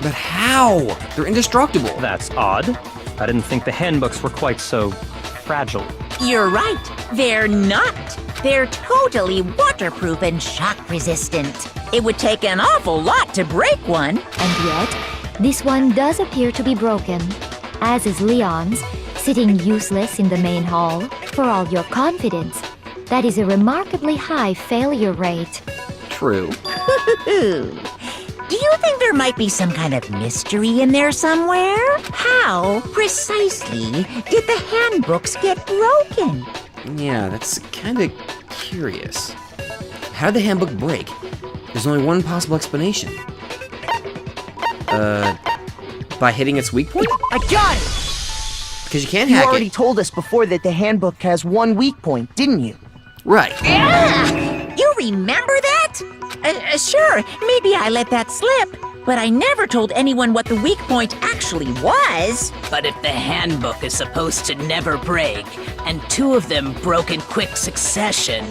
A: But how? They're indestructible.
I: That's odd. I didn't think the handbooks were quite so fragile.
B: You're right. They're not. They're totally waterproof and shock resistant. It would take an awful lot to break one.
L: And yet, this one does appear to be broken, as is Leon's, sitting useless in the main hall. For all your confidence, that is a remarkably high failure rate.
A: True.
B: Do you think there might be some kind of mystery in there somewhere? How precisely did the handbooks get broken?
A: Yeah, that's kind of curious. How did the handbook break? There's only one possible explanation. By hitting its weak point?
G: I got it!
A: Because you can't
G: You
A: hack
G: already
A: it.
G: told us before that the handbook has one weak point, didn't you?
A: Right.
B: Yeah! You remember that? Sure, maybe I let that slip, but I never told anyone what the weak point actually was.
C: But if the handbook is supposed to never break, and two of them broke in quick succession,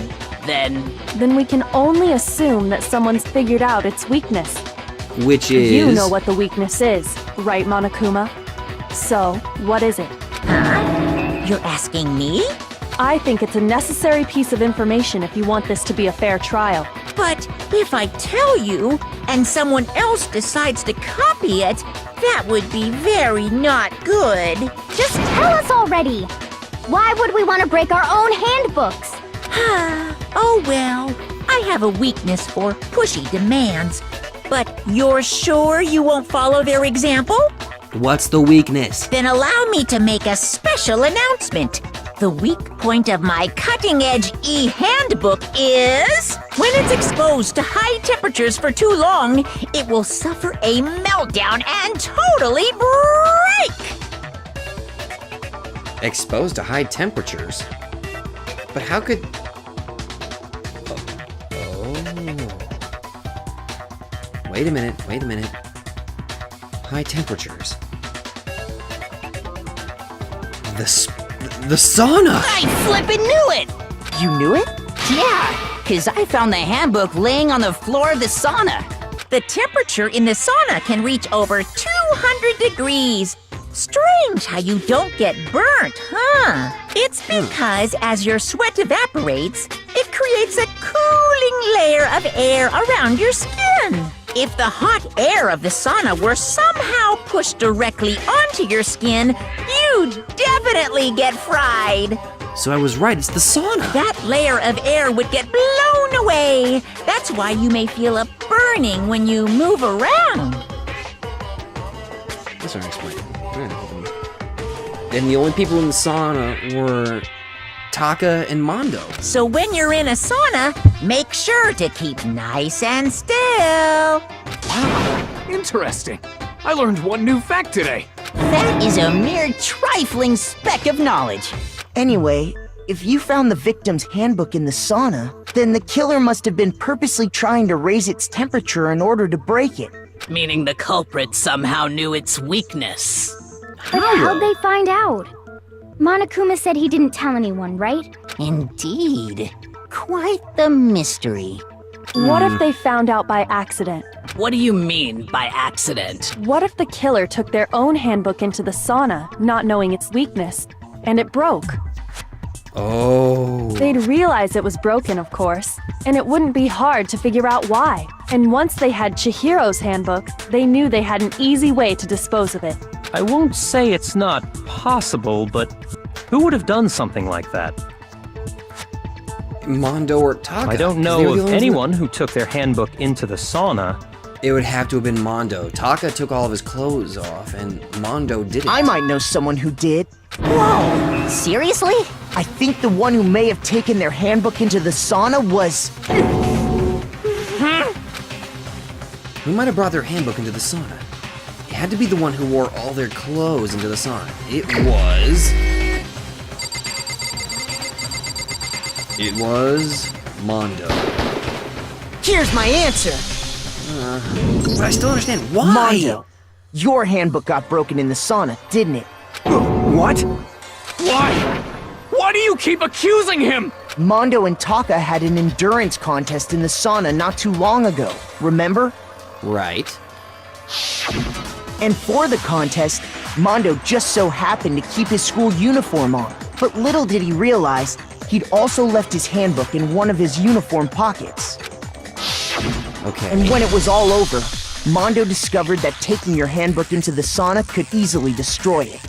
C: then
F: we can only assume that someone's figured out its weakness.
A: Which is...
F: You know what the weakness is, right, Monokuma? So, what is it?
B: Huh? You're asking me?
F: I think it's a necessary piece of information if you want this to be a fair trial.
B: But if I tell you, and someone else decides to copy it, that would be very not good.
M: Just tell us already! Why would we want to break our own handbooks?
B: Oh well, I have a weakness for pushy demands. But you're sure you won't follow their example?
A: What's the weakness?
B: Then allow me to make a special announcement. The weak point of my cutting-edge e-handbook is... when it's exposed to high temperatures for too long, it will suffer a meltdown and totally break!
A: Exposed to high temperatures? But how could... Wait a minute. High temperatures. The sauna!
O: I flippin' knew it!
G: You knew it?
O: Yeah, because I found the handbook laying on the floor of the sauna.
B: The temperature in the sauna can reach over 200 degrees. Strange how you don't get burnt, huh? It's because as your sweat evaporates, it creates a cooling layer of air around your skin. If the hot air of the sauna were somehow pushed directly onto your skin, you'd definitely get fried.
A: So I was right, it's the sauna.
B: That layer of air would get blown away. That's why you may feel a burning when you move around.
A: That's what I explained. And the only people in the sauna were Taka and Mondo.
B: So when you're in a sauna, make sure to keep nice and still.
D: Wow, interesting. I learned one new fact today.
O: That is a mere trifling speck of knowledge.
G: Anyway, if you found the victim's handbook in the sauna, then the killer must have been purposely trying to raise its temperature in order to break it.
C: meaning the culprit somehow knew its weakness.
M: But how'd they find out? Monokuma said he didn't tell anyone, right?
B: Indeed. Quite the mystery.
F: What if they found out by accident?
C: What do you mean by accident?
F: What if the killer took their own handbook into the sauna, not knowing its weakness, and it broke?
A: Oh.
F: They'd realize it was broken, of course, and it wouldn't be hard to figure out why. And once they had Chihiro's handbook, they knew they had an easy way to dispose of it.
I: I won't say it's not possible, but who would have done something like that?
A: Mondo or Taka.
I: I don't know of anyone who took their handbook into the sauna.
A: It would have to have been Mondo. Taka took all of his clothes off, and Mondo didn't.
G: I might know someone who did.
B: Whoa! Seriously?
G: I think the one who may have taken their handbook into the sauna was...
A: Who might have brought their handbook into the sauna? It had to be the one who wore all their clothes into the sauna. It was Mondo.
G: Here's my answer!
A: But I still understand why.
G: Mondo, your handbook got broken in the sauna, didn't it?
D: What? Why? Why do you keep accusing him?
G: Mondo and Taka had an endurance contest in the sauna not too long ago, remember?
A: Right.
G: And for the contest, Mondo just so happened to keep his school uniform on. But little did he realize, he'd also left his handbook in one of his uniform pockets.
A: Okay.
G: And when it was all over, Mondo discovered that taking your handbook into the sauna could easily destroy it.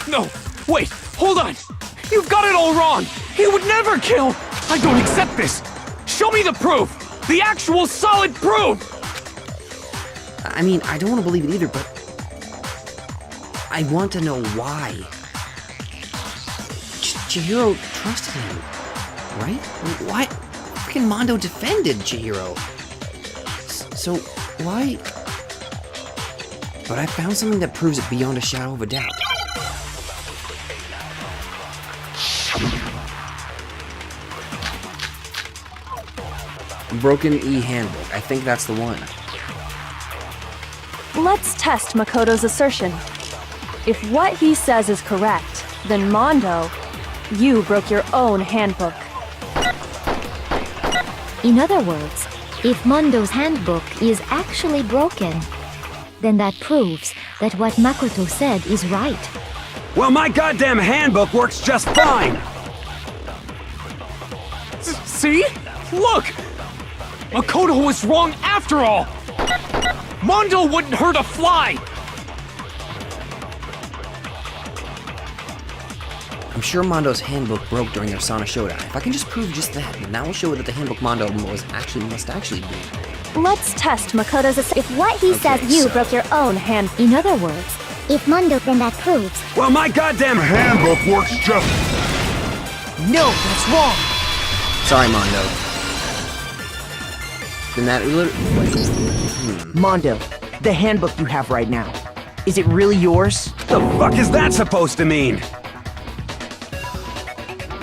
D: No, wait, Hold on! You've got it all wrong! He would never kill! I don't accept this! Show me the proof! The actual solid proof!
A: I mean, I don't want to believe it either, but I want to know why. Chihiro trusted him, right? Why? Freaking Mondo defended Chihiro. So, why? But I found something that proves it beyond a shadow of a doubt. Broken E handbook. I think that's the one.
F: Let's test Makoto's assertion. If what he says is correct, then Mondo, you broke your own handbook.
L: In other words, if Mondo's handbook is actually broken, then that proves that what Makoto said is right.
J: Well, my goddamn handbook works just fine!
D: See? Look! Makoto was wrong after all! Mondo wouldn't hurt a fly!
A: I'm sure Mondo's handbook broke during their Sana showdown. If I can just prove just that, then that will show that the handbook Mondo must actually be.
F: Let's test Makoto's assertion. If what he says you broke your own hand.
L: In other words, if Mondo, then that proves.
J: Well, my goddamn handbook works just...
G: No, that's wrong!
A: Sorry, Mondo. Then that
G: Mondo, the handbook you have right now, is it really yours?
J: The fuck is that supposed to mean?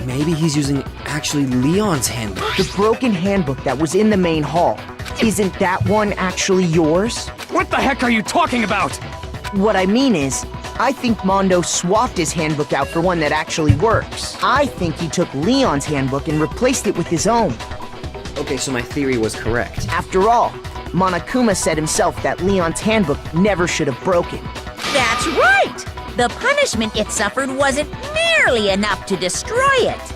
A: Maybe he's using actually Leon's handbook.
G: The broken handbook that was in the main hall, isn't that one actually yours?
D: What the heck are you talking about?
G: What I mean is, I think Mondo swapped his handbook out for one that actually works. I think he took Leon's handbook and replaced it with his own.
A: Okay, so my theory was correct.
G: After all, Monokuma said himself that Leon's handbook never should have broken.
B: That's right! The punishment it suffered wasn't nearly enough to destroy it.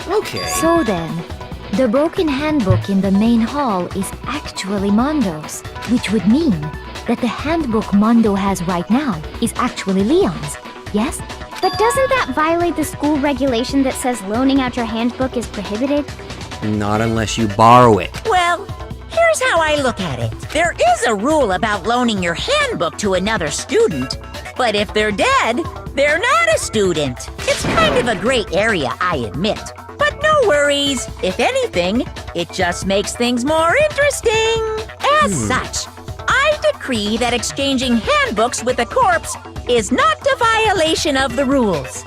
A: Okay.
L: So then, the broken handbook in the main hall is actually Mondo's, which would mean that the handbook Mondo has right now is actually Leon's, yes?
M: But doesn't that violate the school regulation that says loaning out your handbook is prohibited?
A: Not unless you borrow it.
B: Well, here's how I look at it. There is a rule about loaning your handbook to another student, but if they're dead, they're not a student. It's kind of a gray area, I admit. But no worries. If anything, it just makes things more interesting. As such, I decree that exchanging handbooks with a corpse is not a violation of the rules.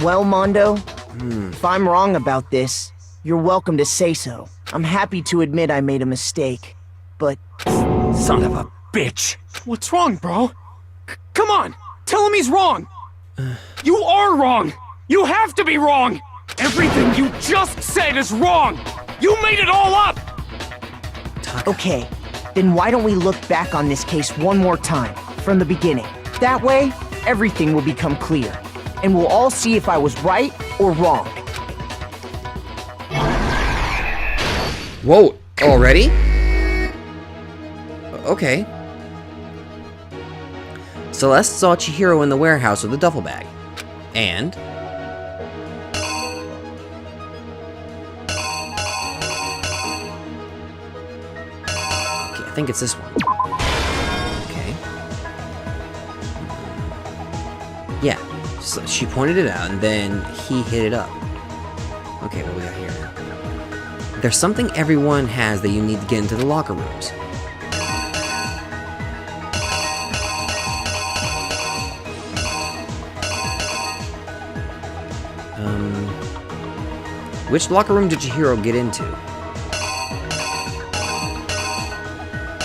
G: Well, Mondo, if I'm wrong about this, you're welcome to say so. I'm happy to admit I made a mistake, but...
J: Son of a bitch!
D: What's wrong, bro? Come on! Tell him he's wrong! You are wrong! You have to be wrong! Everything you just said is wrong! You made it all up!
G: Okay, then why don't we look back on this case one more time, from the beginning? That way, everything will become clear, and we'll all see if I was right or wrong.
A: Whoa, already? Okay. Celeste saw Chihiro in the warehouse with a duffel bag. And... okay, I think it's this one. Okay. Yeah, so she pointed it out and then he hit it up. Okay, what we got here? There's something everyone has that you need to get into the locker rooms. Which locker room did Chihiro get into?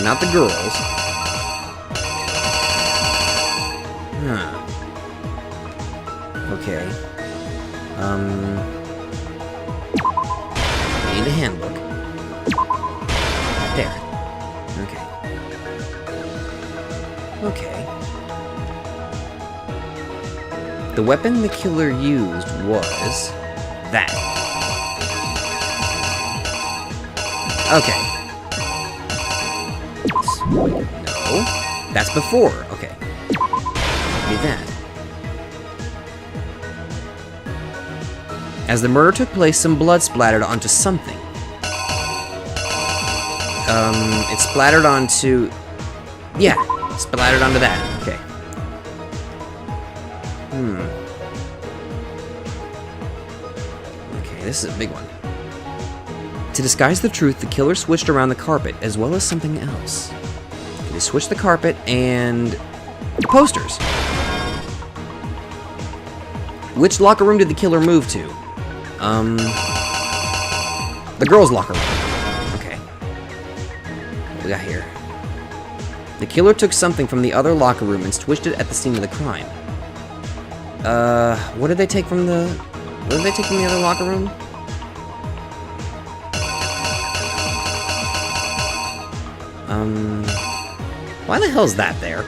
A: Not the girls. Huh. Okay. I need a handbook. There. Okay. Okay. The weapon the killer used was... that. Okay. No. That's before. Okay. Need that. As the murder took place, some blood splattered onto something. It splattered onto... Yeah, splattered onto that. Okay. Okay, this is a big one. To disguise the truth, the killer switched around the carpet, as well as something else. They switched the carpet and... the posters. Which locker room did the killer move to? The girls' locker room. Okay. What we got here? The killer took something from the other locker room and switched it at the scene of the crime. What did they take from the... what did they take from the other locker room? Why the hell is that there?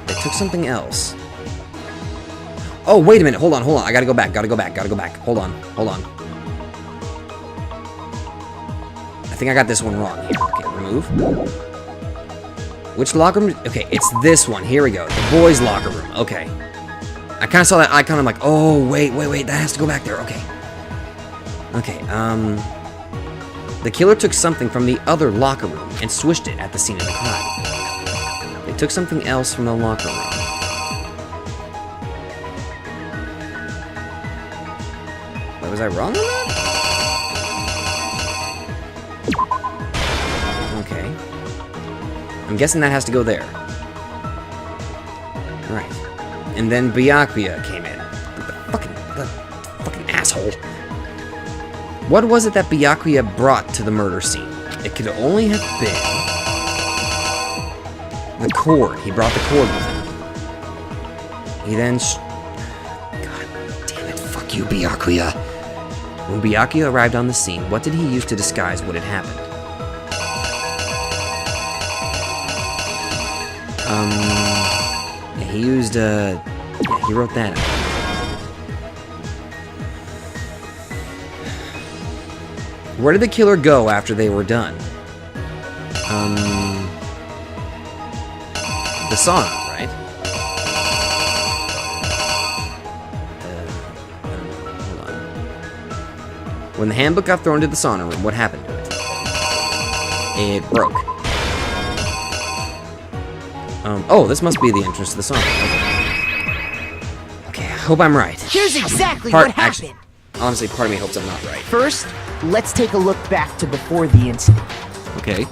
A: They took something else. Oh, wait a minute. Hold on. I gotta go back. Hold on. I think I got this one wrong here. Okay, remove. Which locker room? Okay, it's this one. Here we go. The boys' locker room. Okay. I kind of saw that icon. I'm like, oh, wait. That has to go back there. Okay. The killer took something from the other locker room and switched it at the scene of the crime. They took something else from the locker room. Wait, was I wrong on that? Okay. I'm guessing that has to go there. Right. And then Byakuya came in. The fucking asshole. What was it that Byakuya brought to the murder scene? It could only have been... the cord. He brought the cord with him. He then... God damn it. Fuck you, Byakuya. When Byakuya arrived on the scene, what did he use to disguise what had happened? Yeah, he used, yeah, he wrote that out. Where did the killer go after they were done? The sauna, right? Hold on. When the handbook got thrown into the sauna room, what happened to it? It broke. Oh, this must be the entrance to the sauna. Okay, I hope I'm right.
G: Here's exactly what happened.
A: Actually, honestly, part of me hopes I'm not right.
G: First, let's take a look back to before the incident.
A: Okay.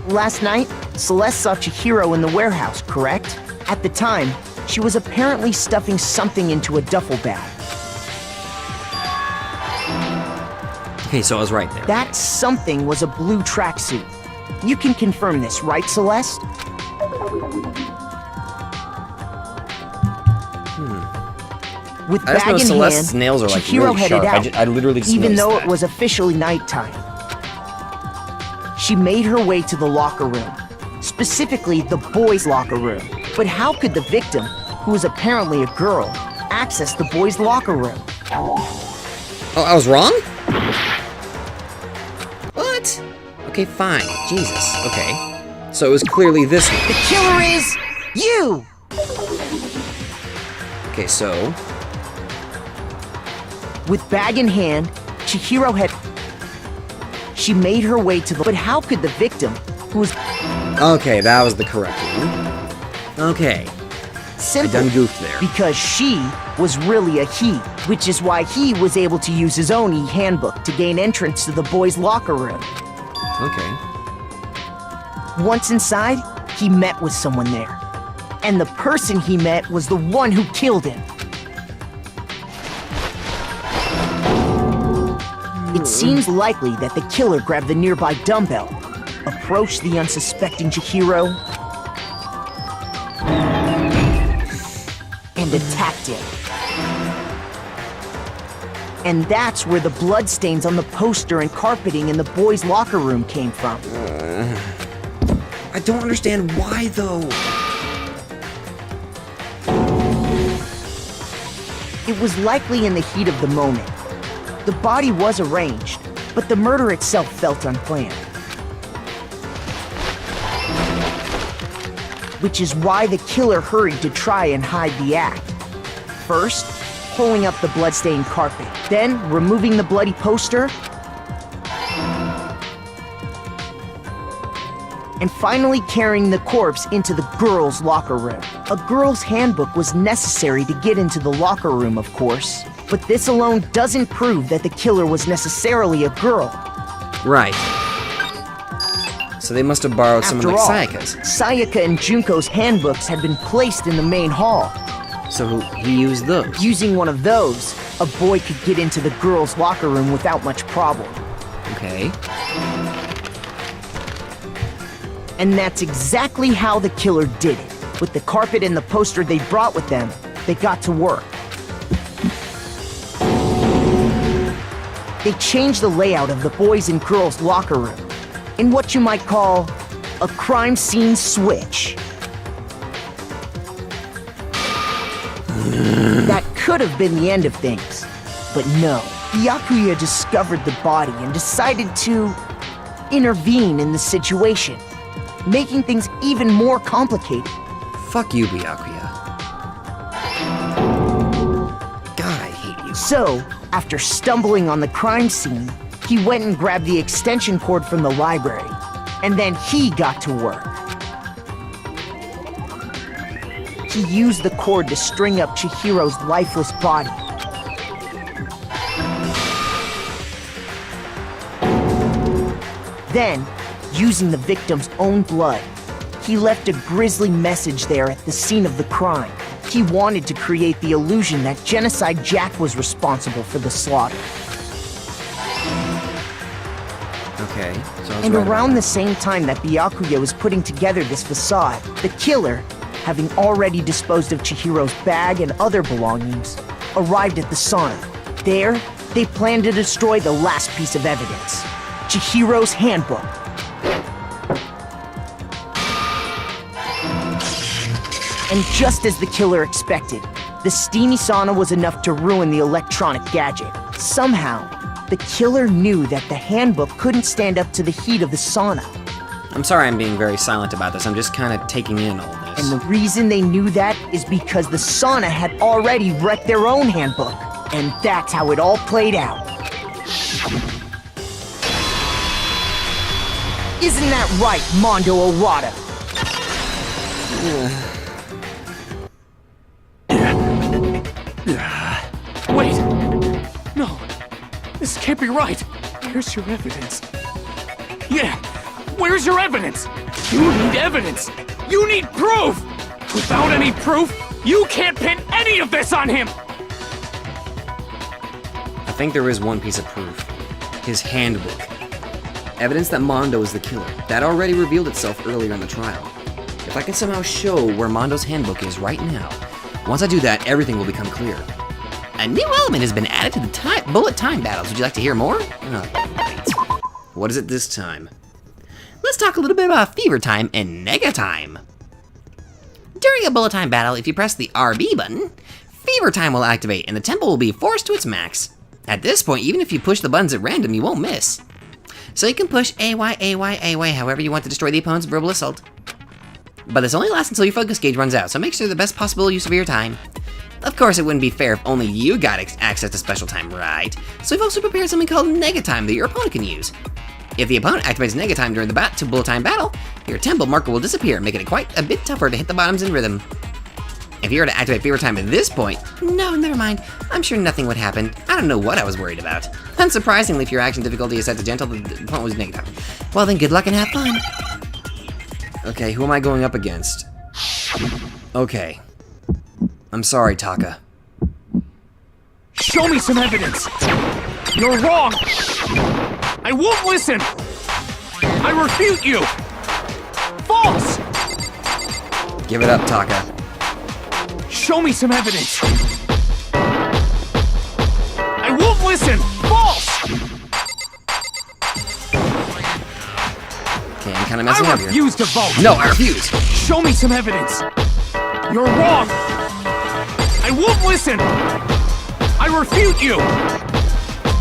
G: Last night, Celeste saw Chihiro in the warehouse, correct? At the time, she was apparently stuffing something into a duffel bag.
A: Okay, so I was right there.
G: That something was a blue tracksuit. You can confirm this, right, Celeste? With
A: I just
G: bag
A: know
G: in
A: Celeste's
G: hand,
A: nails are like
G: Chihiro
A: really
G: headed
A: sharp.
G: out,
A: I literally just
G: even
A: noticed
G: though
A: that.
G: it was officially nighttime. She made her way to the locker room, specifically the boys' locker room. But how could the victim, who was apparently a girl, access the boys' locker room?
A: Oh, I was wrong? What? Okay, fine. Jesus. Okay. So it was clearly this one.
G: The killer is you!
A: Okay, so...
G: With bag in hand, Chihiro had... She made her way to the... But how could the victim, who was...
A: Okay, that was the correct one. Okay.
G: Simple.
A: I done goofed there.
G: Because she was really a he, which is why he was able to use his own e-handbook to gain entrance to the boys' locker room.
A: Okay.
G: Once inside, he met with someone there. And the person he met was the one who killed him. It seems likely that the killer grabbed the nearby dumbbell, approached the unsuspecting Chihiro, and attacked him. And that's where the bloodstains on the poster and carpeting in the boys' locker room came from.
A: I don't understand why, though.
G: It was likely in the heat of the moment. The body was arranged, but the murder itself felt unplanned. Which is why the killer hurried to try and hide the act. First, pulling up the bloodstained carpet, then removing the bloody poster, and finally carrying the corpse into the girls' locker room. A girl's handbook was necessary to get into the locker room, of course, but this alone doesn't prove that the killer was necessarily a girl.
A: Right. So they must have borrowed someone like Sayaka's.
G: Sayaka and Junko's handbooks had been placed in the main hall.
A: So he used those.
G: Using one of those, a boy could get into the girls' locker room without much problem.
A: Okay.
G: And that's exactly how the killer did it. With the carpet and the poster they brought with them, they got to work. They changed the layout of the boys' and girls' locker room in what you might call a crime scene switch. That could have been the end of things, but no. Byakuya discovered the body and decided to intervene in the situation, making things even more complicated.
A: Fuck you, Byakuya. God, I hate you.
G: So, after stumbling on the crime scene, he went and grabbed the extension cord from the library, and then he got to work. He used the cord to string up Chihiro's lifeless body. Then, using the victim's own blood, he left a grisly message there at the scene of the crime. He wanted to create the illusion that Genocide Jack was responsible for the slaughter.
A: Okay, so
G: and around the same time that Byakuya was putting together this facade, the killer, having already disposed of Chihiro's bag and other belongings, arrived at the sauna. There, they planned to destroy the last piece of evidence, Chihiro's handbook. And just as the killer expected, the steamy sauna was enough to ruin the electronic gadget. Somehow, the killer knew that the handbook couldn't stand up to the heat of the sauna.
A: I'm sorry I'm being very silent about this. I'm just kind of taking in all this.
G: And the reason they knew that is because the sauna had already wrecked their own handbook. And that's how it all played out. Isn't that right, Mondo Arata?
D: Wait! No, this can't be right. Where's your evidence? Yeah, where's your evidence? You need evidence! You need proof! Without any proof, you can't pin any of this on him!
A: I think there is one piece of proof. His handbook. Evidence that Mondo is the killer. That already revealed itself earlier in the trial. If I can somehow show where Mondo's handbook is right now, once I do that, everything will become clear. A new element has been added to the bullet time battles. Would you like to hear more? Oh, great. What is it this time? Let's talk a little bit about Fever Time and Nega Time. During a bullet time battle, if you press the RB button, Fever Time will activate and the tempo will be forced to its max. At this point, even if you push the buttons at random, you won't miss. So you can push AY however you want to destroy the opponent's verbal assault. But this only lasts until your focus gauge runs out, so make sure the best possible use of your time. Of course, it wouldn't be fair if only you got access to special time, right? So we've also prepared something called Nega Time that your opponent can use. If the opponent activates Nega Time during the bullet time battle, your tempo marker will disappear, making it quite a bit tougher to hit the bottoms in rhythm. If you were to activate Fever Time at this point, no, never mind. I'm sure nothing would happen. I don't know what I was worried about. Unsurprisingly, if your action difficulty is set to gentle, the opponent was Nega Time. Well then, good luck and have fun. Okay, who am I going up against? Okay. I'm sorry, Taka.
D: Show me some evidence! You're wrong! I won't listen! I refute you! False!
A: Give it up, Taka.
D: Show me some evidence! I won't listen! False!
A: Okay, I'm kind of messing up here.
D: I refuse to vote!
A: No, I refuse!
D: Show me some evidence! You're wrong! I won't listen! I refute you!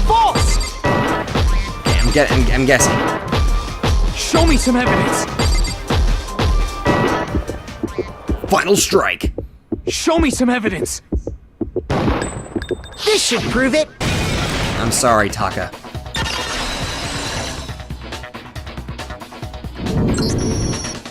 D: False!
A: Okay, I'm guessing.
D: Show me some evidence!
A: Final strike!
D: Show me some evidence!
G: This should prove it.
A: I'm sorry, Taka.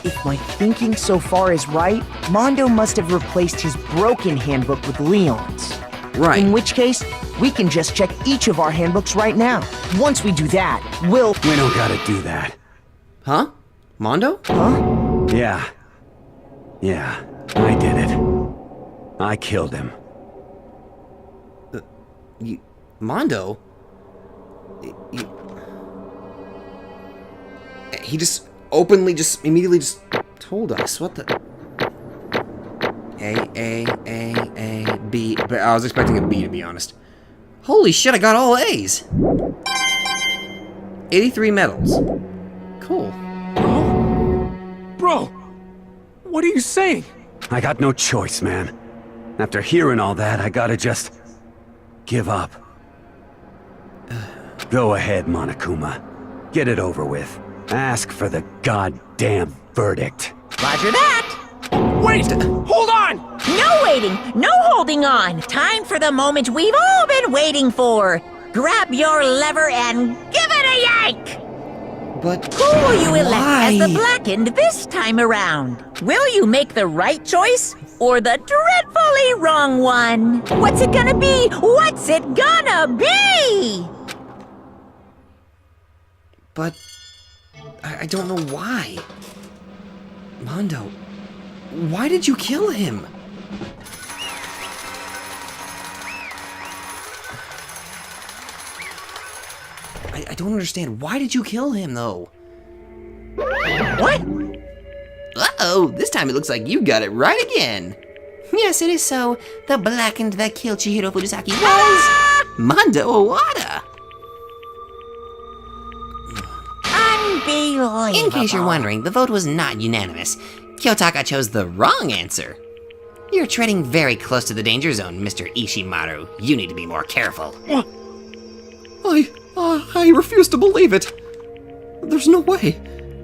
G: If my thinking so far is right, Mondo must have replaced his broken handbook with Leon's.
A: Right.
G: In which case, we can just check each of our handbooks right now. Once we do that, we'll...
J: We don't gotta do that.
A: Huh? Mondo?
G: Huh?
J: Yeah. Yeah, I did it. I killed him.
A: Mondo? He just openly, immediately told us. What the? A, B. But I was expecting a B, to be honest. Holy shit, I got all A's. 83 medals. Cool.
D: Bro, what are you saying?
J: I got no choice, man. After hearing all that, I gotta just... give up. Go ahead, Monokuma. Get it over with. Ask for the goddamn verdict.
B: Roger that!
D: Wait! Hold on!
B: No waiting! No holding on! Time for the moment we've all been waiting for! Grab your lever and give it a yank!
A: But
B: who will you elect
A: why?
B: as the Blackened this time around? Will you make the right choice or the dreadfully wrong one? What's it gonna be? What's it gonna be?
A: But I don't know why. Mondo, why did you kill him? I don't understand. Why did you kill him, though?
B: What?
A: Uh-oh, this time it looks like you got it right again. Yes, it is so. The Blackened that killed Chihiro Fujisaki was Mondo Owada.
B: Unbelievable.
A: In case you're wondering, the vote was not unanimous. Kyotaka chose the wrong answer. You're treading very close to the danger zone, Mr. Ishimaru. You need to be more careful.
E: I refuse to believe it. There's no way.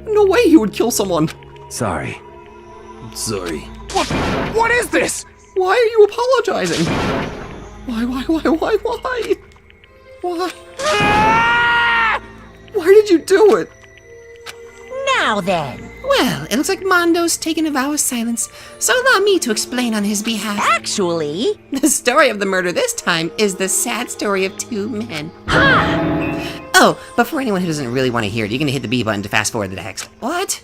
E: No way he would kill someone.
J: Sorry.
E: Sorry.
D: What is this?
E: Why are you apologizing? Why? Why did you do it?
B: Now then.
A: Well, it looks like Mondo's taken a vow of silence, so allow me to explain on his behalf.
B: Actually,
A: the story of the murder this time is the sad story of two men. Ha! Oh, but for anyone who doesn't really want to hear it, you can hit the B button to fast forward the text. What?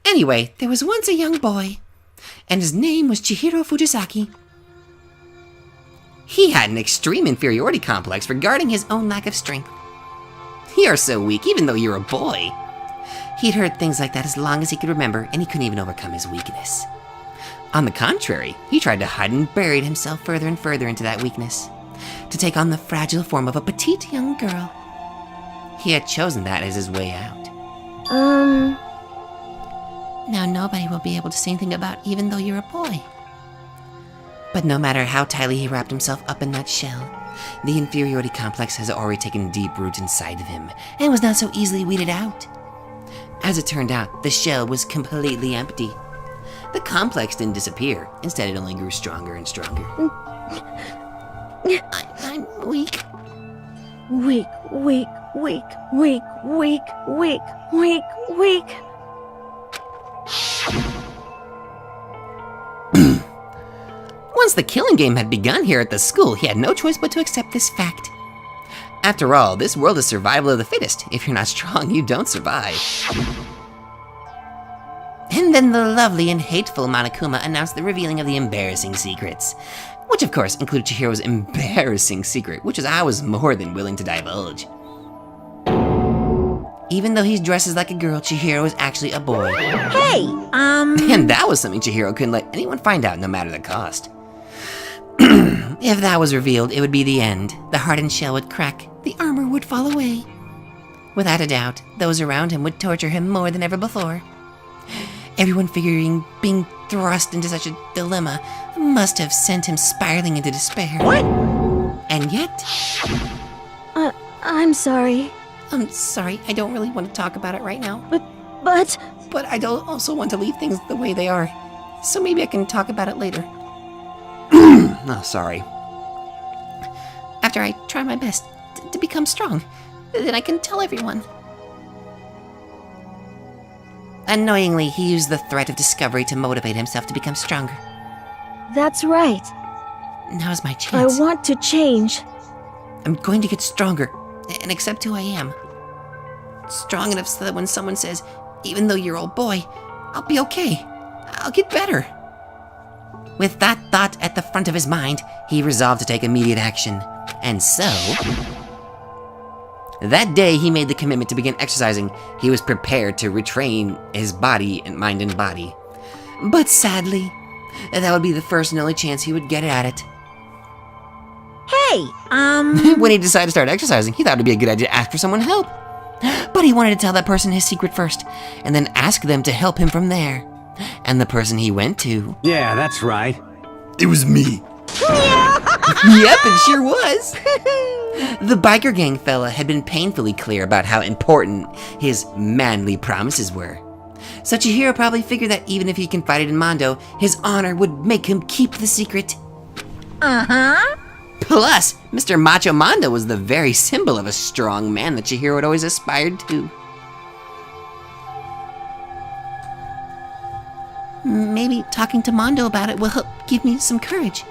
A: Anyway, there was once a young boy, and his name was Chihiro Fujisaki. He had an extreme inferiority complex regarding his own lack of strength. You're so weak, even though you're a boy. He'd heard things like that as long as he could remember, and he couldn't even overcome his weakness. On the contrary, he tried to hide and buried himself further and further into that weakness, to take on the fragile form of a petite young girl. He had chosen that as his way out. Now nobody will be able to say anything about even though you're a boy. But no matter how tightly he wrapped himself up in that shell, the inferiority complex has already taken deep root inside of him, and was not so easily weeded out. As it turned out, the shell was completely empty. The complex didn't disappear. Instead, it only grew stronger and stronger. I'm weak.
F: Weak.
A: Once the killing game had begun here at the school, he had no choice but to accept this fact. After all, this world is survival of the fittest. If you're not strong, you don't survive. And then the lovely and hateful Monokuma announced the revealing of the embarrassing secrets. Which of course included Chihiro's embarrassing secret, which I was more than willing to divulge. Even though he dresses like a girl, Chihiro is actually a boy.
B: Hey,
A: And that was something Chihiro couldn't let anyone find out, no matter the cost. If that was revealed, it would be the end. The hardened shell would crack, the armor would fall away. Without a doubt, those around him would torture him more than ever before. Everyone figuring being thrust into such a dilemma must have sent him spiraling into despair.
B: What?
A: And yet...
F: I'm sorry.
A: I'm sorry, I don't really want to talk about it right now.
F: But
A: I don't also want to leave things the way they are. So maybe I can talk about it later. Oh, sorry.
B: After I try my best to become strong, then I can tell everyone. Annoyingly, he used the threat of discovery to motivate himself to become stronger.
F: That's right.
B: Now's my chance.
F: I want to change.
B: I'm going to get stronger and accept who I am. Strong enough so that when someone says, even though you're old boy, I'll be okay. I'll get better. With that thought at the front of his mind, he resolved to take immediate action. And so... that day he made the commitment to begin exercising. He was prepared to retrain his body and mind and body. But sadly, that would be the first and only chance he would get at it. Hey, when he decided to start exercising, he thought it would be a good idea to ask for someone help. But he wanted to tell that person his secret first, and then ask them to help him from there. And the person he went to...
J: Yeah, that's right.
E: It was me.
B: Yep, it sure was. The biker gang fella had been painfully clear about how important his manly promises were. So Chihiro probably figured that even if he confided in Mondo, his honor would make him keep the secret.
H: Uh-huh.
B: Plus, Mr. Macho Mondo was the very symbol of a strong man that Chihiro had always aspired to. Maybe talking to Mondo about it will help give me some courage.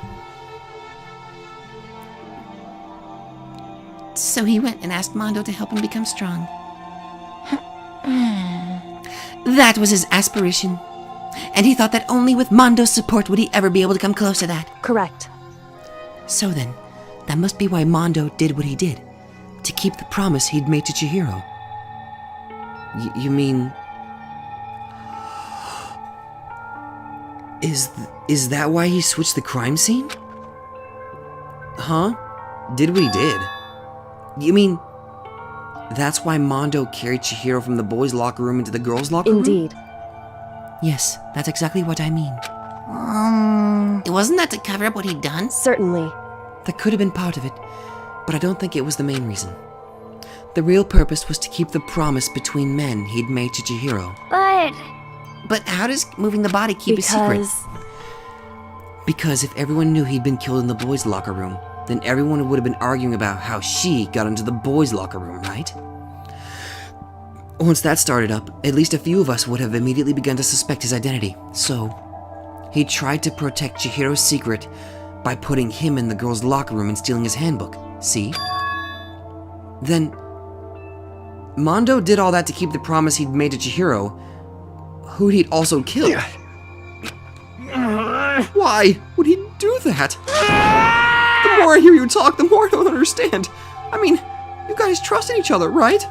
B: So he went and asked Mondo to help him become strong. That was his aspiration. And he thought that only with Mondo's support would he ever be able to come close to that.
F: Correct.
A: So then, that must be why Mondo did what he did. To keep the promise he'd made to Chihiro. You mean... Is that why he switched the crime scene? Huh? Did what he did? You mean... that's why Mondo carried Chihiro from the boys' locker room into the girls' locker room?
F: Indeed.
A: Yes, that's exactly what I mean.
B: Wasn't that to cover up what he'd done?
F: Certainly.
A: That could have been part of it, but I don't think it was the main reason. The real purpose was to keep the promise between men he'd made to Chihiro.
B: But how does moving the body keep a secret?
A: Because if everyone knew he'd been killed in the boys' locker room, then everyone would have been arguing about how she got into the boys' locker room, right? Once that started up, at least a few of us would have immediately begun to suspect his identity. So, he tried to protect Chihiro's secret by putting him in the girls' locker room and stealing his handbook. See? Then, Mondo did all that to keep the promise he'd made to Chihiro, who he'd also killed. Why would he do that? The more I hear you talk, the more I don't understand. I mean, you guys trust in each other, right?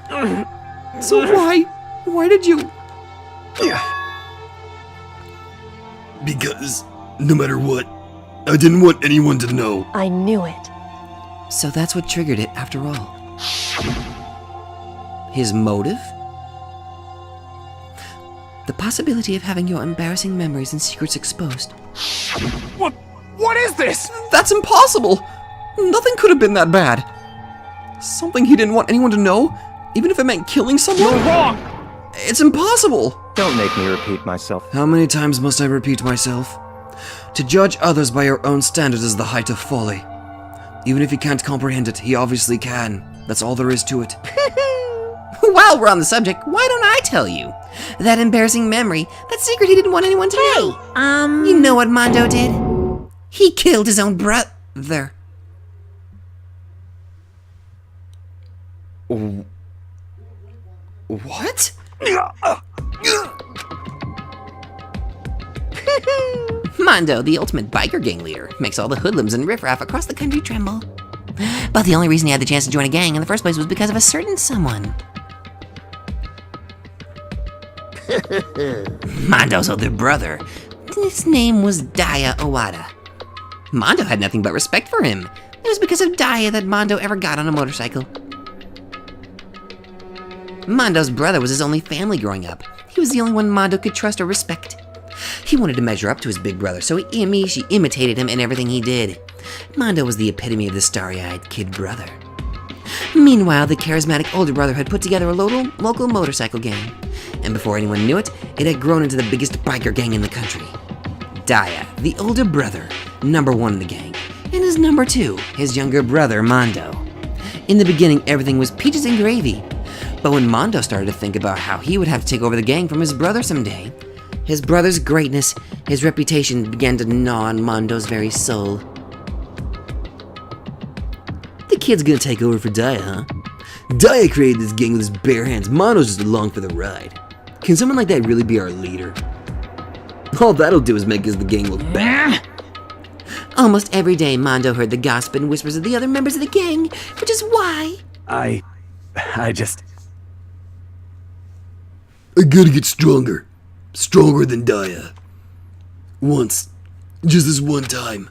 A: So why did you...
E: Because, no matter what, I didn't want anyone to know.
F: I knew it.
A: So that's what triggered it, after all. His motive? The possibility of having your embarrassing memories and secrets exposed.
D: What is this?
A: That's impossible! Nothing could have been that bad. Something he didn't want anyone to know, even if it meant killing someone?
D: You're wrong!
A: It's impossible!
I: Don't make me repeat myself.
A: How many times must I repeat myself? To judge others by your own standards is the height of folly. Even if he can't comprehend it, he obviously can. That's all there is to it.
B: While we're on the subject, why don't I tell you? That embarrassing memory, that secret he didn't want anyone to know. You know what Mondo did? He killed his own brother.
A: What?
B: Mondo, the ultimate biker gang leader, makes all the hoodlums and riffraff across the country tremble. But the only reason he had the chance to join a gang in the first place was because of a certain someone. Mondo's older brother. His name was Daya Owada. Mondo had nothing but respect for him. It was because of Daya that Mondo ever got on a motorcycle. Mondo's brother was his only family growing up. He was the only one Mondo could trust or respect. He wanted to measure up to his big brother, so he imitated him in everything he did. Mondo was the epitome of the starry-eyed kid brother. Meanwhile, the charismatic older brother had put together a local motorcycle gang. And before anyone knew it, it had grown into the biggest biker gang in the country. Daya, the older brother, #1 in the gang.
A: And his number 2, his younger brother, Mondo. In the beginning, everything was peaches and gravy. But when Mondo started to think about how he would have to take over the gang from his brother someday, his brother's greatness, his reputation began to gnaw on Mondo's very soul. The kid's gonna take over for Daya, huh? Daya created this gang with his bare hands. Mondo's just along for the ride. Can someone like that really be our leader? All that'll do is make us the gang look bad. Almost every day, Mondo heard the gossip and whispers of the other members of the gang, which is why... I gotta get stronger. Stronger than Daya. Once. Just this one time.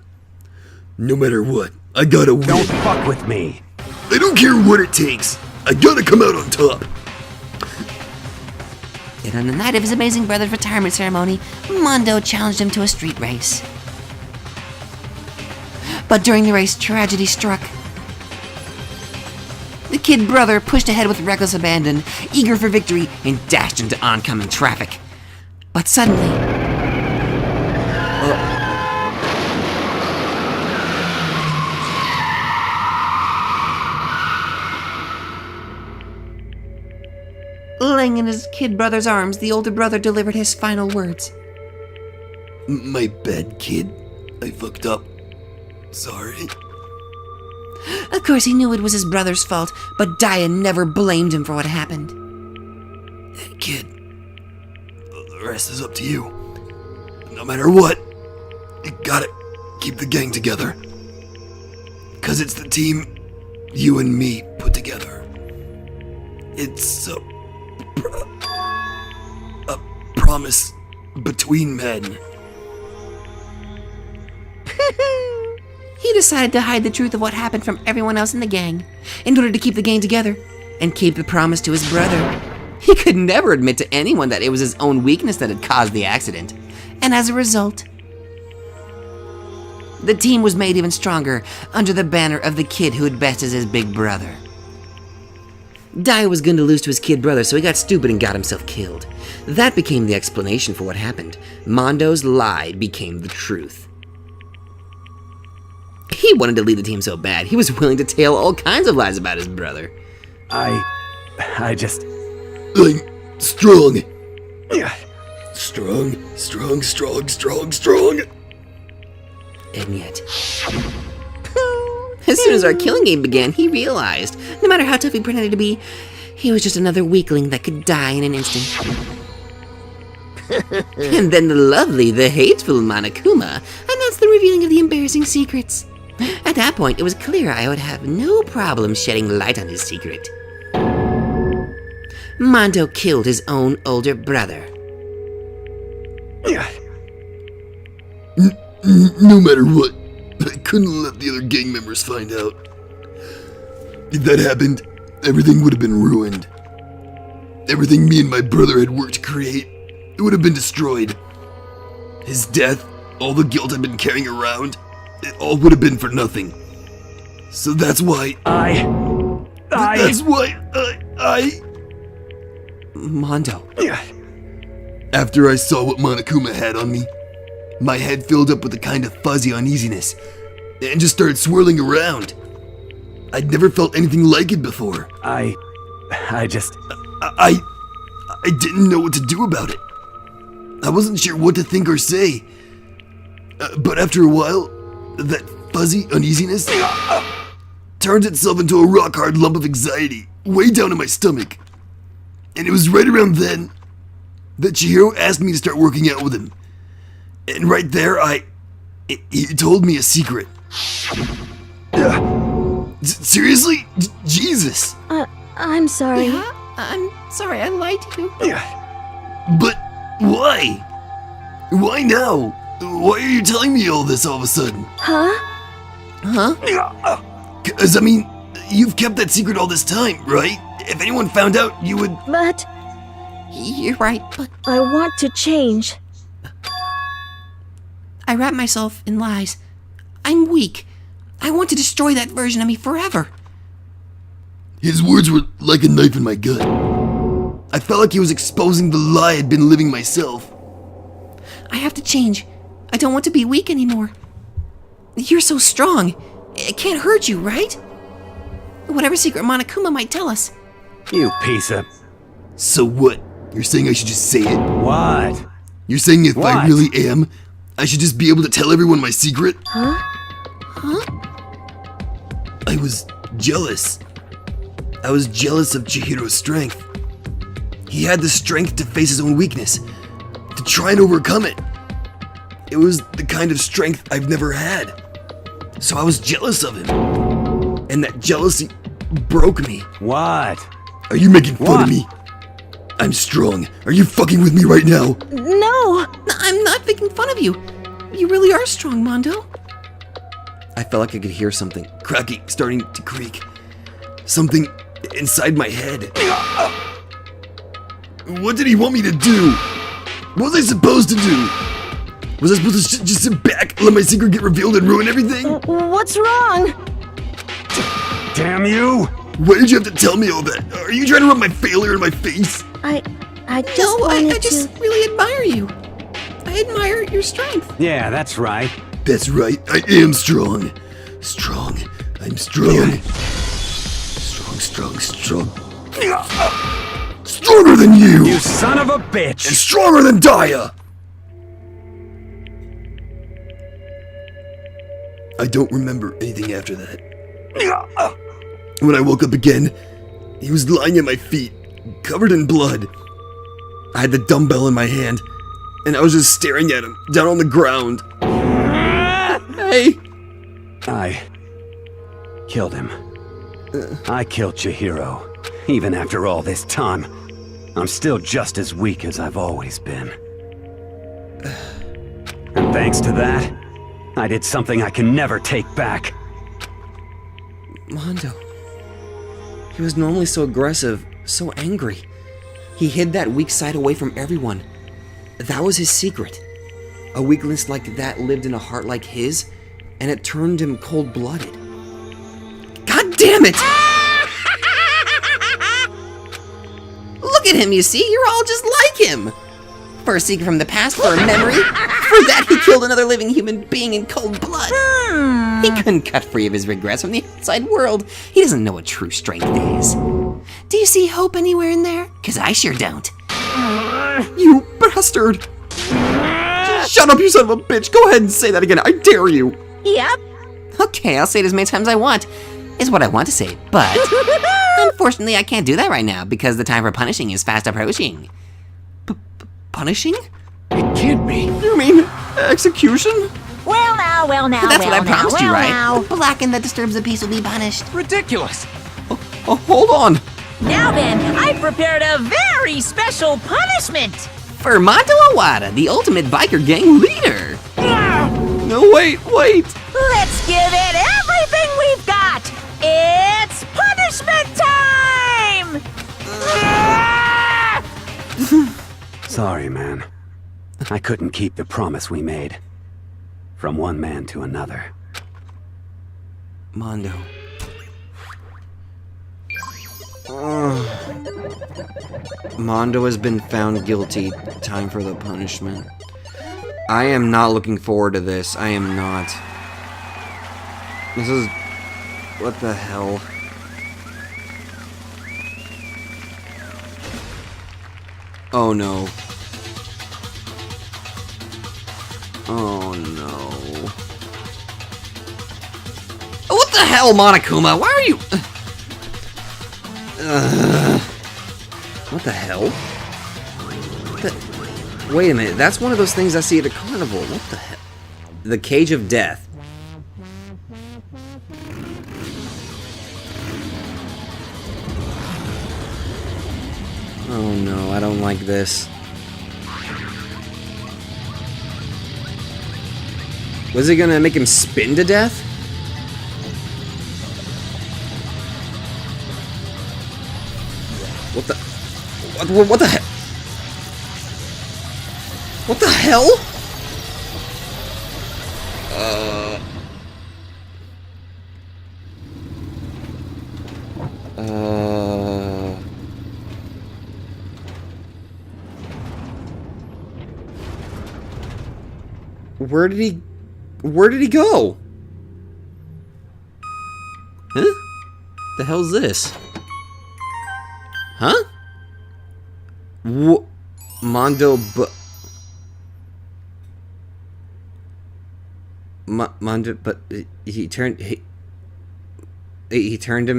A: No matter what, I gotta win.
J: Don't fuck with me.
A: I don't care what it takes. I gotta come out on top. Yet on the night of his amazing brother's retirement ceremony, Mondo challenged him to a street race. But during the race, tragedy struck. The kid brother pushed ahead with reckless abandon, eager for victory, and dashed into oncoming traffic. But suddenly... Laying in his kid brother's arms, the older brother delivered his final words. My bad, kid. I fucked up. Sorry. Of course, he knew it was his brother's fault, but Daya never blamed him for what happened. Hey, kid. The rest is up to you. No matter what, you gotta keep the gang together. 'Cause it's the team you and me put together. It's a promise between men. He decided to hide the truth of what happened from everyone else in the gang in order to keep the gang together and keep the promise to his brother. He could never admit to anyone that it was his own weakness that had caused the accident, and as a result, the team was made even stronger under the banner of the kid who had best as his big brother. Daya was going to lose to his kid brother, so he got stupid and got himself killed. That became the explanation for what happened. Mondo's lie became the truth. He wanted to lead the team so bad, he was willing to tell all kinds of lies about his brother. I'm strong. Strong. And yet... As soon as our killing game began, he realized, no matter how tough he pretended to be, he was just another weakling that could die in an instant. And then the lovely, the hateful Monokuma announced the revealing of the embarrassing secrets. At that point, it was clear I would have no problem shedding light on his secret. Mondo killed his own older brother. No matter what, I couldn't let the other gang members find out. If that happened, everything would have been ruined. Everything me and my brother had worked to create, it would have been destroyed. His death, all the guilt I've been carrying around, it all would have been for nothing. So that's why Mondo. After I saw what Monokuma had on me, my head filled up with a kind of fuzzy uneasiness and just started swirling around. I'd never felt anything like it before. I didn't know what to do about it. I wasn't sure what to think or say. But after a while, that fuzzy uneasiness turned itself into a rock-hard lump of anxiety way down in my stomach. And it was right around then that Chihiro asked me to start working out with him. And right there, he told me a secret. Seriously? Jesus!
H: I'm sorry.
A: Yeah, I'm sorry I lied to you. But why? Why now? Why are you telling me all this all of a sudden?
H: Huh?
A: 'Cause, I mean, you've kept that secret all this time, right? If anyone found out, you would...
H: But...
A: You're right, but...
H: I want to change.
A: I wrap myself in lies. I'm weak. I want to destroy that version of me forever. His words were like a knife in my gut. I felt like he was exposing the lie I'd been living myself. I have to change. I don't want to be weak anymore.
P: You're so strong. It can't hurt you, right? Whatever secret Monokuma might tell us.
J: You piece of...
E: So what? You're saying I should just say it?
J: What?
E: You're saying if
J: What?
E: I really am, I should just be able to tell everyone my secret?
P: Huh?
E: I was jealous. I was jealous of Chihiro's strength. He had the strength to face his own weakness, to try and overcome it. It was the kind of strength I've never had. So I was jealous of him. And that jealousy broke me.
J: What?
E: Are you making fun of me? I'm strong. Are you fucking with me right now?
P: No, I'm not making fun of you. You really are strong, Mondo.
E: I felt like I could hear something cracking, starting to creak. Something inside my head. What did he want me to do? What was I supposed to do? Was I supposed to just sit back, let my secret get revealed and ruin everything?
O: What's wrong?
J: Damn you!
E: Why did you have to tell me all that? Are you trying to rub my failure in my face?
H: I just
P: No, I
H: wanted
P: just
H: to...
P: really admire you. I admire your strength.
J: Yeah, that's right.
E: That's right, I am strong. Strong. I'm strong. Strong. Stronger than you!
J: You son of a bitch!
E: And stronger than Daya! I don't remember anything after that. When I woke up again, he was lying at my feet, covered in blood. I had the dumbbell in my hand, and I was just staring at him, down on the ground. Hey!
J: I killed him. I killed Chihiro. Even after all this time, I'm still just as weak as I've always been. And thanks to that, I did something I can never take back.
A: Mondo. He was normally so aggressive, so angry. He hid that weak side away from everyone. That was his secret. A weakness like that lived in a heart like his, and it turned him cold-blooded. God damn it!
P: Look at him, you see? You're all just like him. For a secret from the past, for a memory. For that, he killed another living human being in cold blood. He couldn't cut free of his regrets from the outside world. He doesn't know what true strength is. Do you see hope anywhere in there? Because I sure don't.
A: You bastard! Shut up, you son of a bitch! Go ahead and say that again, I dare you!
P: Yep. Okay, I'll say it as many times as I want. Is what I want to say, but unfortunately I can't do that right now because the time for punishing is fast approaching.
A: Punishing?
D: It can't be.
A: You mean execution?
B: Well now.
P: That's what I promised you, right?
B: Now.
P: The blackened that disturbs the peace will be punished.
D: Ridiculous.
A: Oh, hold on.
B: Now then, I've prepared a very special punishment.
P: For Mondo Awada, the ultimate biker gang leader.
A: No, wait.
B: Let's give it everything we've got. It's punishment time!
J: Sorry, man. I couldn't keep the promise we made. From one man to another.
A: Mondo. Mondo has been found guilty. Time for the punishment. I am not looking forward to this. I am not. This is... what the hell? Oh no. Oh no.
P: What the hell, Monokuma? Why are you...
A: What the hell? Wait a minute, that's one of those things I see at a carnival. What the hell? The Cage of Death. Oh no, I don't like this. Was it gonna make him spin to death? What the... What the hell? What the hell? Where did he go? The hell's this? Huh? Mondo Mondo, but he turned him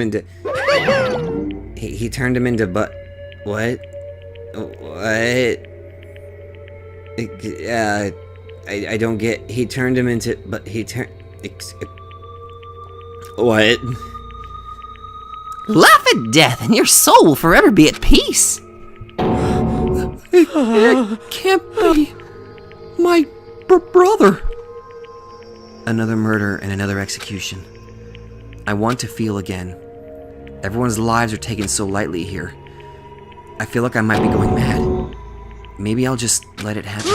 A: into he turned him into what? I don't get. He turned him into, but he turned. What?
P: Laugh at death, and your soul will forever be at peace.
E: It can't be my brother.
A: Another murder and another execution. I want to feel again. Everyone's lives are taken so lightly here. I feel like I might be going mad. Maybe I'll just let it happen.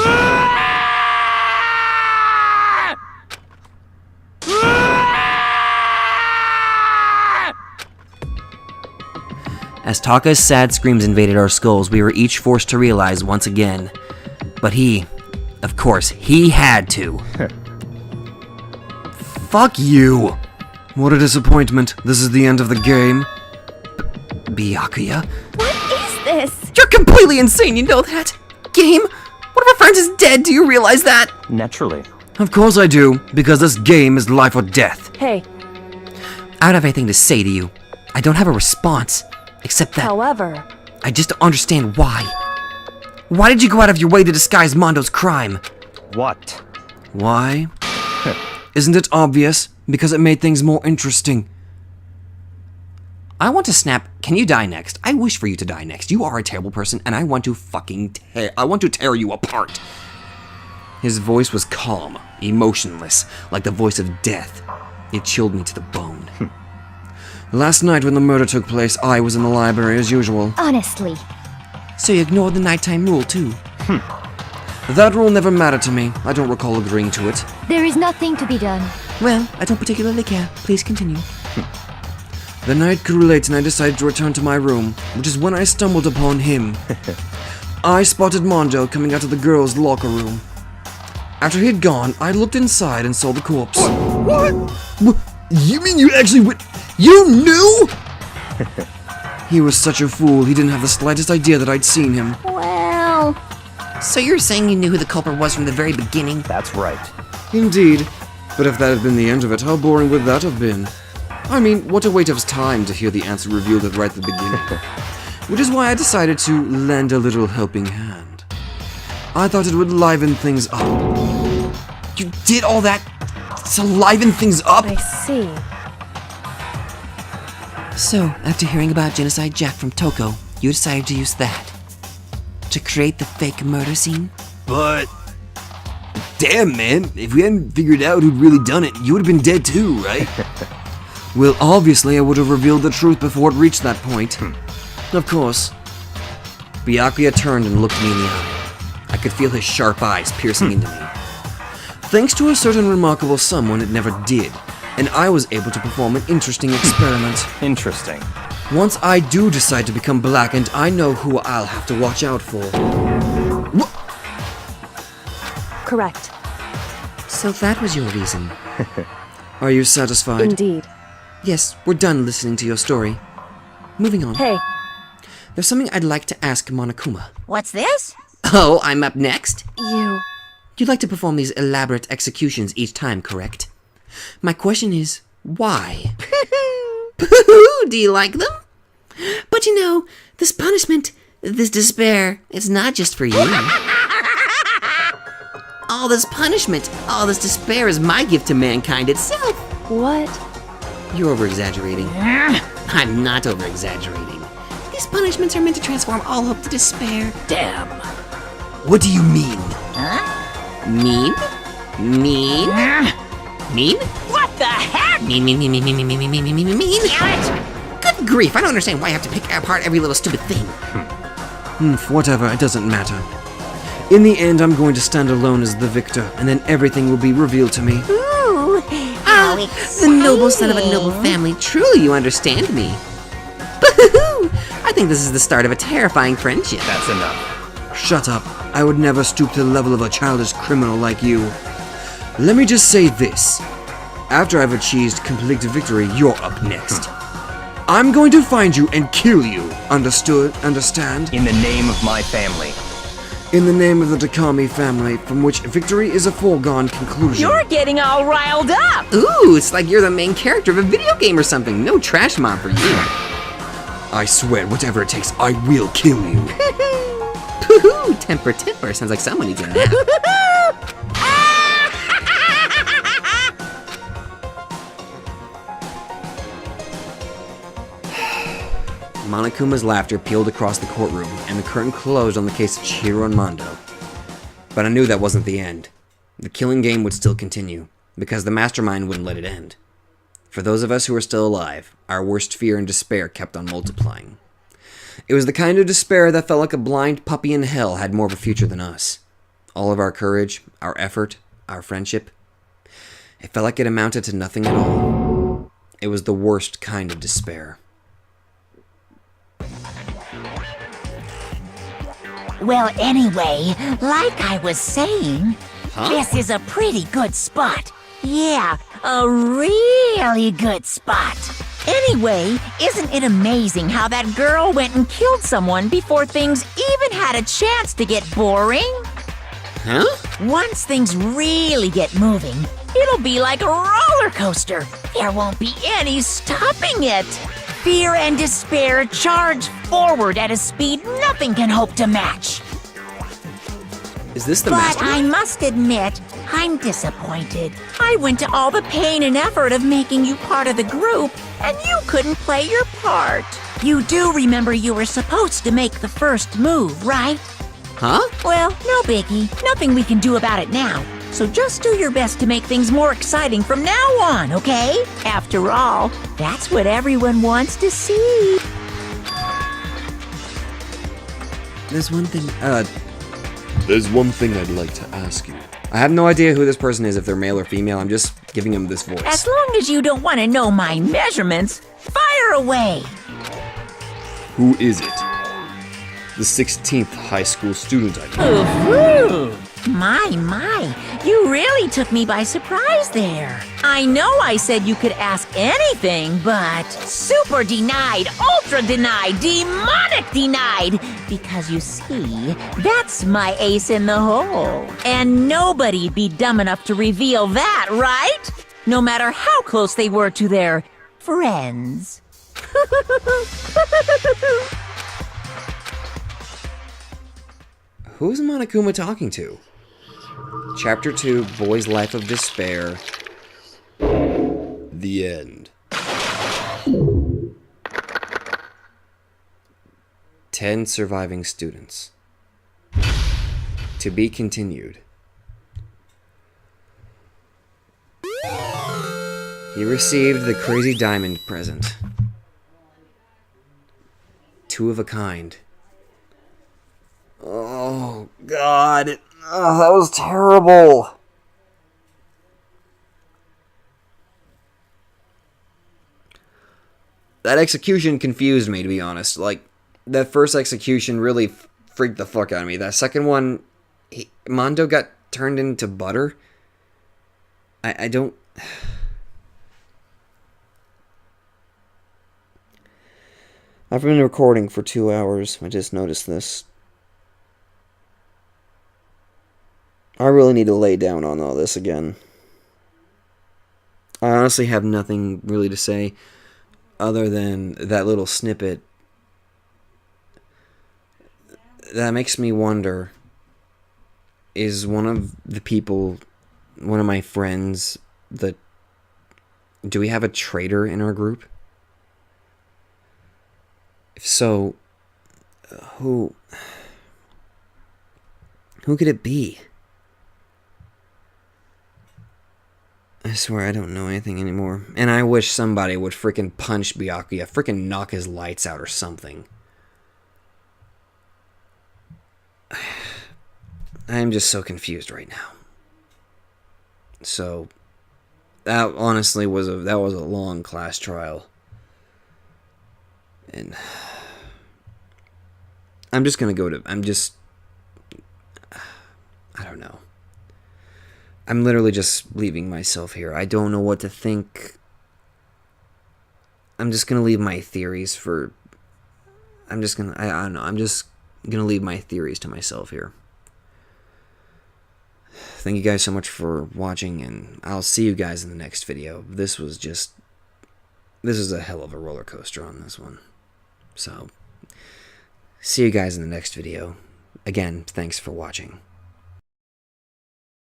A: As Taka's sad screams invaded our skulls, we were each forced to realize once again. But he, of course, he had to.
E: Fuck you! What a disappointment. This is the end of the game.
A: Byakuya?
H: What is this?
P: You're completely insane, you know that? Game? One of our friends is dead, do you realize that?
I: Naturally.
E: Of course I do, because this game is life or death.
F: Hey.
A: I don't have anything to say to you. I don't have a response, except that...
F: However...
A: I just don't understand why. Why did you go out of your way to disguise Mondo's crime?
I: What?
E: Why? Isn't it obvious? Because it made things more interesting.
A: I want to snap. Can you die next? I wish for you to die next. You are a terrible person, and I want to fucking tear you apart. His voice was calm, emotionless, like the voice of death. It chilled me to the bone.
E: Last night when the murder took place, I was in the library as usual.
L: Honestly.
A: So you ignored the nighttime rule, too?
E: That rule never mattered to me. I don't recall agreeing to it.
L: There is nothing to be done.
A: Well, I don't particularly care. Please continue.
E: The night grew late and I decided to return to my room, which is when I stumbled upon him. I spotted Mondo coming out of the girls' locker room. After he'd gone, I looked inside and saw the corpse.
J: What? You mean you actually went... You knew?!
E: He was such a fool, he didn't have the slightest idea that I'd seen him.
H: Well...
P: So you're saying you knew who the culprit was from the very beginning?
I: That's right.
E: Indeed. But if that had been the end of it, how boring would that have been? I mean, what a waste of time to hear the answer revealed right at the beginning. Which is why I decided to lend a little helping hand. I thought it would liven things up.
P: You did all that to liven things up?
F: I see.
P: So, after hearing about Genocide Jack from Toko, you decided to use that to create the fake murder scene?
E: But... damn, man. If we hadn't figured out who'd really done it, you would have been dead too, right? Well, obviously I would have revealed the truth before it reached that point. Of course.
A: Byakuya turned and looked me in the eye. I could feel his sharp eyes piercing into me.
E: Thanks to a certain remarkable someone, it never did, and I was able to perform an interesting experiment.
I: Interesting.
E: Once I do decide to become blackened, I know who I'll have to watch out for.
F: Correct.
A: So that was your reason.
E: Are you satisfied?
F: Indeed.
A: Yes, we're done listening to your story. Moving on.
F: Hey.
A: There's something I'd like to ask Monokuma.
B: What's this?
P: Oh, I'm up next?
A: You'd like to perform these elaborate executions each time, correct? My question is, why?
P: Do you like them? But you know, this punishment, this despair, it's not just for you. All this punishment, all this despair is my gift to mankind itself.
F: What?
A: You're over-exaggerating.
P: I'm not over-exaggerating. These punishments are meant to transform all hope to despair.
C: Damn.
E: What do you mean?
B: Huh?
P: Mean? Mean? Mean?
B: What the heck?
P: Mean.
B: Damn it!
P: Good grief, I don't understand why I have to pick apart every little stupid thing.
E: Whatever, it doesn't matter. In the end, I'm going to stand alone as the victor, and then everything will be revealed to me.
B: Ooh, how
P: the noble son of a noble family. Truly, you understand me. I think this is the start of a terrifying friendship.
I: That's enough.
E: Shut up. I would never stoop to the level of a childish criminal like you. Let me just say this. After I've achieved complete victory, you're up next. I'm going to find you and kill you. Understood? Understand?
I: In the name of my family.
E: In the name of the Takami family, from which victory is a foregone conclusion.
B: You're getting all riled up!
P: Ooh, it's like you're the main character of a video game or something. No trash mob for you.
E: I swear, whatever it takes, I will kill you.
P: Pooh, temper. Sounds like someone needs a nap.
A: Monokuma's laughter peeled across the courtroom, and the curtain closed on the case of Chihiro and Mondo. But I knew that wasn't the end. The killing game would still continue, because the mastermind wouldn't let it end. For those of us who were still alive, our worst fear and despair kept on multiplying. It was the kind of despair that felt like a blind puppy in hell had more of a future than us. All of our courage, our effort, our friendship. It felt like it amounted to nothing at all. It was the worst kind of despair.
B: Well, anyway, like I was saying, this is a pretty good spot. Yeah, a really good spot. Anyway, isn't it amazing how that girl went and killed someone before things even had a chance to get boring?
P: Huh?
B: Once things really get moving, it'll be like a roller coaster. There won't be any stopping it. Fear and despair charge forward at a speed nothing can hope to match.
A: Is this the
B: But
A: mastermind?
B: I must admit, I'm disappointed. I went to all the pain and effort of making you part of the group, and you couldn't play your part. You do remember you were supposed to make the first move, right?
P: Huh?
B: Well, no biggie. Nothing we can do about it now. So just do your best to make things more exciting from now on, okay? After all, that's what everyone wants to see.
A: There's one thing,
E: There's one thing I'd like to ask you.
A: I have no idea who this person is, if they're male or female. I'm just giving them this voice.
B: As long as you don't want to know my measurements, fire away.
E: Who is it? The 16th high school student I know.
B: Ooh-hoo. My, you really took me by surprise there. I know I said you could ask anything, but super denied, ultra denied, demonic denied. Because you see, that's my ace in the hole. And nobody'd be dumb enough to reveal that, right? No matter how close they were to their friends.
A: Who's Monokuma talking to? Chapter 2, Boy's Life of Despair.
E: The end.
A: 10 surviving students. To be continued. He received the Crazy Diamond present. 2 of a kind. Oh, God. Oh, that was terrible. That execution confused me, to be honest. Like, that first execution really freaked the fuck out of me. That second one, Mondo got turned into butter. I don't... I've been recording for 2 hours. I just noticed this. I really need to lay down on all this again. I honestly have nothing really to say other than that little snippet. That makes me wonder, is one of the people, one of my friends, do we have a traitor in our group? If so, who could it be? I swear I don't know anything anymore. And I wish somebody would freaking punch Byakuya, freaking knock his lights out or something. I am just so confused right now. So, that honestly was a long class trial. And I'm just gonna I don't know. I'm literally just leaving myself here. I don't know what to think. I'm just gonna leave my theories for. I don't know. I'm just gonna leave my theories to myself here. Thank you guys so much for watching, and I'll see you guys in the next video. This is a hell of a roller coaster on this one. So, see you guys in the next video. Again, thanks for watching.